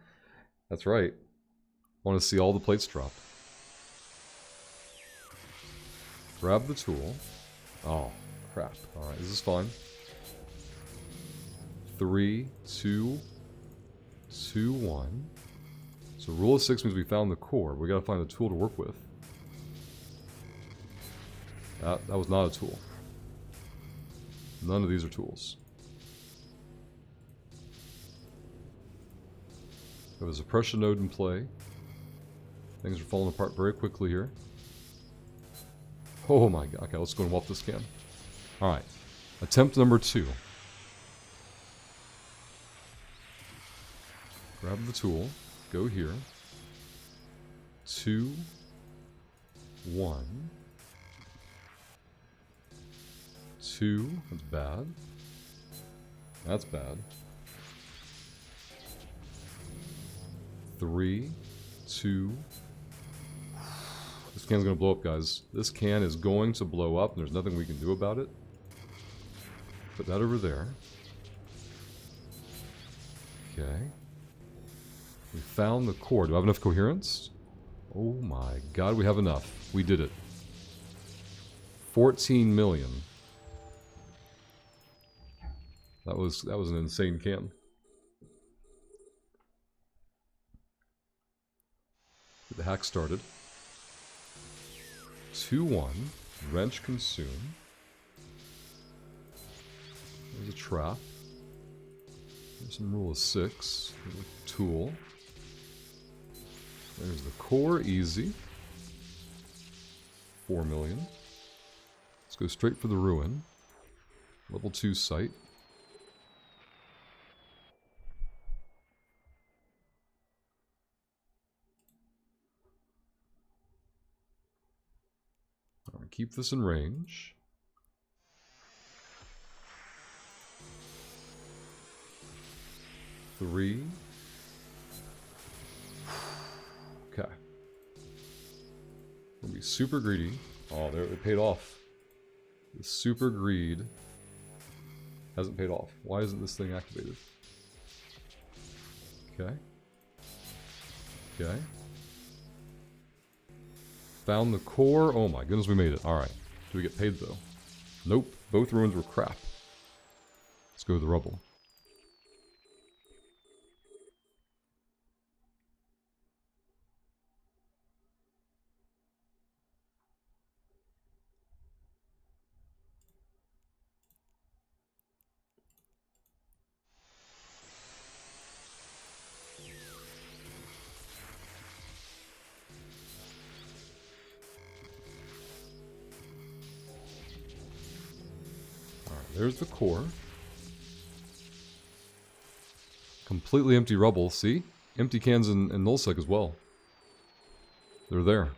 That's right. I want to see all the plates drop. Grab the tool. Oh, crap. Alright, this is fine. 3, 2, 2, 1. So rule of 6 means we found the core. We gotta find a tool to work with. That was not a tool. None of these are tools. We have a suppression node in play. Things are falling apart very quickly here. Oh my god. Okay, let's go and walk this scan. Alright. Attempt number 2. Grab the tool. Go here. 2, 1. 2. That's bad. That's bad. 3, 2. This can's gonna blow up, guys. This can is going to blow up, and there's nothing we can do about it. Put that over there. Okay. We found the core. Do I have enough coherence? Oh my god, we have enough. We did it. 14 million. That was an insane can. Get the hack started. 2-1. Wrench consume. There's a trap. There's some rule of 6. There's a tool. There's the core, easy. 4 million. Let's go straight for the ruin. Level 2 site. Alright, keep this in range. Three. Okay. We'll be super greedy. Oh, there it paid off. The super greed hasn't paid off. Why isn't this thing activated? Okay. Okay. Found the core. Oh my goodness, we made it. Alright. Do we get paid though? Nope. Both ruins were crap. Let's go to the rubble. There's the core. Completely empty rubble, see? Empty cans and nullsec as well. They're there.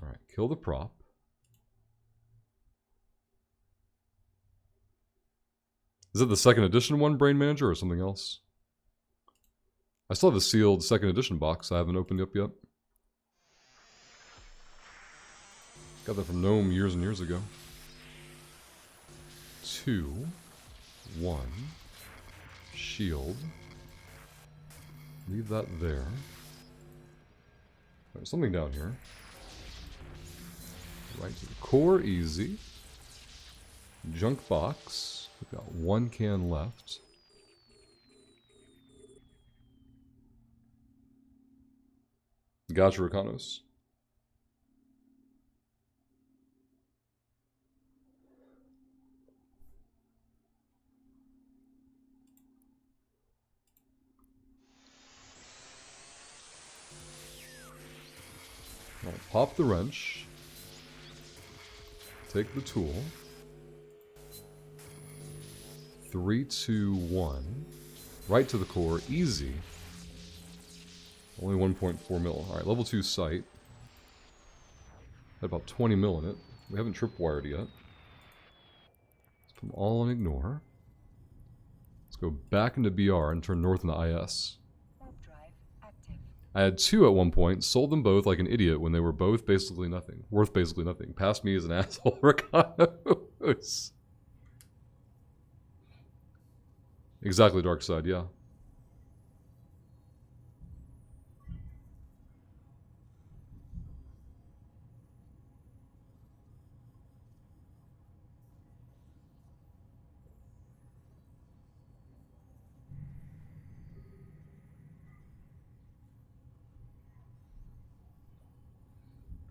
Alright, kill the prop. Is it the second edition one, Brain Manager, or something else? I still have the sealed second edition box I haven't opened up yet. Got that from Gnome years and years ago. 2, 1. Shield. Leave that there. There's something down here. Right to the core, easy. Junk box. We've got 1 can left. Gotcha, Rakanos. I'll pop the wrench. Take the tool. 3, 2, 1. Right to the core. Easy. Only 1.4 mil. Alright, level 2 sight. Had about 20 mil in it. We haven't tripwired yet. Let's put them all on ignore. Let's go back into BR and turn north into IS. Warp drive active. I had 2 at one point, sold them both like an idiot when they were both basically nothing. Worth basically nothing. Passed me as an asshole, Rakanos. Exactly, Dark Side, yeah.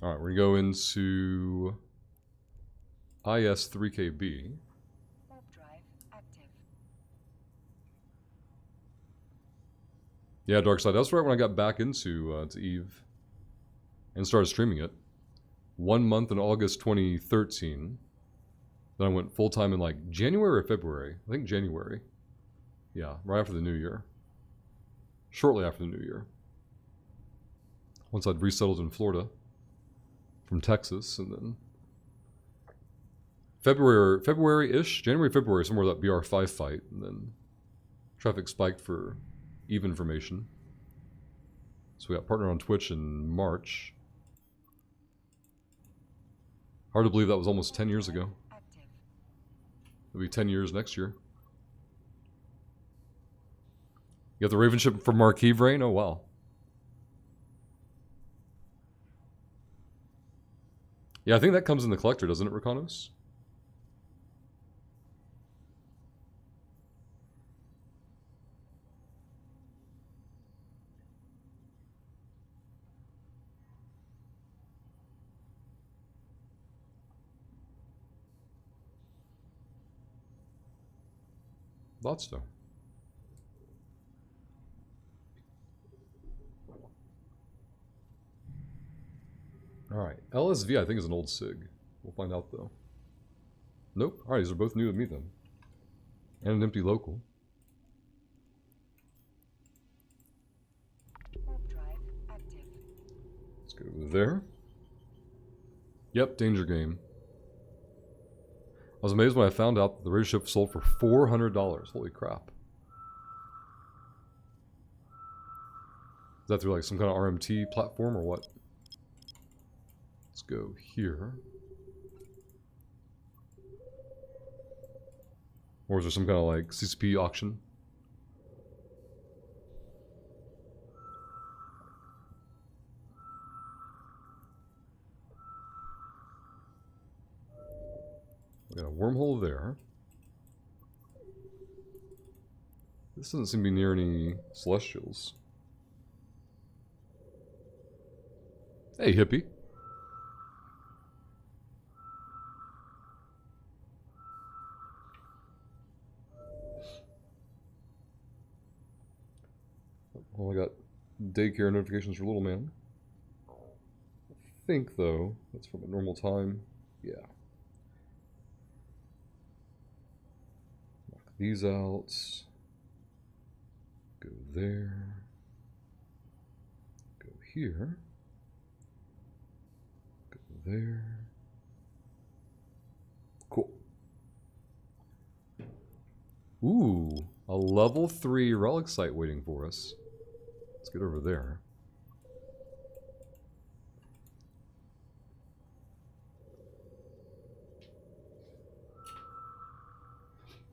Alright, we're going to go into IS-3KB. Warp drive active. Yeah, Dark Side, that's right when I got back into to EVE and started streaming it. 1 month in August 2013. Then I went full-time in like January or February. I think January. Yeah, right after the New Year. Shortly after the New Year. Once I'd resettled in Florida from Texas, and then February-ish, January, February, somewhere that BR5 fight, and then traffic spiked for EVE information. So we got partnered on Twitch in March. Hard to believe that was almost 10 years ago. Active. It'll be 10 years next year. You got the Raven ship from Marquis Rain? Oh, wow. Yeah, I think that comes in the collector, doesn't it, Rakanos? Thought so. Alright, LSV I think is an old SIG. We'll find out though. Nope. Alright, these are both new to me then. And an empty local. Warp drive active. Let's go there. Yep, danger game. I was amazed when I found out that the Raven ship sold for $400. Holy crap. Is that through like some kind of RMT platform or what? Let's go here. Or is there some kind of like CCP auction? We got a wormhole there. This doesn't seem to be near any celestials. Hey, hippie. Well, I got daycare notifications for little man. I think, though, that's from a normal time. Yeah. Knock these out. Go there. Go here. Go there. Cool. Ooh, a level 3 relic site waiting for us. Let's get over there.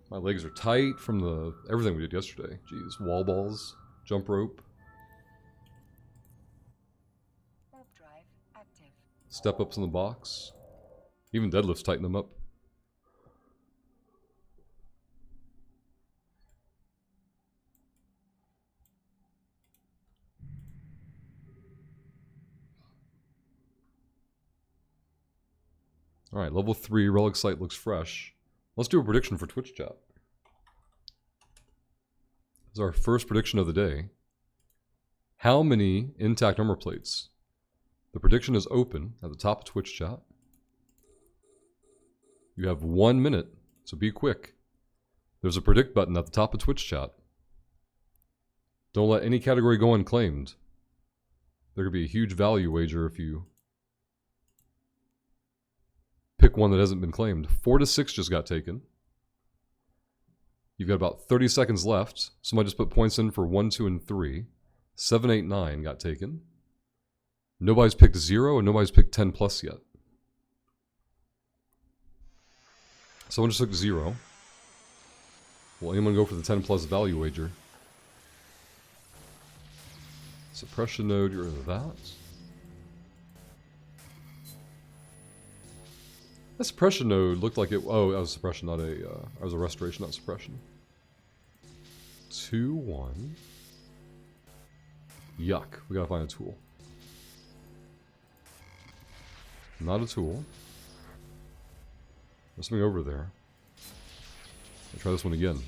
My legs are tight from the everything we did yesterday. Jeez, wall balls, jump rope, Warp drive active. step ups in the box. Even deadlifts tighten them up. Alright, level 3, Relic Site looks fresh. Let's do a prediction for Twitch chat. This is our first prediction of the day. How many intact armor plates? The prediction is open at the top of Twitch chat. You have 1 minute, so be quick. There's a predict button at the top of Twitch chat. Don't let any category go unclaimed. There could be a huge value wager if you pick one that hasn't been claimed. 4 to 6 just got taken. You've got about 30 seconds left. Somebody just put points in for 1, 2, and 3. 7, 8, 9 got taken. Nobody's picked 0 and nobody's picked 10 plus yet. Someone just took 0. Will anyone go for the 10 plus value wager? Suppression node, you're into that. That suppression node looked like it. Oh, that was suppression, not a. That was a restoration, not suppression. 2, 1. Yuck. We gotta find a tool. Not a tool. There's something over there. I'll try this one again.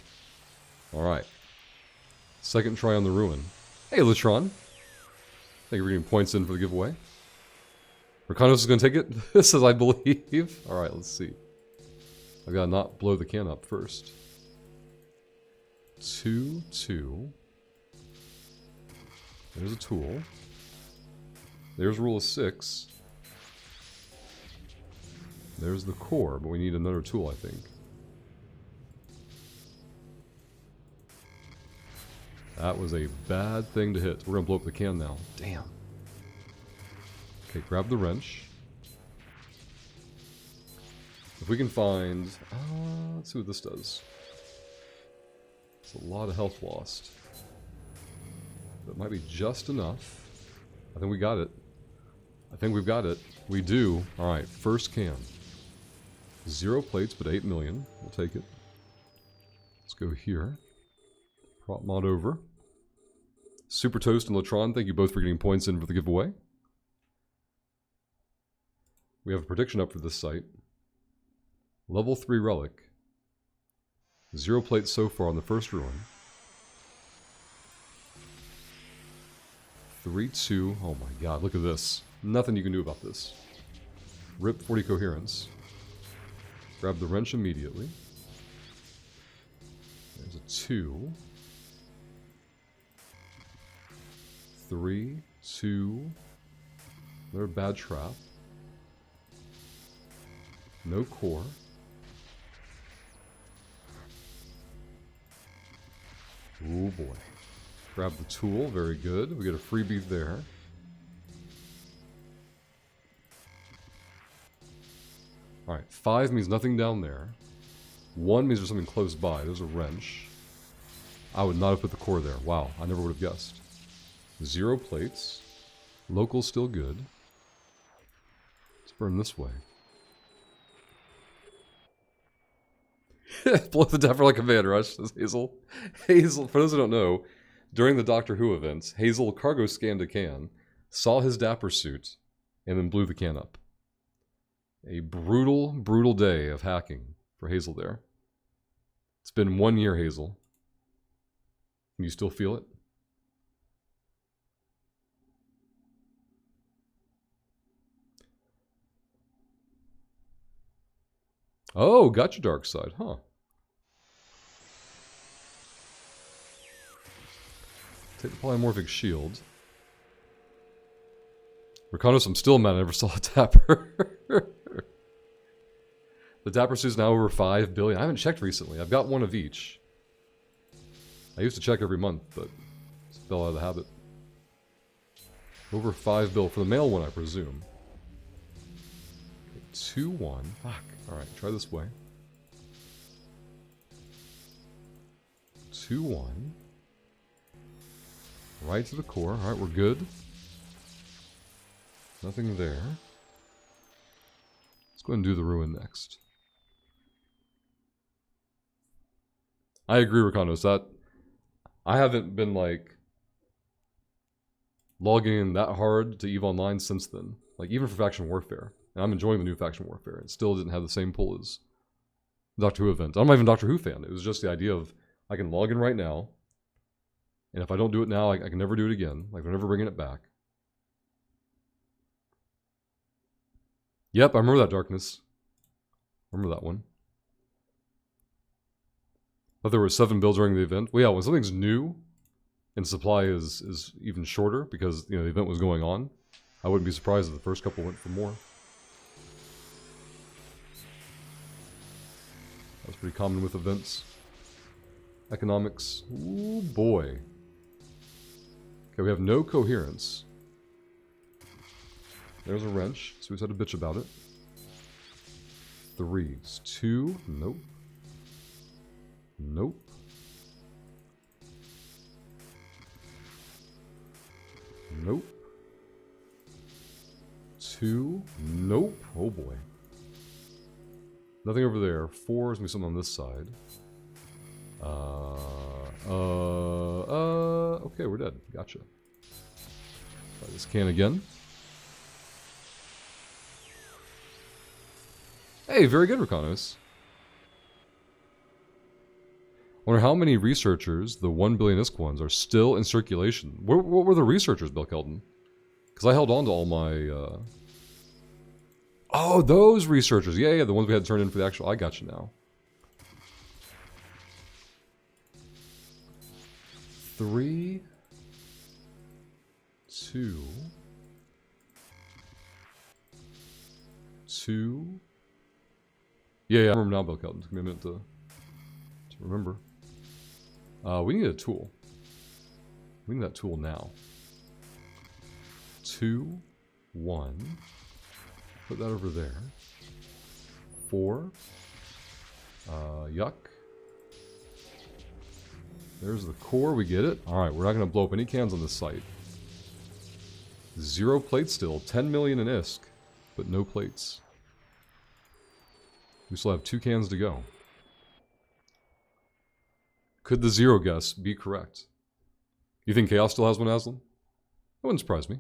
Alright. Second try on the ruin. Hey, Latron. Thank you for getting points in for the giveaway. Rakonos is going to take it. This is, I believe. Alright, let's see. I've got to not blow the can up first. 2, 2. There's a tool. There's rule of 6. There's the core, but we need another tool, I think. That was a bad thing to hit. We're going to blow up the can now. Damn. Okay, grab the wrench. If we can find... let's see what this does. It's a lot of health lost. That might be just enough. I think we got it. I think we've got it. We do. Alright, first can. 0 plates, but 8 million. We'll take it. Let's go here. Prop mod over. Super Toast and Latron, thank you both for getting points in for the giveaway. We have a prediction up for this site. Level 3 relic. 0 plates so far on the first ruin. 3, 2. Oh my god, look at this. Nothing you can do about this. Rip 40 coherence. Grab the wrench immediately. There's a 2. 3, 2. Another bad trap. No core. Oh boy. Grab the tool, very good. We get a freebie there. Alright, 5 means nothing down there. 1 means there's something close by. There's a wrench. I would not have put the core there. Wow, I never would have guessed. 0 plates. Local still good. Let's burn this way. Blow the dapper like a man rush, says Hazel. Hazel, for those who don't know, during the Doctor Who events, Hazel cargo scanned a can, saw his dapper suit, and then blew the can up. A brutal, brutal day of hacking for Hazel there. It's been 1 year, Hazel. Can you still feel it? Oh, got your dark side, huh? Take the polymorphic shield. Rakonos, I'm still mad I never saw a Dapper. The Dapper suit's now over 5 billion. I haven't checked recently. I've got one of each. I used to check every month, but it fell out of the habit. Over 5 bill for the male one, I presume. Okay, 2, 1. Fuck. Alright, try this way. 2, 1. Right to the core. Alright, we're good. Nothing there. Let's go ahead and do the ruin next. I agree, Rakonos, that I haven't been like logging in that hard to EVE Online since then. Like even for Faction Warfare. And I'm enjoying the new Faction Warfare. It still didn't have the same pull as Doctor Who event. I'm not even a Doctor Who fan. It was just the idea of I can log in right now, and if I don't do it now, I can never do it again. Like, they're never bringing it back. Yep, I remember that Darkness. Remember that one. Thought there were 7 builds during the event. Well, yeah, when something's new and supply is even shorter because, you know, the event was going on, I wouldn't be surprised if the first couple went for more. That's pretty common with events. Economics. Ooh, boy. Okay, we have no coherence. There's a wrench, so we just had to bitch about it. 3s. 2. Nope. Nope. Nope. 2. Nope. Oh boy. Nothing over there. 4 is gonna be something on this side. Okay, we're dead. Gotcha. Try this can again. Hey, very good, Rakanos. Wonder how many researchers, the 1 billion ISK ones, are still in circulation. What were the researchers, Bill Kelton? Because I held on to all my... Oh, those researchers. Yeah, the ones we had turned in for the actual... I got you now. 3... 2... 2... Yeah, I remember now, Bill Kelton. It's gonna be a minute to remember. We need a tool. We need that tool now. 2, 1. Put that over there. 4. Yuck. There's the core, we get it. Alright, we're not going to blow up any cans on this site. 0 plates still. 10 million in ISK, but no plates. We still have 2 cans to go. Could the 0 guess be correct? You think Chaos still has one, Aslan? That wouldn't surprise me.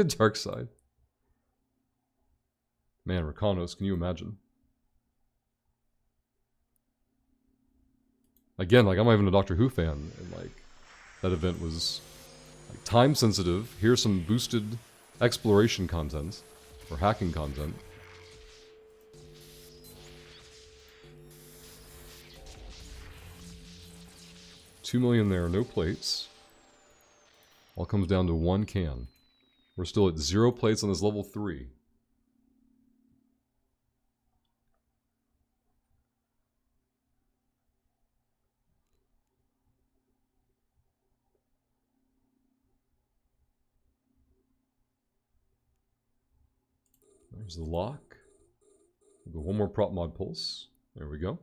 Dark side. Man, Rakanos, can you imagine? Again, like, I'm not even a Doctor Who fan, and like, that event was like, time sensitive. Here's some boosted exploration content, or hacking content. $2 million there, no plates. All comes down to 1 can. We're still at 0 plates on this level 3. There's the lock. We'll go 1 more prop mod pulse. There we go.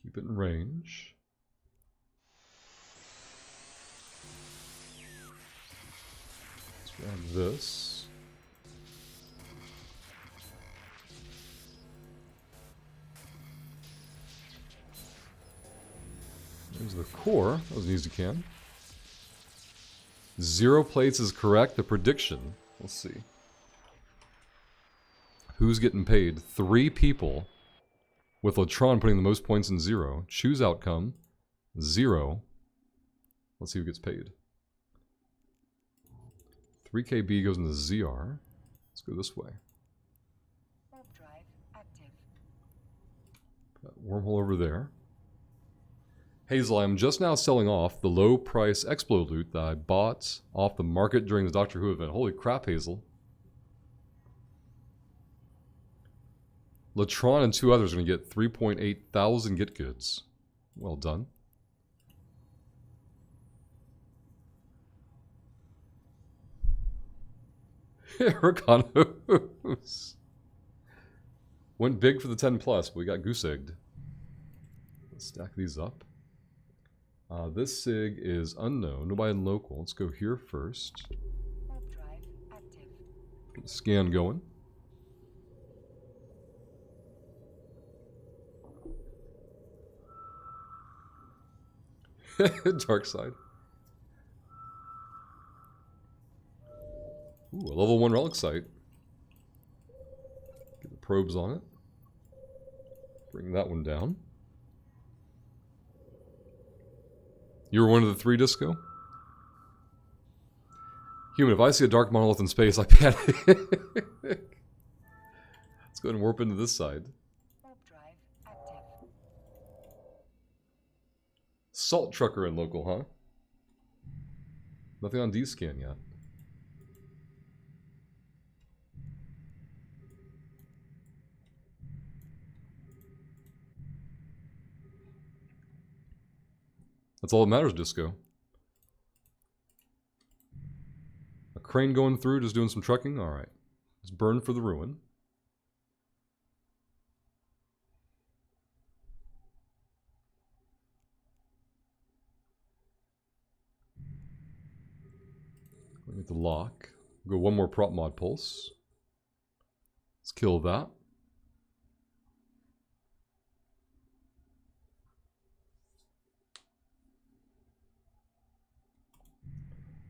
Keep it in range. Let's grab this. There's the core. That was an easy can. 0 plates is correct. The prediction. Let's see. Who's getting paid? 3 people. With Latron putting the most points in 0. Choose outcome. 0. Let's see who gets paid. 3KB goes into ZR. Let's go this way. Warp drive active. Got wormhole over there. Hazel, I'm just now selling off the low price Explo loot that I bought off the market during the Doctor Who event. Holy crap, Hazel. Latron and 2 others are going to get 3.8 thousand get goods. Well done. Rakanos. Went big for the 10 plus, but we got goose egged. Let's stack these up. This SIG is unknown, nobody in local. Let's go here first. Warp drive active. Get the scan going. Dark side. Ooh, a level 1 relic site. Get the probes on it. Bring that one down. You were one of the 3, Disco? Human, if I see a dark monolith in space, I panic. Let's go ahead and warp into this side. Warp drive active. Salt trucker in local, huh? Nothing on D-scan yet. That's all that matters, Disco. A crane going through, just doing some trucking? Alright. Let's burn for the ruin. Get the lock. Go one more prop mod pulse. Let's kill that.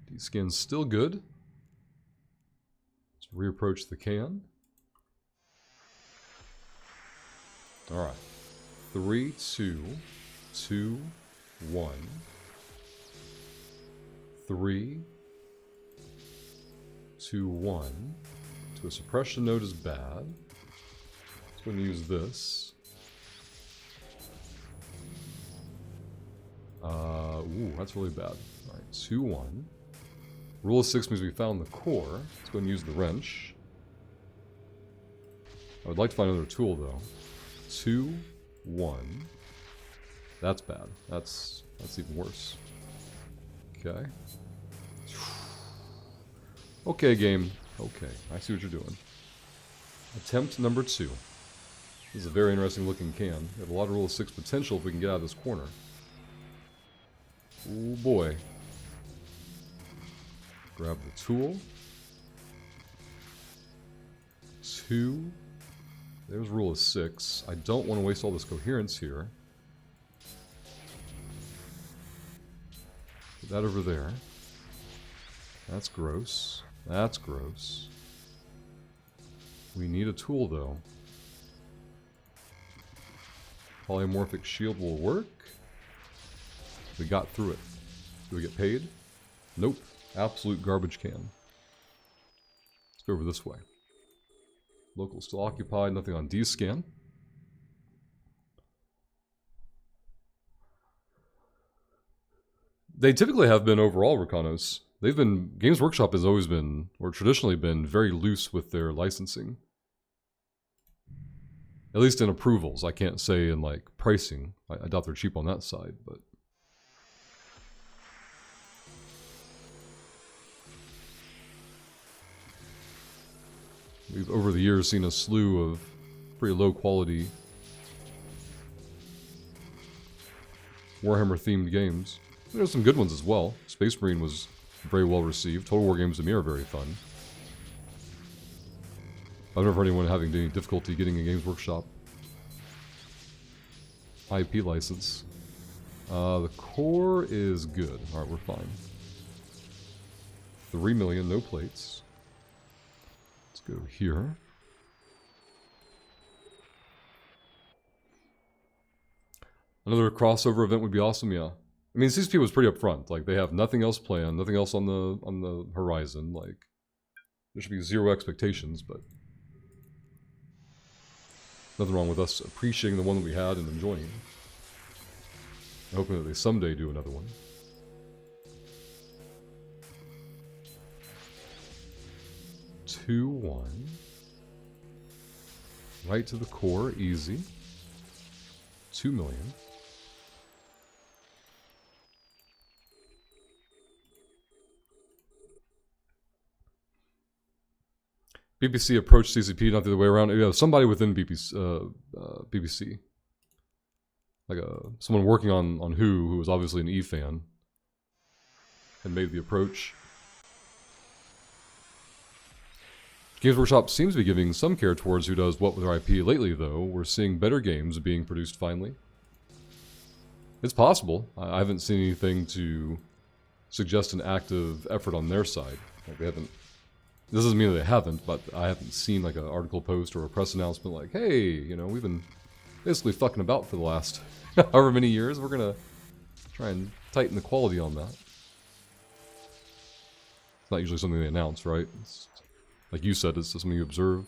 D-scan's still good. Let's reapproach the can. Alright. 3, 2, 2, 1. 3, 2, 1. To a suppression node is bad. Let's go and use this. Ooh, that's really bad. Alright, 2, 1. Rule of 6 means we found the core. Let's go and use the wrench. I would like to find another tool though. 2, 1. That's bad. That's even worse. Okay. Okay, game. Okay, I see what you're doing. Attempt number 2. This is a very interesting looking can. We have a lot of Rule of 6 potential if we can get out of this corner. Oh boy. Grab the tool. 2. There's Rule of 6. I don't want to waste all this coherence here. Put that over there. That's gross. That's gross. We need a tool though. Polymorphic shield will work. We got through it. Do we get paid? Nope. Absolute garbage can. Let's go over this way. Local still occupied. Nothing on D-scan. They typically have been overall Recanos. They've been, Games Workshop has always been, or traditionally been, very loose with their licensing. At least in approvals. I can't say in like pricing. I doubt they're cheap on that side, but. We've over the years seen a slew of pretty low quality Warhammer themed games. There's some good ones as well. Space Marine was very well received. Total War games to me are very fun. I've never heard anyone having any difficulty getting a Games Workshop IP license. The core is good. Alright, we're fine. 3 million, no plates. Let's go here. Another crossover event would be awesome, yeah. I mean, CCP was pretty upfront. Like, they have nothing else planned, nothing else on the horizon. Like, there should be zero expectations, but nothing wrong with us appreciating the one that we had and enjoying it. I'm hoping that they someday do another one. Two, 1. Right to the core, easy. 2 million. BBC approached CCP, not the other way around. Yeah, somebody within BBC. Like someone working on who was obviously an E fan, had made the approach. Games Workshop seems to be giving some care towards who does what with their IP lately, though. We're seeing better games being produced finally. It's possible. I haven't seen anything to suggest an active effort on their side. Like, they haven't. This doesn't mean that they haven't, but I haven't seen like an article post or a press announcement like, hey, you know, we've been basically fucking about for the last however many years. We're gonna try and tighten the quality on that. It's not usually something they announce, right? It's, like you said, it's something you observe.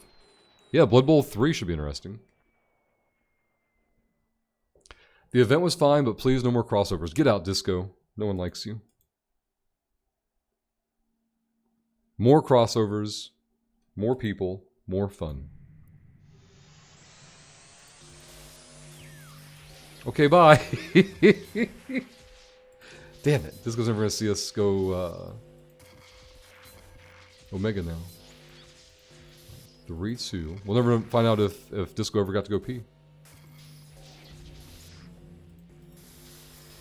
Yeah, Blood Bowl 3 should be interesting. The event was fine, but please no more crossovers. Get out, Disco. No one likes you. More crossovers, more people, more fun. Okay, bye. Damn it. Disco's never going to see us go Omega now. 3-2. We'll never find out if Disco ever got to go pee.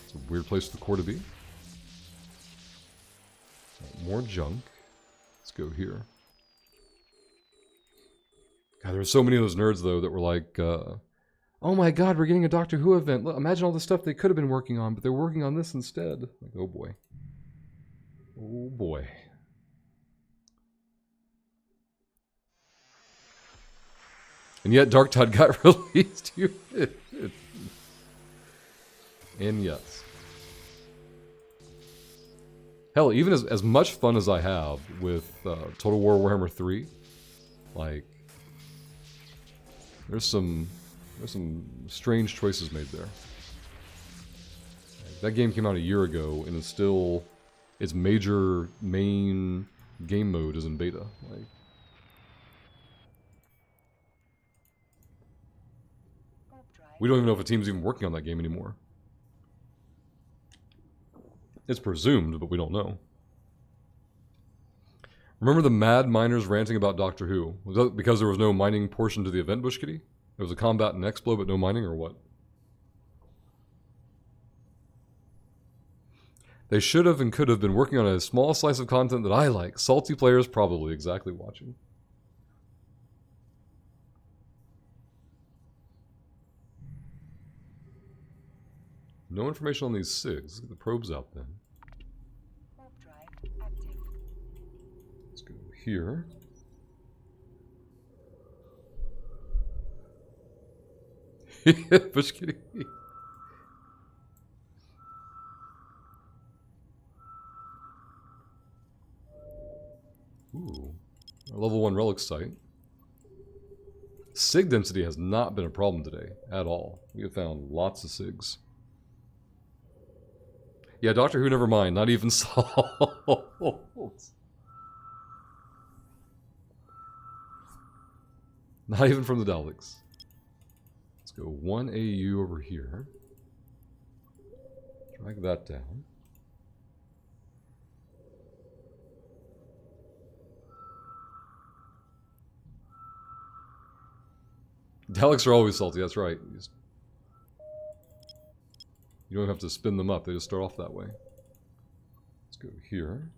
It's a weird place for the core to be. More junk. Let's go here. God, there were so many of those nerds, though, that were like, oh my god, we're getting a Doctor Who event. Look, imagine all the stuff they could have been working on, but they're working on this instead. Like, oh boy. Oh boy. And yet Dark Tide got released. And yes. Hell, even as much fun as I have with Total War Warhammer 3, like, there's some strange choices made there. That game came out a year ago, and it's still, its major main game mode is in beta. Like, we don't even know if a team's even working on that game anymore. It's presumed, but we don't know. Remember the mad miners ranting about Doctor Who? Was that because there was no mining portion to the event, Bush Kitty? There was a combat and Explo, but no mining, or what? They should have and could have been working on a small slice of content that I like. Salty players probably exactly watching. No information on these SIGs. Let's get the probes out then. Warp drive active. Let's go here. Bush Kitty. Ooh. A level 1 relic site. SIG density has not been a problem today at all. We have found lots of SIGs. Yeah, Doctor Who, never mind. Not even Salt. Not even from the Daleks. Let's go 1 AU over here. Drag that down. Daleks are always salty, that's right. You don't have to spin them up, they just start off that way. Let's go here.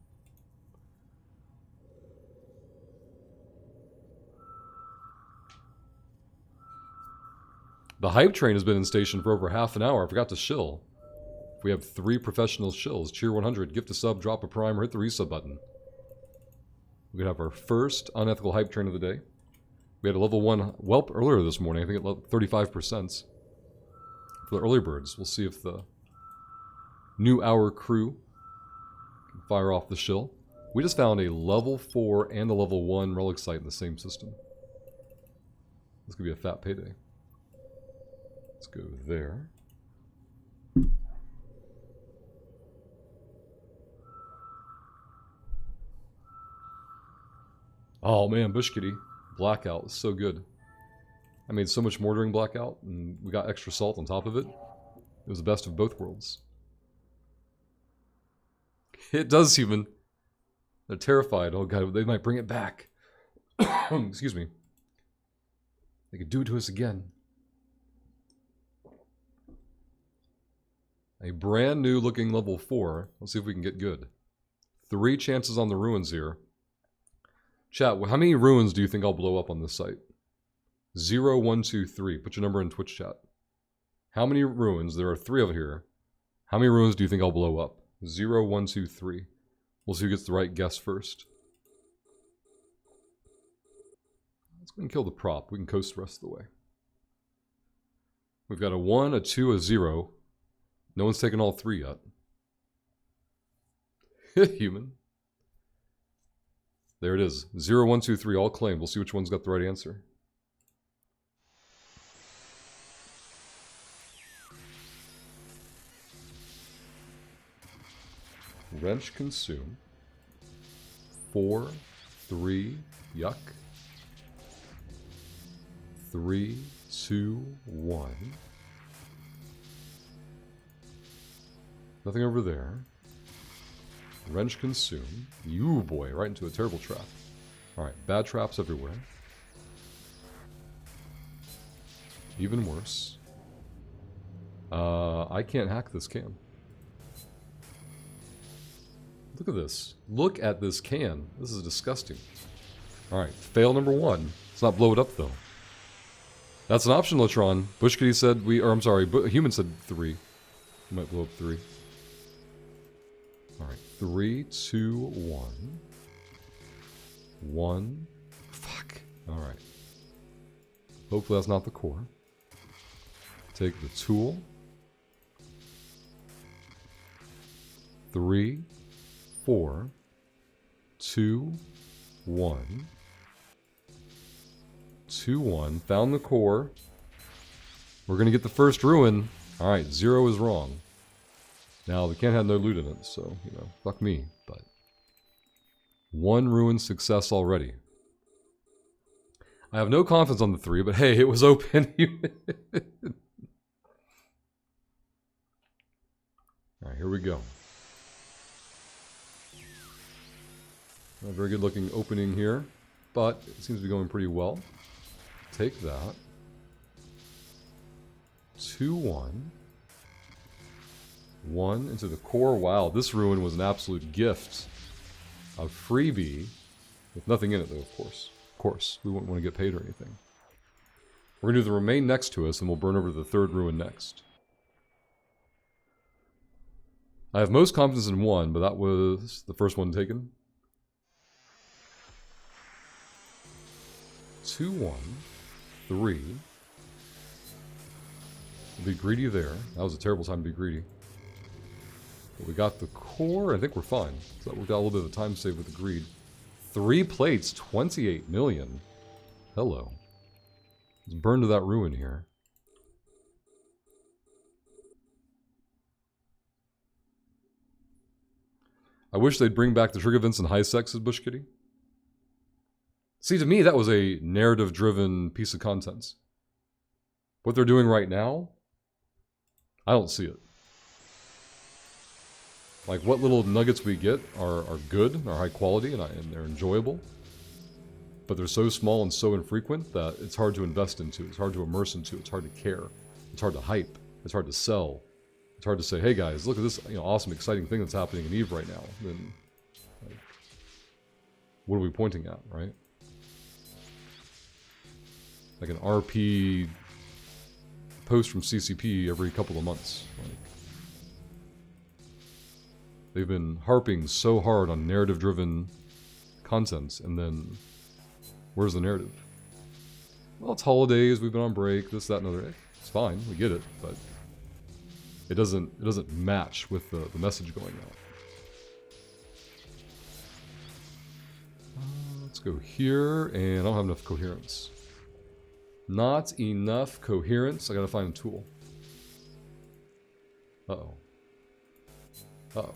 The hype train has been in station for over half an hour. I forgot to shill. We have 3 professional shills. Cheer 100, gift a sub, drop a prime, or hit the resub button. We could have our first unethical hype train of the day. We had a level 1 whelp earlier this morning, I think at 35%. For the early birds, we'll see if the new hour crew can fire off the shill. We just found a level 4 and a level 1 relic site in the same system. This could be a fat payday. Let's go there. Oh man, Bush Kitty. Blackout was so good. I made so much more during Blackout, and we got extra salt on top of it. It was the best of both worlds. It does, human. They're terrified. Oh god, they might bring it back. Excuse me. They could do it to us again. A brand new looking level 4. Let's see if we can get good. 3 chances on the ruins here. Chat, how many ruins do you think I'll blow up on this site? 0, 1, 2, 3. Put your number in Twitch chat. How many ruins? There are 3 over here. How many ruins do you think I'll blow up? 0, 1, 2, 3. We'll see who gets the right guess first. Let's go and kill the prop. We can coast the rest of the way. We've got a 1, a 2, a 0. No one's taken all 3 yet. Human. There it is. 0, 1, 2, 3, all claimed. We'll see which one's got the right answer. Wrench consume. 4, 3, yuck. 3, 2, 1. Nothing over there. Wrench consume. You boy, right into a terrible trap. Alright, bad traps everywhere. Even worse. I can't hack this can. Look at this. Look at this can. This is disgusting. Alright, fail number 1. Let's not blow it up though. That's an option, Latron. Bushkitty said I'm sorry, Human said 3. We might blow up 3. Alright, 3, 2, 1. 1. Fuck. Alright. Hopefully that's not the core. Take the tool. 3, 4, 2, 1. 2, 1. Found the core. We're gonna get the first ruin. Alright, 0 is wrong. Now, the can had no loot in it, so, you know, fuck me, but... 1 ruin success already. I have no confidence on the 3, but hey, it was open. Alright, here we go. A very good looking opening here, but it seems to be going pretty well. Take that. 2, 1. 1 into the core. Wow, this ruin was an absolute gift. A freebie. With nothing in it though, of course. Of course, we wouldn't want to get paid or anything. We're going to do the remain next to us and we'll burn over to the 3rd ruin next. I have most confidence in 1, but that was the first one taken. 2, 1, 3. We'll be greedy there. That was a terrible time to be greedy. But we got the core. I think we're fine. So that worked out a little bit of a time save with the greed. 3 plates, 28 million. Hello. Let's burn to that ruin here. I wish they'd bring back the trigger events and high sex, said Bushkitty. See, to me, that was a narrative-driven piece of content. What they're doing right now, I don't see it. Like, what little nuggets we get are good, are high quality, and they're enjoyable. But they're so small and so infrequent that it's hard to invest into, it's hard to immerse into, it's hard to care, it's hard to hype, it's hard to sell. It's hard to say, hey guys, look at this awesome, exciting thing that's happening in EVE right now. Then, like, what are we pointing at, right? Like an RP post from CCP every couple of months. Like, they've been harping so hard on narrative-driven content, and then where's the narrative? Well, it's holidays, we've been on break, this, that, and other. It's fine, we get it, but it doesn't match with the message going out. Let's go here, and I don't have enough coherence. Not enough coherence. I gotta find a tool. Uh-oh. Uh-oh.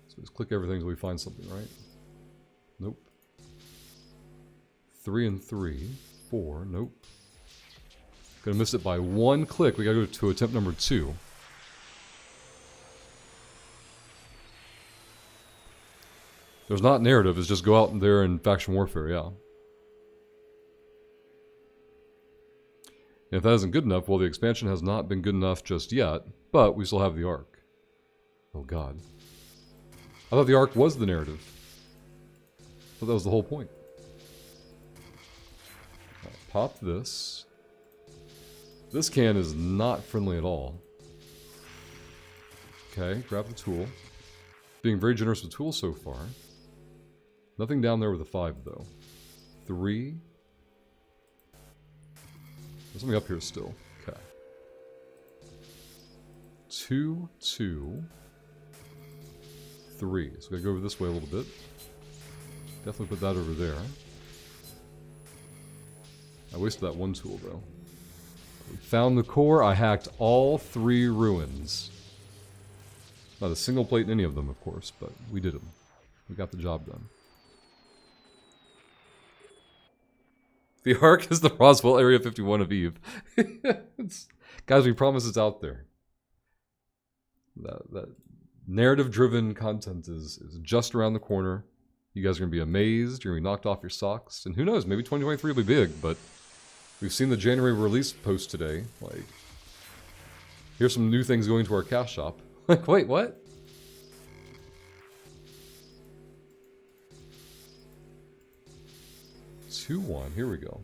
So just click everything until we find something, right? Nope. 3 and 3. 4. Nope. Gonna miss it by 1 click. We gotta go to attempt number 2. There's not narrative, it's just go out there and faction warfare, yeah. And if that isn't good enough, well, the expansion has not been good enough just yet, but we still have the Ark. Oh god. I thought the Ark was the narrative. But that was the whole point. Right, pop this. This can is not friendly at all. Okay, grab the tool. Being very generous with tools so far. Nothing down there with a 5 though. 3. There's something up here still. Okay. 2, 2, 3. So we gotta go over this way a little bit. Definitely put that over there. I wasted that one tool though. We found the core. I hacked all 3 ruins. Not a single plate in any of them, of course, but we did them. We got the job done. The Ark is the Roswell Area 51 of Eve. Guys, we promise it's out there. That narrative-driven content is just around the corner. You guys are going to be amazed. You're going to be knocked off your socks. And who knows, maybe 2023 will be big, but we've seen the January release post today. Like, here's some new things going to our cash shop. Like, wait, what? Here we go.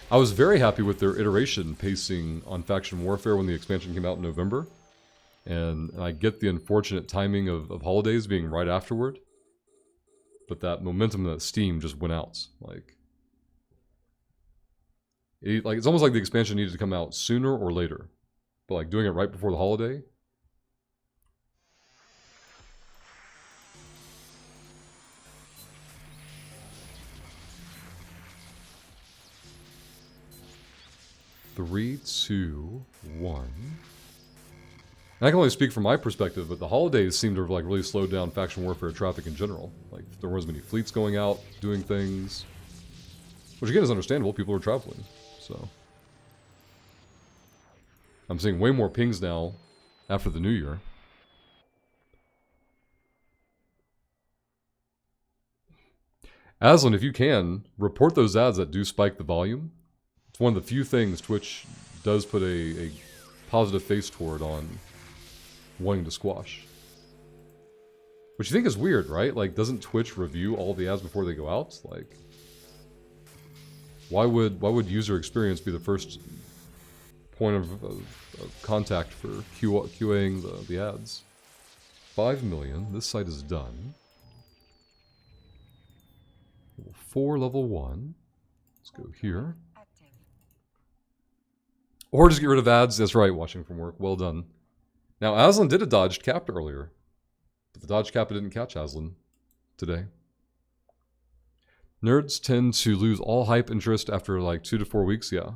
I was very happy with their iteration pacing on Faction Warfare when the expansion came out in November. And I get the unfortunate timing of holidays being right afterward. But that momentum, that steam just went out. Like, it's almost like the expansion needed to come out sooner or later. But like doing it right before the holiday. Three, two, one. And I can only speak from my perspective, but the holidays seem to have like really slowed down faction warfare traffic in general. Like there weren't as many fleets going out, doing things. Which again is understandable, people are traveling. So I'm seeing way more pings now after the new year. Aslan, if you can, report those ads that do spike the volume. It's one of the few things Twitch does put a positive face toward on wanting to squash. Which you think is weird, right? Like, doesn't Twitch review all the ads before they go out? Like, why would user experience be the first point of contact for QAing the ads? 5 million. This site is done. Level 4, level 1. Let's go here. Or just get rid of ads. That's right, watching from work. Well done. Now, Aslan did a dodged cap earlier. But the dodged cap didn't catch Aslan today. Nerds tend to lose all hype interest after like 2 to 4 weeks, yeah.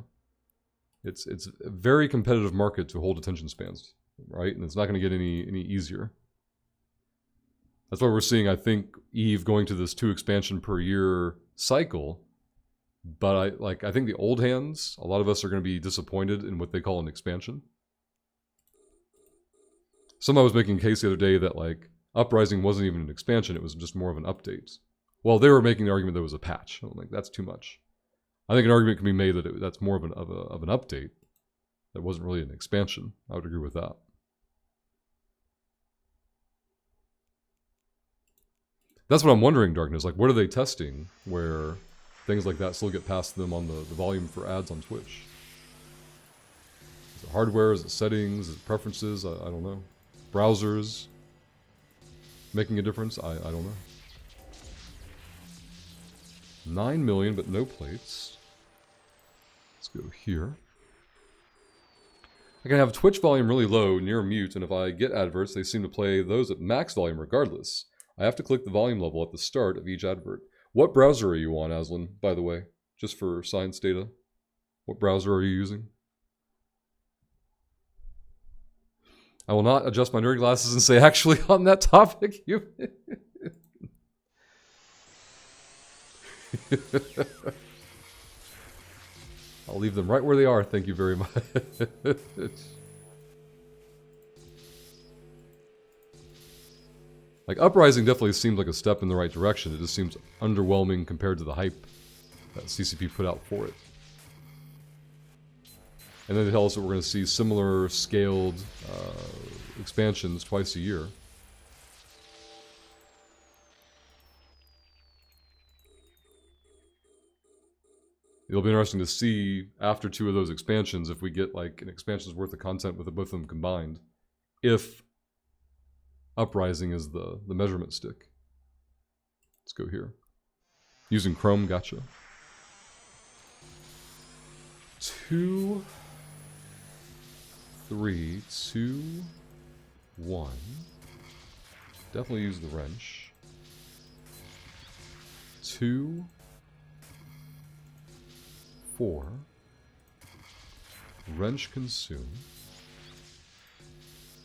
It's a very competitive market to hold attention spans, right? And it's not going to get any easier. That's why we're seeing, I think, EVE going to this 2 expansion per year cycle. But I think the old hands, a lot of us are going to be disappointed in what they call an expansion. Somebody was making a case the other day that like Uprising wasn't even an expansion, it was just more of an update. Well, they were making the argument that it was a patch. I'm like, that's too much. I think an argument can be made that that's more of an update. That wasn't really an expansion. I would agree with that. That's what I'm wondering, Darkness. Like, what are they testing where things like that still get past them on the volume for ads on Twitch? Is it hardware? Is it settings? Is it preferences? I don't know. Browsers making a difference? I don't know. 9 million, but no plates. Let's go here. I can have Twitch volume really low, near mute, and if I get adverts, they seem to play those at max volume regardless. I have to click the volume level at the start of each advert. What browser are you on, Aslan, by the way? Just for science data. What browser are you using? I will not adjust my nerd glasses and say, actually, on that topic, you... I'll leave them right where they are, thank you very much. Like, Uprising definitely seems like a step in the right direction. It just seems underwhelming compared to the hype that CCP put out for it. And then they tell us that we're going to see similar scaled expansions twice a year. it'll be interesting to see after 2 of those expansions if we get like an expansion's worth of content with both of them combined. If Uprising is the measurement stick. Let's go here. Using Chrome, gotcha. 2, 3, 2, 1. Definitely use the wrench. 2, 4. Wrench consume.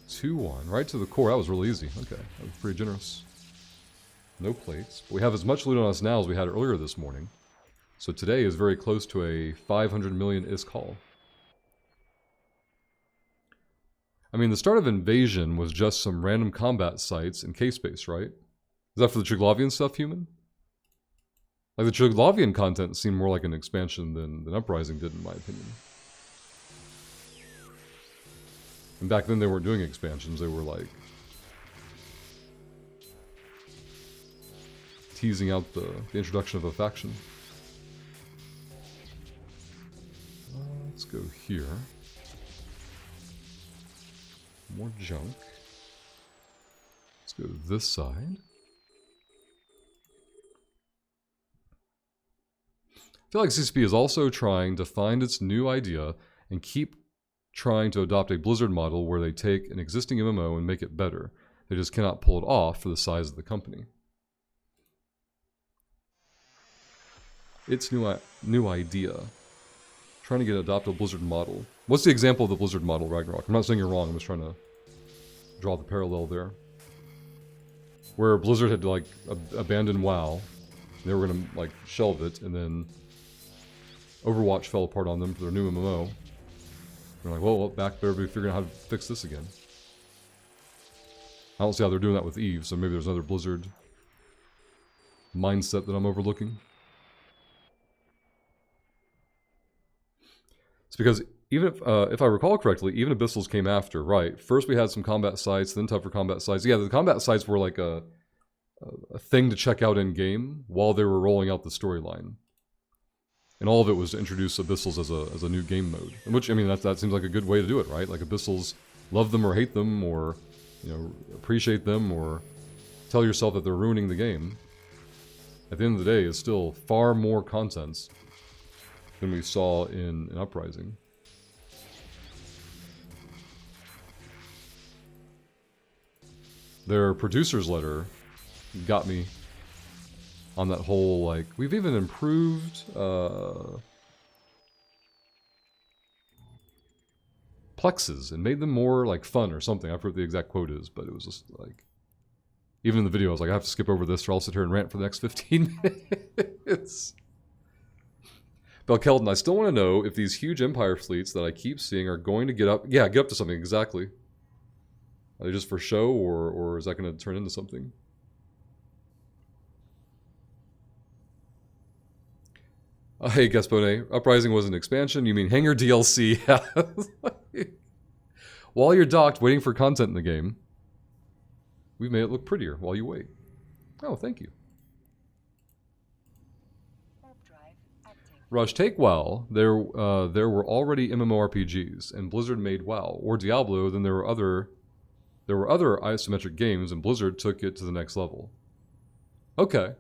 2, 1. Right to the core. That was really easy. Okay, that was pretty generous. No plates. We have as much loot on us now as we had earlier this morning. So today is very close to a 500 million ISK haul. I mean, the start of Invasion was just some random combat sites in K-Space, right? Is that for the Triglavian stuff, human? Like, the Triglavian content seemed more like an expansion than Uprising did, in my opinion. And back then they weren't doing expansions, they were like teasing out the introduction of a faction. Let's go here. More junk. Let's go to this side. I feel like CCP is also trying to find its new idea and keep trying to adopt a Blizzard model where they take an existing MMO and make it better. They just cannot pull it off for the size of the company. Its new idea. Trying to get adopt a Blizzard model. What's the example of the Blizzard model, Ragnarok? I'm not saying you're wrong, I'm just trying to draw the parallel there. Where Blizzard had like abandoned WoW, they were gonna like shelve it, and then Overwatch fell apart on them for their new MMO. They're like, well, back better be figuring out how to fix this again. I don't see how they're doing that with Eve, so maybe there's another Blizzard mindset that I'm overlooking. It's because even if I recall correctly, even Abyssals came after, right? First we had some combat sites, then tougher combat sites. Yeah, the combat sites were like a thing to check out in game while they were rolling out the storyline. And all of it was to introduce Abyssals as a new game mode. In which, I mean, that seems like a good way to do it, right? Like Abyssals, love them or hate them, or, you know, appreciate them, or tell yourself that they're ruining the game. At the end of the day, it's still far more content than we saw in Uprising. Their producer's letter got me on that whole, like, we've even improved plexes and made them more, like, fun or something. I forget what the exact quote is, but it was just, like, even in the video, I was like, I have to skip over this or I'll sit here and rant for the next 15 minutes. Belkeldon, I still want to know if these huge Empire fleets that I keep seeing are going to get up... Yeah, get up to something, exactly. Are they just for show, or is that going to turn into something? Hey, Gaspone, Uprising was an expansion? You mean Hangar DLC? While you're docked waiting for content in the game, we've made it look prettier while you wait. Oh, thank you. Rush, take WoW. There were already MMORPGs, and Blizzard made WoW. Or Diablo, then there were other isometric games, and Blizzard took it to the next level. Okay.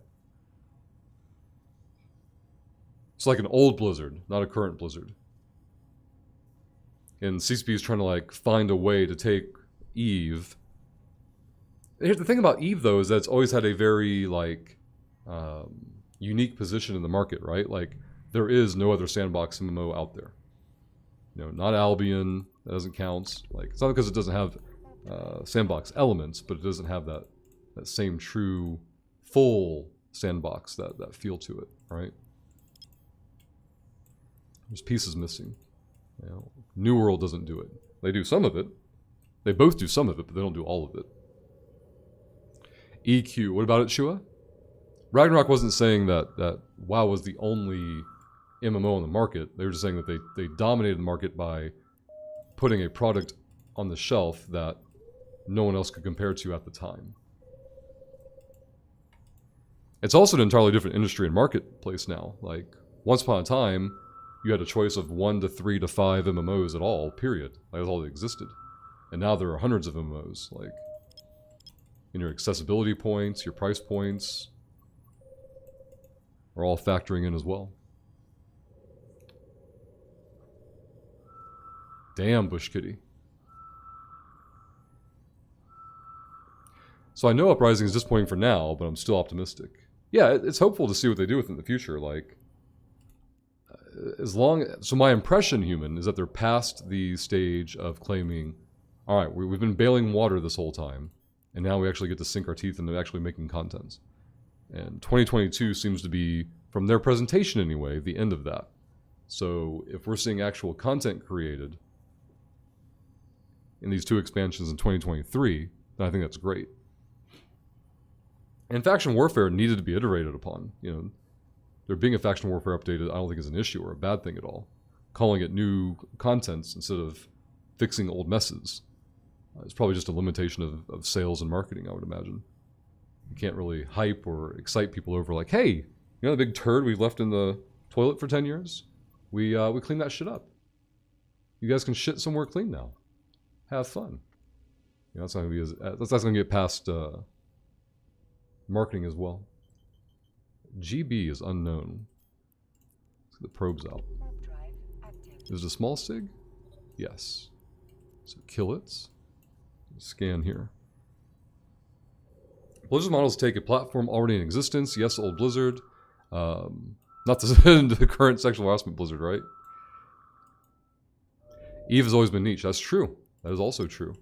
It's like an old Blizzard, not a current Blizzard. And CCP is trying to, like, find a way to take Eve. Here's the thing about Eve, though, is that it's always had a very, like, unique position in the market, right? Like, there is no other sandbox MMO out there. You know, not Albion, that doesn't count. Like, it's not because it doesn't have sandbox elements, but it doesn't have that same true, full sandbox, that feel to it, right? There's pieces missing. You know, New World doesn't do it. They do some of it. They both do some of it, but they don't do all of it. EQ, what about it, Shua? Ragnarok wasn't saying that WoW was the only MMO on the market. They were just saying that they dominated the market by putting a product on the shelf that no one else could compare to at the time. It's also an entirely different industry and marketplace now. Like, once upon a time, you had a choice of 1 to 3 to 5 MMOs at all, period. Like, that's all that existed. And now there are hundreds of MMOs, like, and your accessibility points, your price points are all factoring in as well. Damn, Bush Kitty. So I know Uprising is disappointing for now, but I'm still optimistic. Yeah, it's hopeful to see what they do with it in the future. Like, so my impression, Human, is that they're past the stage of claiming, all right, we've been bailing water this whole time, and now we actually get to sink our teeth into actually making content. And 2022 seems to be, from their presentation anyway, the end of that. So if we're seeing actual content created in these 2 expansions in 2023, then I think that's great. And Faction Warfare needed to be iterated upon. You know, there being a Faction Warfare updated, I don't think is an issue or a bad thing at all. Calling it new contents instead of fixing old messes is probably just a limitation of sales and marketing, I would imagine. You can't really hype or excite people over like, hey, you know the big turd we've left in the toilet for 10 years? We cleaned that shit up. You guys can shit somewhere clean now. Have fun. You know, that's not gonna get past marketing as well. GB is unknown. Let's get the probes out. Warp drive active. Is it a small sig? Yes. So kill it. Scan here. Blizzard models take a platform already in existence. Yes, old Blizzard. Not to send into the current sexual harassment Blizzard, right? EVE has always been niche. That's true. That is also true.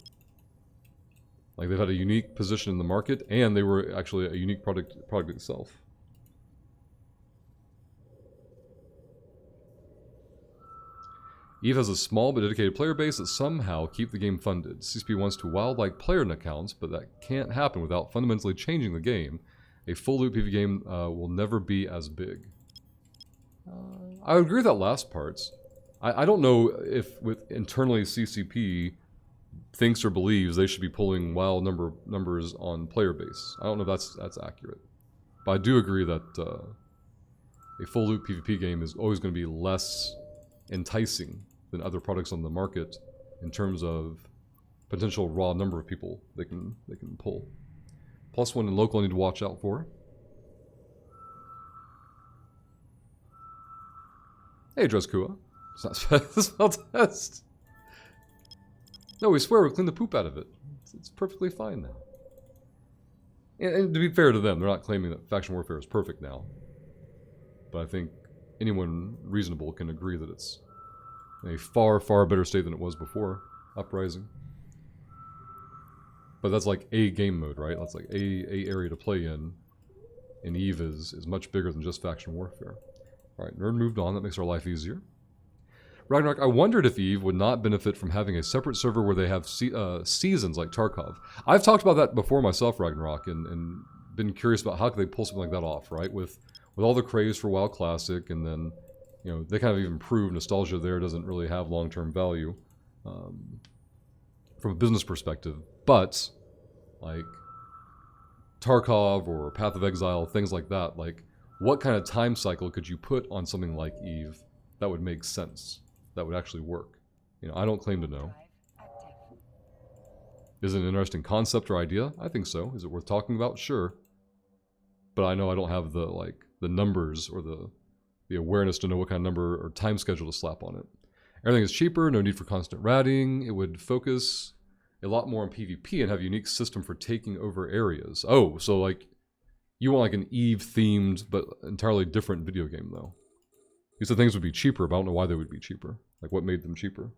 Like, they've had a unique position in the market, and they were actually a unique product itself. EVE has a small but dedicated player base that somehow keep the game funded. CCP wants to wild-like player accounts, but that can't happen without fundamentally changing the game. A full loot PvP game will never be as big. I would agree with that last part. I don't know if with internally CCP thinks or believes they should be pulling wild numbers on player base. I don't know if that's accurate. But I do agree that a full loot PvP game is always going to be less enticing than other products on the market in terms of potential raw number of people they can pull. +1 in local I need to watch out for. Hey, Dreskua. It's not a spell test. No, we swear we cleaned the poop out of it. It's perfectly fine now. And to be fair to them, they're not claiming that Faction Warfare is perfect now. But I think anyone reasonable can agree that it's in a far, far better state than it was before Uprising. But that's like a game mode, right? That's like a area to play in. And EVE is much bigger than just Faction Warfare. Alright, Nerd moved on. That makes our life easier. Ragnarok, I wondered if EVE would not benefit from having a separate server where they have seasons like Tarkov. I've talked about that before myself, Ragnarok, and been curious about how could they pull something like that off, right? With all the craze for WoW Classic, and then, you know, they kind of even prove nostalgia there doesn't really have long-term value from a business perspective. But, like, Tarkov or Path of Exile, things like that, like, what kind of time cycle could you put on something like EVE that would make sense? That would actually work. You know, I don't claim to know. Is it an interesting concept or idea? I think so. Is it worth talking about? Sure. But I know I don't have the numbers or the awareness to know what kind of number or time schedule to slap on it. Everything is cheaper, no need for constant ratting. It would focus a lot more on PvP and have a unique system for taking over areas. Oh, so like you want like an EVE themed but entirely different video game though. You said things would be cheaper, but I don't know why they would be cheaper. Like, what made them cheaper?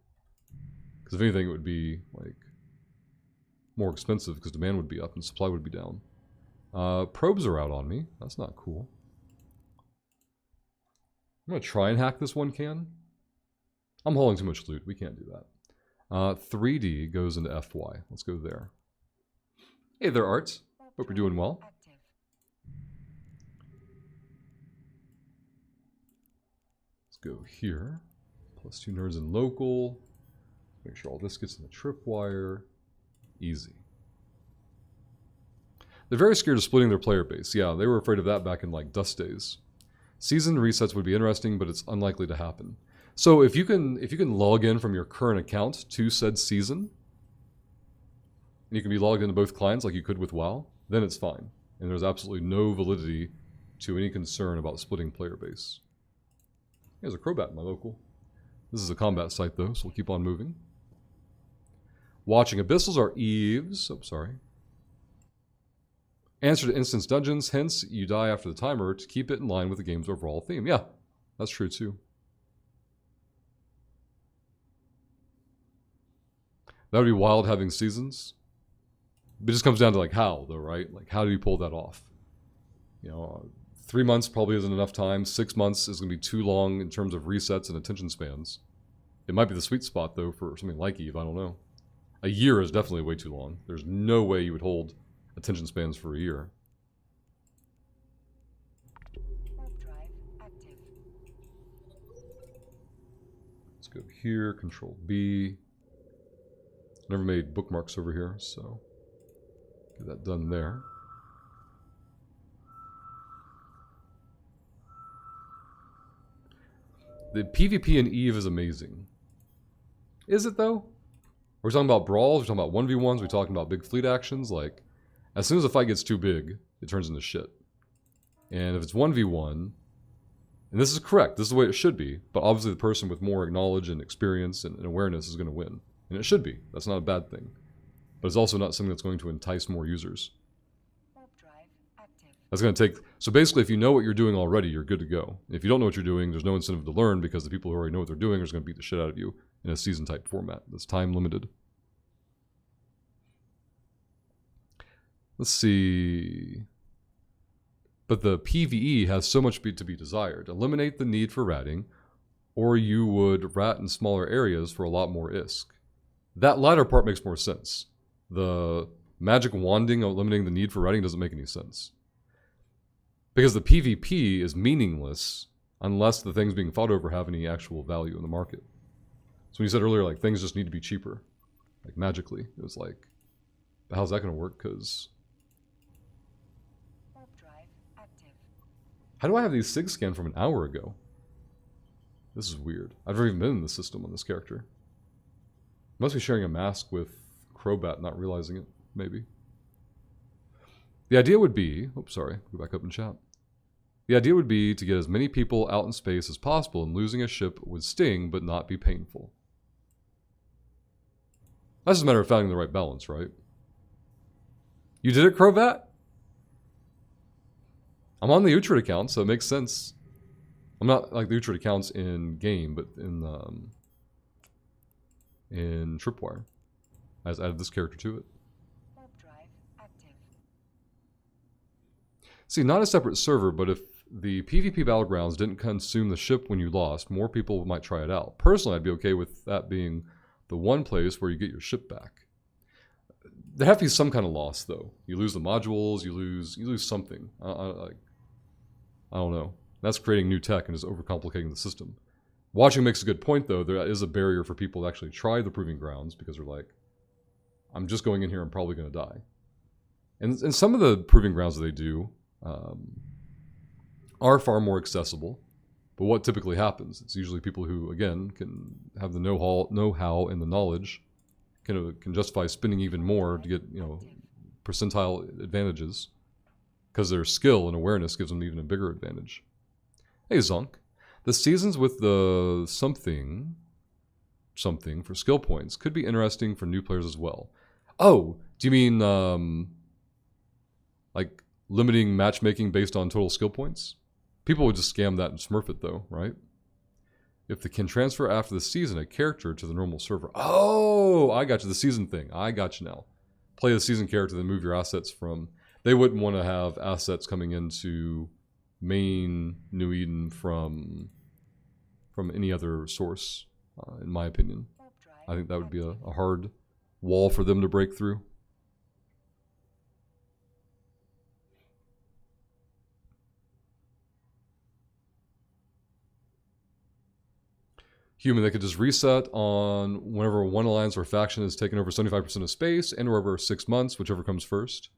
Because if anything, it would be, like, more expensive because demand would be up and supply would be down. Probes are out on me. That's not cool. I'm going to try and hack this one can. I'm hauling too much loot. We can't do that. 3D goes into FY. Let's go there. Hey there, Art. Hope you're doing well. Go here. +2 nerds in local. Make sure all this gets in the tripwire. Easy. They're very scared of splitting their player base. Yeah, they were afraid of that back in like Dust days. Season resets would be interesting, but it's unlikely to happen. So if you can log in from your current account to said season, and you can be logged into both clients like you could with WoW, then it's fine. And there's absolutely no validity to any concern about splitting player base. There's a Crobat in my local. This is a combat site though, so we'll keep on moving. Watching Abyssals are Eves. Oh, sorry. Answer to instance dungeons, hence you die after the timer to keep it in line with the game's overall theme. Yeah, that's true too. That would be wild having seasons. But it just comes down to like how though, right? Like how do you pull that off? You know, 3 months probably isn't enough time. 6 months is going to be too long in terms of resets and attention spans. It might be the sweet spot though for something like Eve, I don't know. A year is definitely way too long. There's no way you would hold attention spans for a year. Warp drive active. Let's go here, Control B. Never made bookmarks over here, so get that done there. The PvP in Eve is amazing. Is it though? We're talking about brawls, we're talking about 1v1s, we're talking about big fleet actions. Like, as soon as a fight gets too big, it turns into shit. And if it's 1v1, and this is correct, this is the way it should be, but obviously the person with more knowledge and experience and awareness is going to win. And it should be. That's not a bad thing. But it's also not something that's going to entice more users. Warp drive active. That's going to take... So basically, if you know what you're doing already, you're good to go. If you don't know what you're doing, there's no incentive to learn because the people who already know what they're doing are just going to beat the shit out of you in a season-type format that's time-limited. Let's see... But the PvE has so much to be desired. Eliminate the need for ratting, or you would rat in smaller areas for a lot more ISK. That latter part makes more sense. The magic wanding of eliminating the need for ratting doesn't make any sense. Because the PvP is meaningless unless the things being fought over have any actual value in the market. So when you said earlier, like, things just need to be cheaper, like, magically, it was like, how's that going to work? Because... Warp drive active. How do I have these SIG scanned from an hour ago? This is weird. I've never even been in the system on this character. Must be sharing a mask with Crobat, not realizing it, maybe. The idea would be... Oops, sorry. Go back up in chat. The idea would be to get as many people out in space as possible, and losing a ship would sting, but not be painful. That's just a matter of finding the right balance, right? You did it, Crobat? I'm on the Uhtred account, so it makes sense. I'm not like the Uhtred accounts in game, but in Tripwire. I just added this character to it. Warp drive active. See, not a separate server, but if the PvP Battlegrounds didn't consume the ship when you lost, more people might try it out. Personally, I'd be okay with that being the one place where you get your ship back. There have to be some kind of loss, though. You lose the modules, you lose something. I don't know. That's creating new tech and is overcomplicating the system. Watching makes a good point, though. There is a barrier for people to actually try the Proving Grounds because they're like, I'm just going in here, I'm probably going to die. And some of the Proving Grounds that they do are far more accessible. But what typically happens? It's usually people who, again, can have the know-how and the knowledge, can justify spending even more to get, you know, percentile advantages, because their skill and awareness gives them even a bigger advantage. Hey, Zonk. The seasons with the something for skill points could be interesting for new players as well. Oh, do you mean like limiting matchmaking based on total skill points? People would just scam that and smurf it though, right? If they can transfer after the season a character to the normal server. Oh, I got you. The season thing. I got you now. Play the season character, then move your assets from... They wouldn't want to have assets coming into main New Eden from any other source, in my opinion. Warp drive I think that would be a hard wall for them to break through. Human, they could just reset on whenever one alliance or faction has taken over 75% of space, and or over 6 months, whichever comes first.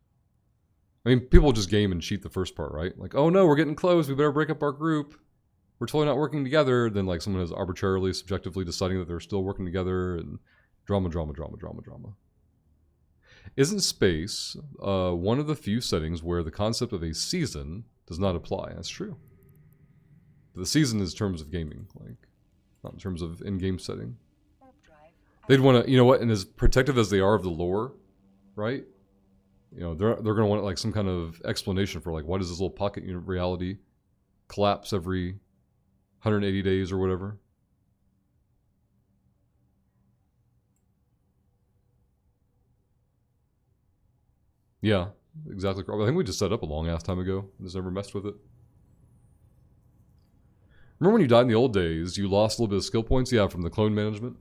I mean, people just game and cheat the first part, right? Like, oh no, we're getting close. We better break up our group. We're totally not working together. Then like someone is arbitrarily, subjectively deciding that they're still working together, and drama. Isn't space one of the few settings where the concept of a season does not apply? That's true. But the season is in terms of gaming, like not in terms of in-game setting. Warp drive. They'd want to, you know what, and as protective as they are of the lore, right? You know, they're going to want like some kind of explanation for like why does this little pocket unit reality collapse every 180 days or whatever. Yeah, exactly. I think we just set up a long ass time ago. Just never messed with it. Remember when you died in the old days, you lost a little bit of skill points? Yeah, from the clone management.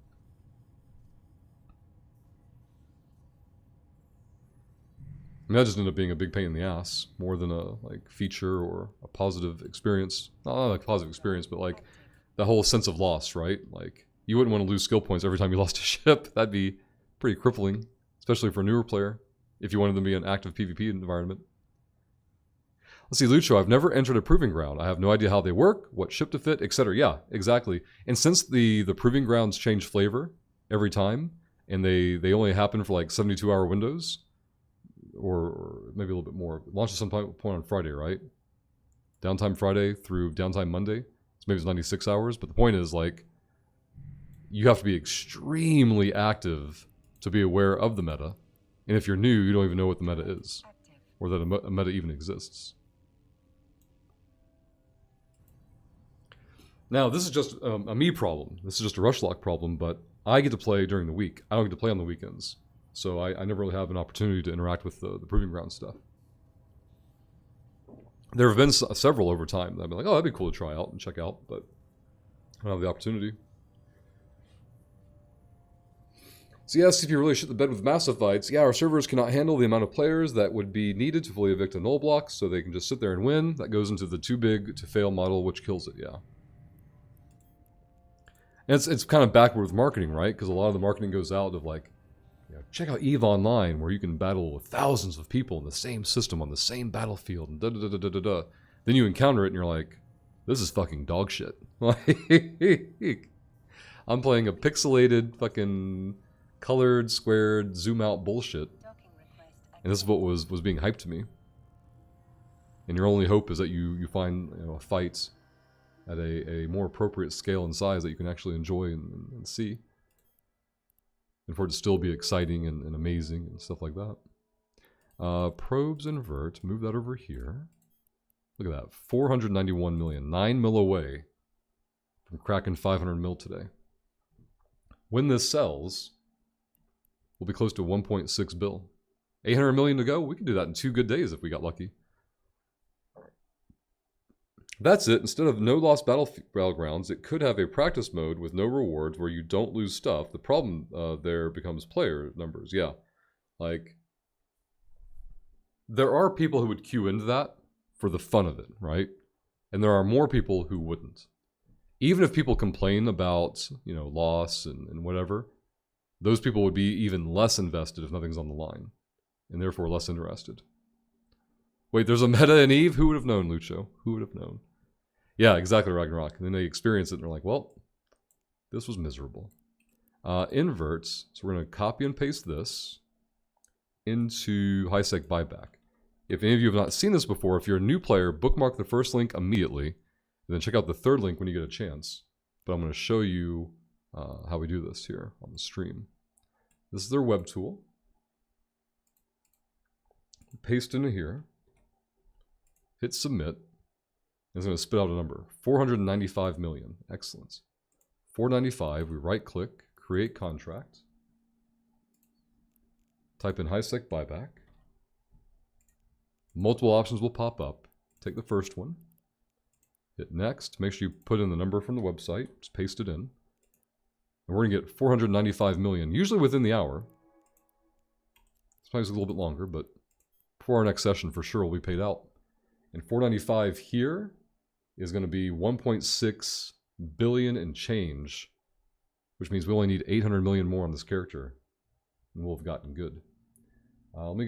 I mean, that just ended up being a big pain in the ass, more than a like feature or a positive experience. Not like a positive experience, but like the whole sense of loss, right? Like you wouldn't want to lose skill points every time you lost a ship. That'd be pretty crippling, especially for a newer player, if you wanted them to be an active PvP environment. Let's see, Lucho, I've never entered a proving ground. I have no idea how they work, what ship to fit, etc. Yeah, exactly. And since the proving grounds change flavor every time, and they only happen for like 72-hour windows, or maybe a little bit more. It launches some point on Friday, right? Downtime Friday through downtime Monday. So maybe it's 96 hours. But the point is, like, you have to be extremely active to be aware of the meta. And if you're new, you don't even know what the meta is. Active. Or that a meta even exists. Now, this is just a me problem. This is just a Rushlock problem, but I get to play during the week. I don't get to play on the weekends. So I never really have an opportunity to interact with the Proving Ground stuff. There have been several over time that I've been like, oh, that'd be cool to try out and check out, but I don't have the opportunity. So yeah, CP really shit the bed with massive fights. Yeah, our servers cannot handle the amount of players that would be needed to fully evict a null block, so they can just sit there and win. That goes into the too big to fail model, which kills it, yeah. And it's kind of backward with marketing, right? Because a lot of the marketing goes out of like, you know, check out EVE Online, where you can battle with thousands of people in the same system on the same battlefield, and da-da-da-da-da-da. Then you encounter it, and you're like, this is fucking dog shit. Like, I'm playing a pixelated, fucking colored, squared, zoom-out bullshit. Docking request. And this is what was being hyped to me. And your only hope is that you find, you know, a fight at a more appropriate scale and size that you can actually enjoy and see. And for it to still be exciting and amazing and stuff like that. Probes invert. Move that over here. Look at that. 491 million. 9 mil away from cracking 500 mil today. When this sells, we'll be close to 1.6 bill. 800 million to go? We can do that in 2 good days if we got lucky. That's it. Instead of no lost battlegrounds, it could have a practice mode with no rewards where you don't lose stuff. The problem there becomes player numbers. Yeah. Like, there are people who would queue into that for the fun of it, right? And there are more people who wouldn't. Even if people complain about, you know, loss and whatever, those people would be even less invested if nothing's on the line. And therefore less interested. Wait, there's a meta in EVE? Who would have known, Lucho? Who would have known? Yeah, exactly, Ragnarok. And then they experience it and they're like, well, this was miserable. Inverts. So we're going to copy and paste this into HiSec buyback. If any of you have not seen this before, if you're a new player, bookmark the first link immediately. And then check out the third link when you get a chance. But I'm going to show you how we do this here on the stream. This is their web tool. Paste into here. Hit submit. It's going to spit out a number. 495 million. Excellent. 495. We right click. Create contract. Type in HiSec buyback. Multiple options will pop up. Take the first one. Hit next. Make sure you put in the number from the website. Just paste it in. And we're going to get 495 million. Usually within the hour. Sometimes a little bit longer, but before our next session for sure will be paid out. And 495 here is going to be 1.6 billion and change, which means we only need 800 million more on this character, and we'll have gotten good. Let me